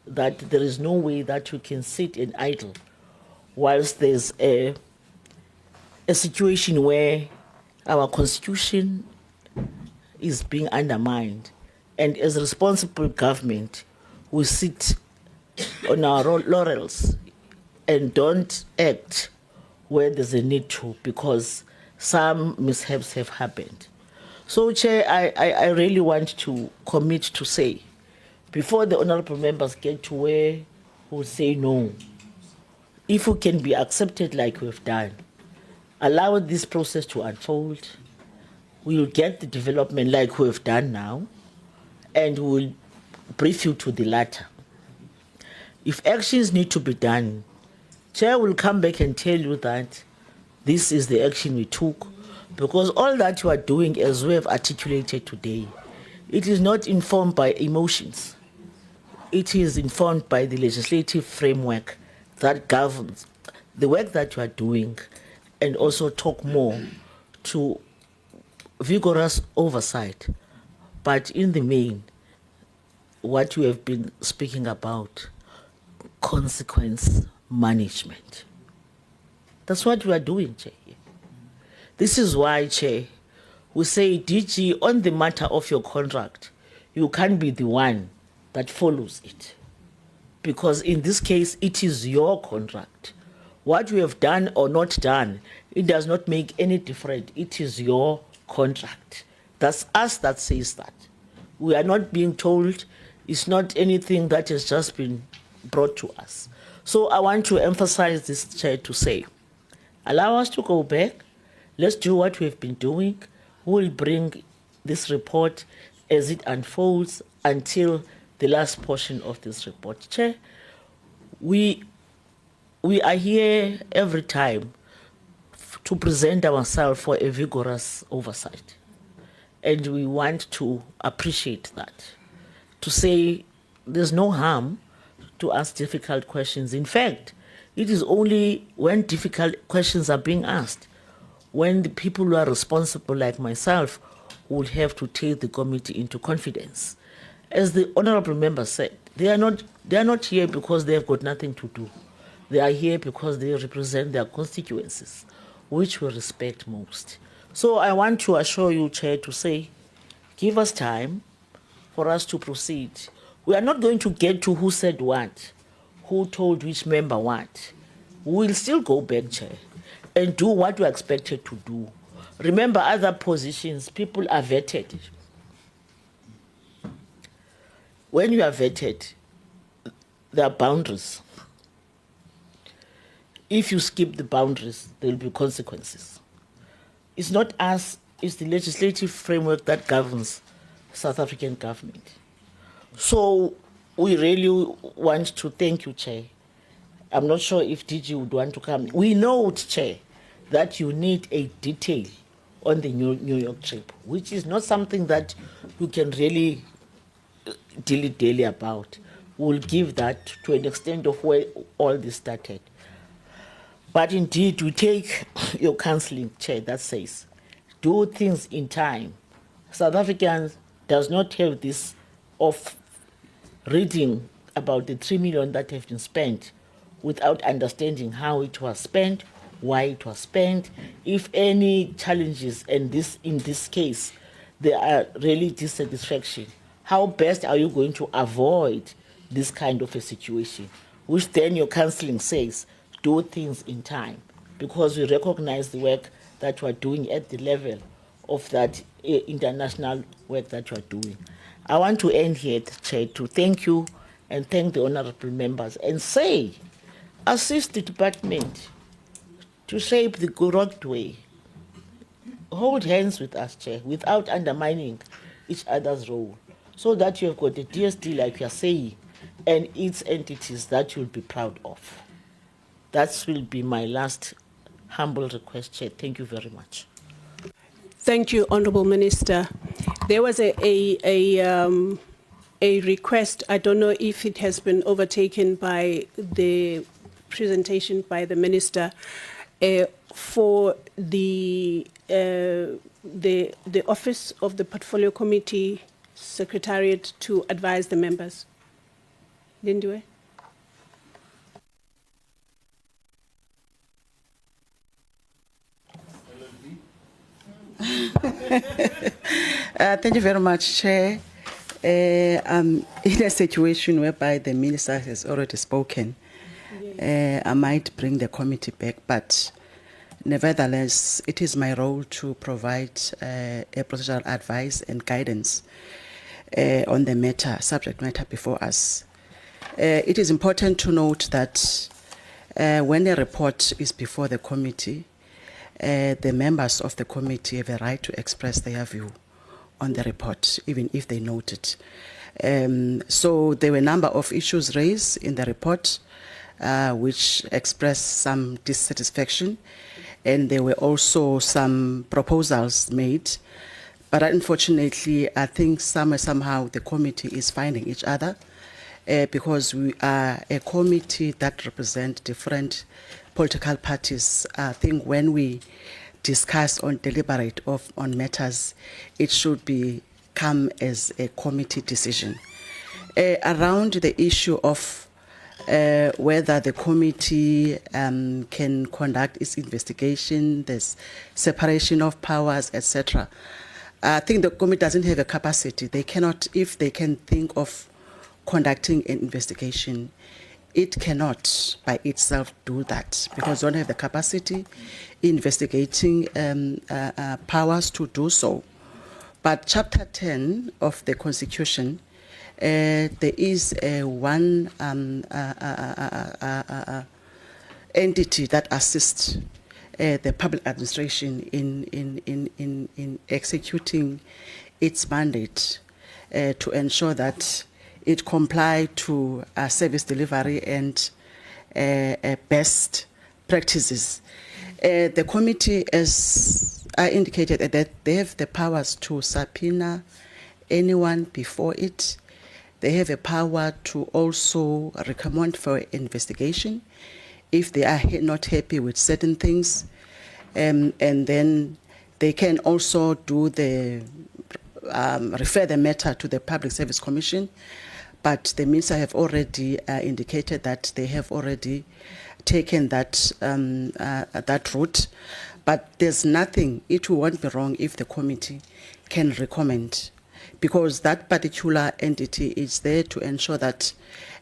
that there is no way that we can sit and idle whilst there's a situation where our Constitution is being undermined. And as a responsible government, we sit on our laurels and don't act where there's a need to, because some mishaps have happened. So, Chair, I really want to commit to say, before the honourable members get to where we say no, if we can be accepted like we've done, allow this process to unfold, we'll get the development like we've done now, and we'll brief you to the latter. If actions need to be done, Chair will come back and tell you that this is the action we took, because all that you are doing, as we have articulated today, it is not informed by emotions. It is informed by the legislative framework that governs the work that you are doing, and also talk more to vigorous oversight. But in the main, what we have been speaking about, consequence management. That's what we are doing, Chair. This is why, Chair, we say, DG, on the matter of your contract, you can't be the one that follows it. Because in this case, it is your contract. What we have done or not done, it does not make any difference. It is your contract. That's us that says that. We are not being told. It's not anything that has just been brought to us. So I want to emphasize this, Chair, to say, allow us to go back. Let's do what we've been doing. We'll bring this report as it unfolds until the last portion of this report. Chair, we are here every time to present ourselves for a vigorous oversight. And we want to appreciate that. To say there's no harm to ask difficult questions. In fact, it is only when difficult questions are being asked, when the people who are responsible, like myself, would have to take the committee into confidence. As the honourable member said, they are not here because they have got nothing to do. They are here because they represent their constituencies, which we respect most. So I want to assure you, Chair, to say, give us time for us to proceed. We are not going to get to who said what, who told which member what. We will still go back, Chair, and do what we are expected to do. Remember, other positions, people are vetted. When you are vetted, there are boundaries. If you skip the boundaries, there will be consequences. It's not us, it's the legislative framework that governs South African government. So we really want to thank you, Chair. I'm not sure if DG would want to come. We know, Chair, that you need a detail on the New York trip, which is not something that you can really dilly-dally about. We'll give that to an extent of where all this started. But indeed, we take your counselling, Chair, that says, do things in time. South Africans does not have this of reading about the 3 million that have been spent without understanding how it was spent, why it was spent, if any challenges, and this in this case, there are really dissatisfaction. How best are you going to avoid this kind of a situation? Which then your counselling says, do things in time, because we recognize the work that we're doing at the level of that international work that we're doing. I want to end here, Chair, to thank you and thank the honorable members and say, assist the department to shape the correct way. Hold hands with us, Chair, without undermining each other's role, so that you have got a DSD, like you are saying, and its entities that you'll be proud of. That will be my last humble request, Chair. Thank you very much. Thank you, Honourable Minister. There was a request. I don't know if it has been overtaken by the presentation by the Minister for the Office of the Portfolio Committee Secretariat to advise the members. Lindiwe? Thank you very much, Chair. In a situation whereby the Minister has already spoken, I might bring the committee back, but nevertheless, it is my role to provide a procedural advice and guidance on the matter, subject matter before us. It is important to note that when a report is before the committee, the members of the committee have a right to express their view on the report, even if they note it. So there were a number of issues raised in the report which expressed some dissatisfaction, and there were also some proposals made. But unfortunately, I think somehow the committee is finding each other because we are a committee that represents different political parties. I think when we discuss or deliberate on matters, it should come as a committee decision. Around the issue of whether the committee can conduct its investigation, there's separation of powers, etc. I think the committee doesn't have a capacity. They cannot, if they can think of conducting an investigation, it cannot by itself do that because we don't have the capacity investigating powers to do so. But Chapter 10 of the Constitution, there is one entity that assists the public administration in executing its mandate to ensure that it comply to service delivery and best practices. The committee, as I indicated, that they have the powers to subpoena anyone before it. They have a power to also recommend for investigation if they are not happy with certain things, and then they can also do the refer the matter to the Public Service Commission. But the minister have already indicated that they have already taken that that route. But there's nothing, it won't be wrong if the committee can recommend, because that particular entity is there to ensure that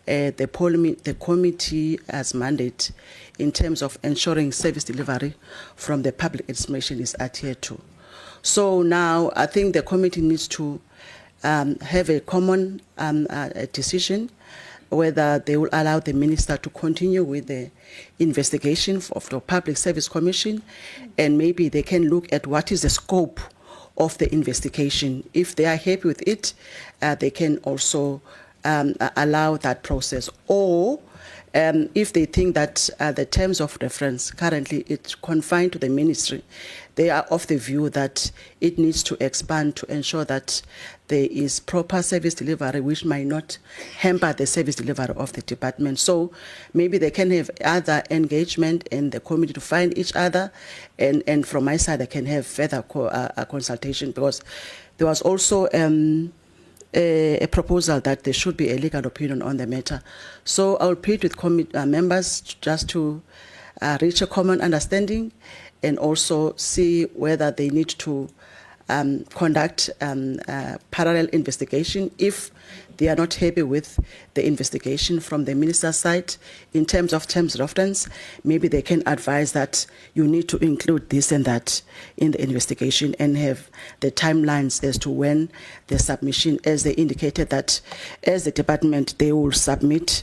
the committee has mandate in terms of ensuring service delivery from the public administration is adhered to. So now I think the committee needs to have a common decision whether they will allow the minister to continue with the investigation of the Public Service Commission, and maybe they can look at what is the scope of the investigation. If they are happy with it, they can also allow that process, or If they think that the terms of reference currently it's confined to the ministry, they are of the view that it needs to expand to ensure that there is proper service delivery, which might not hamper the service delivery of the department. So maybe they can have other engagement in the committee to find each other, and from my side, I can have further consultation, because there was also a proposal that there should be a legal opinion on the matter. So I'll plead with members just to reach a common understanding, and also see whether they need to conduct parallel investigation if they are not happy with the investigation from the minister's side. In terms of terms reference, maybe they can advise that you need to include this and that in the investigation, and have the timelines as to when the submission, as they indicated that as the department, they will submit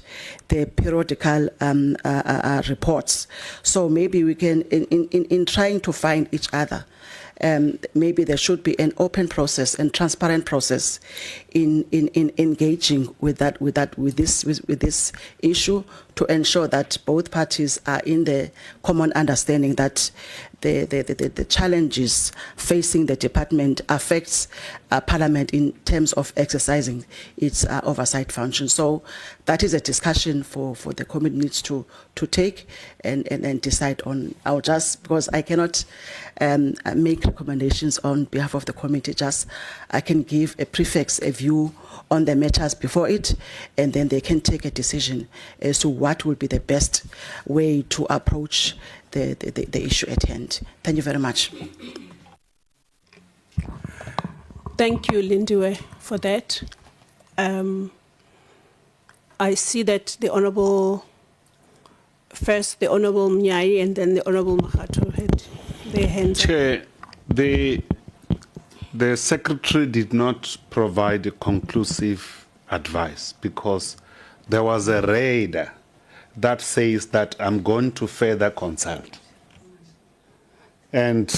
the periodical reports. So maybe we can, in trying to find each other, maybe there should be an open process and transparent process in engaging with this issue, to ensure that both parties are in the common understanding that the challenges facing the department affects Parliament in terms of exercising its oversight function. So that is a discussion for the committee needs to take and decide on. I'll just, because I cannot make recommendations on behalf of the committee, just I can give a prefix, a view on the matters before it, and then they can take a decision as to what will be the best way to approach the issue at hand. Thank you very much. Thank you, Lindiwe, for that. I see that the Honourable Mnyai and then the Honourable Makhato had their hands up. Chair, the Secretary did not provide a conclusive advice, because there was a raider that says that I'm going to further consult. And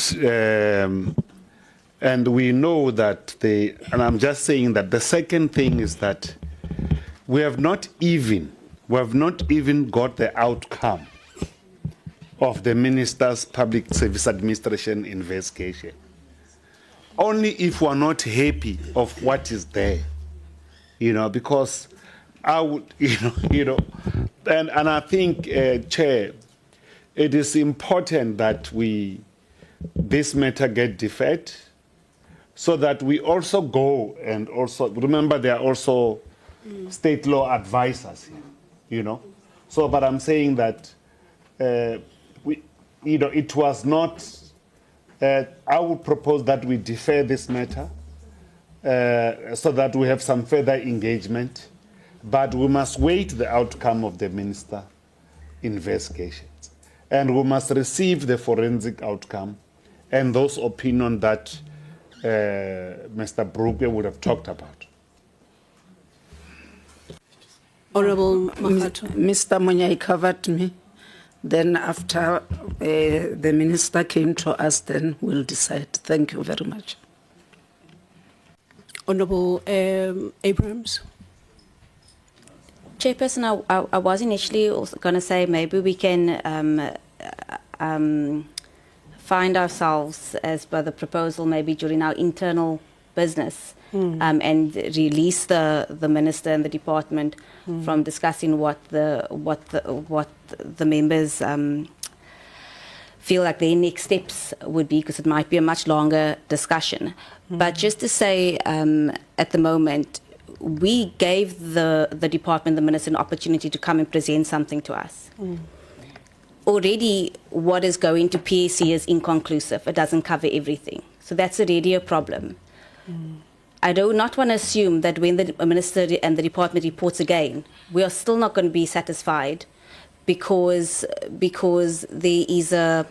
we know that and I'm just saying that the second thing is that we have not even got the outcome of the Minister's Public Service Administration investigation. Only if we're not happy of what is there, because I would, and I think, Chair, it is important that this matter get deferred, so that we also go and also, remember there are also state law advisors here, So, but I'm saying that, it was not, I would propose that we defer this matter so that we have some further engagement, but we must wait the outcome of the minister investigations, and we must receive the forensic outcome and those opinions that Mr. Brupe would have talked about. Honourable Makhato. Mr. Munyai covered me. Then after the minister came to us, then we'll decide. Thank you very much. Honourable Abrams. Chairperson, I was initially also going to say maybe we can find ourselves, as per the proposal, maybe during our internal business, and release the minister and the department from discussing what the members feel like their next steps would be, because it might be a much longer discussion. But just to say, at the moment, we gave the department, the minister, an opportunity to come and present something to us. Already, what is going to PAC is inconclusive. It doesn't cover everything. So that's already a problem. I do not want to assume that when the minister and the department reports again, we are still not going to be satisfied, because there is a,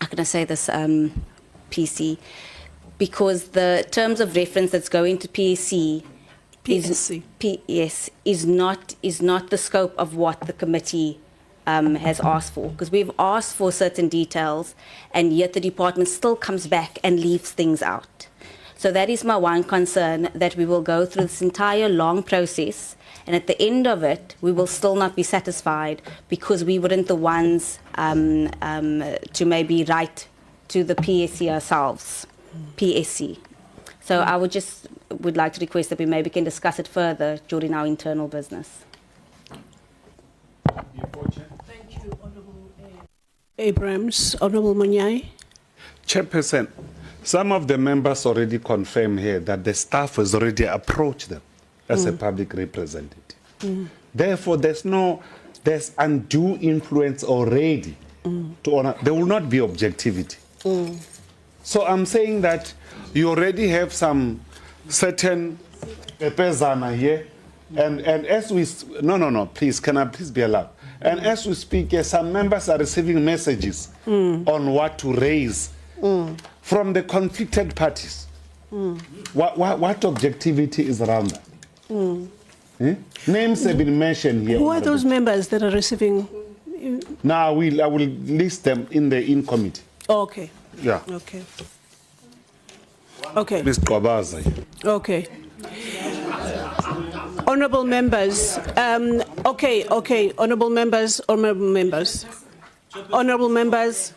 how can I say this, PC, because the terms of reference that's going to PAC is not the scope of what the committee has asked for, because we've asked for certain details, and yet the department still comes back and leaves things out. So that is my one concern, that we will go through this entire long process, and at the end of it, we will still not be satisfied because we weren't the ones to maybe write to the PSC ourselves, PSC. So I would like to request that we maybe can discuss it further during our internal business. Thank you, Honourable Abrams. Honourable Munyai. Chairperson, some of the members already confirmed here that the staff has already approached them as a public representative. Therefore, there's undue influence already to honor. There will not be objectivity. So I'm saying that you already have some certain pezana here, and as we, no, please, can I please be allowed? And as we speak, some members are receiving messages on what to raise from the conflicted parties. What objectivity is around that? Names have been mentioned here. Who are those members that are receiving? Now I will list them in committee. Oh, okay. Yeah. Okay. Okay. Ms. Kwabaza. Okay. Honourable members. Okay. Honourable members. Honourable members. Honourable members.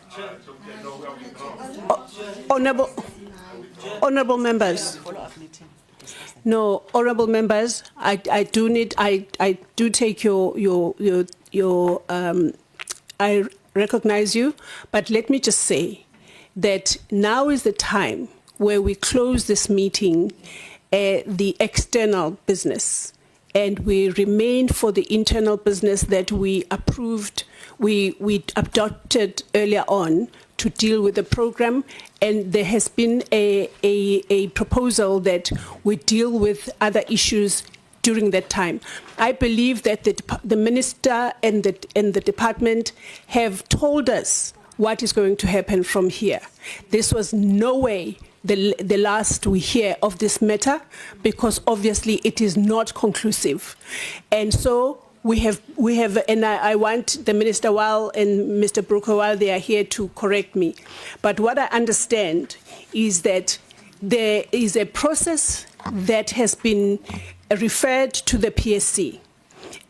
Honourable members. No, honourable members. I do take your I recognize you, but let me just say that now is the time where we close this meeting, the external business, and we remain for the internal business that we approved, we adopted earlier on to deal with the program, and there has been a proposal that we deal with other issues during that time. I believe that the minister and the department have told us what is going to happen from here. This was no way the last we hear of this matter, because obviously it is not conclusive. And so we have, and I want the Minister Wal and Mr. Brooker, while they are here, to correct me. But what I understand is that there is a process that has been referred to the PSC,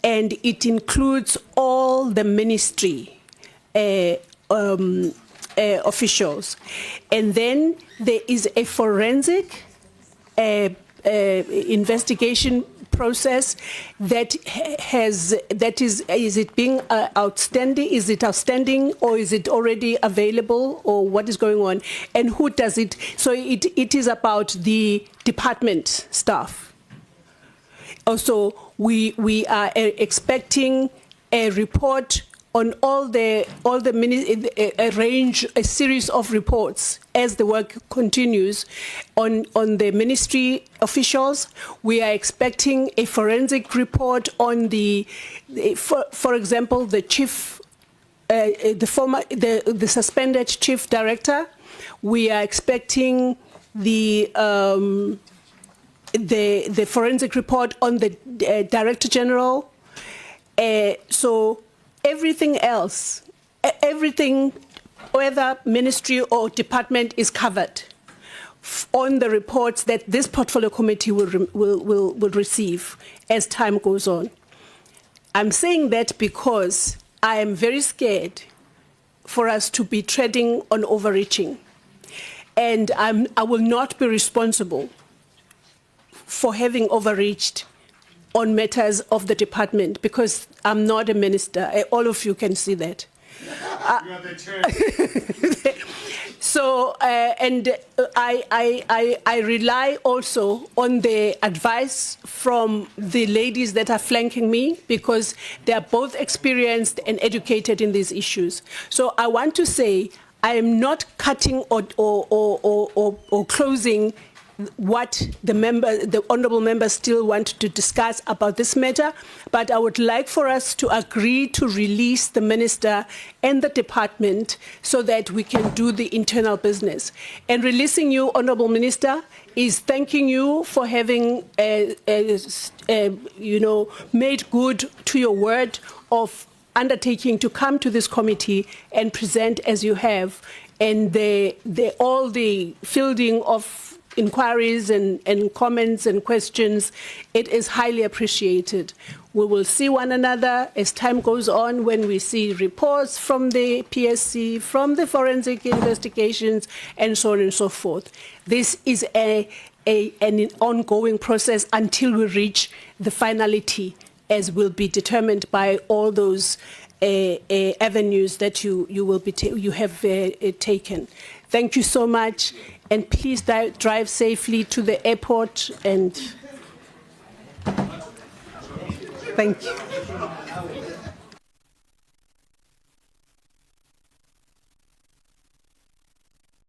and it includes all the ministry officials. And then there is a forensic investigation process that is it being outstanding? Is it outstanding, or is it already available, or what is going on? And who does it? So it is about the department staff. Also, we are expecting a report on a series of reports as the work continues on the ministry officials. We are expecting a forensic report on for example, the chief, the suspended chief director. We are expecting the forensic report on the director general. So everything else, whether ministry or department, is covered on the reports that this portfolio committee will receive as time goes on. I'm saying that because I am very scared for us to be treading on overreaching, and I will not be responsible for having overreached on matters of the department, because I'm not a minister. All of you can see that. You are the chair. So, and I rely also on the advice from the ladies that are flanking me, because they are both experienced and educated in these issues. So I want to say I am not cutting or closing what the honourable members still want to discuss about this matter, but I would like for us to agree to release the minister and the department so that we can do the internal business. And releasing you, honourable minister, is thanking you for having, made good to your word of undertaking to come to this committee and present as you have, and all the fielding of inquiries and comments and questions. It is highly appreciated. We will see one another as time goes on when we see reports from the PSC, from the forensic investigations, and so on and so forth. This is an ongoing process until we reach the finality, as will be determined by all those avenues that you have taken. Thank you so much, and please drive safely to the airport. And thank you.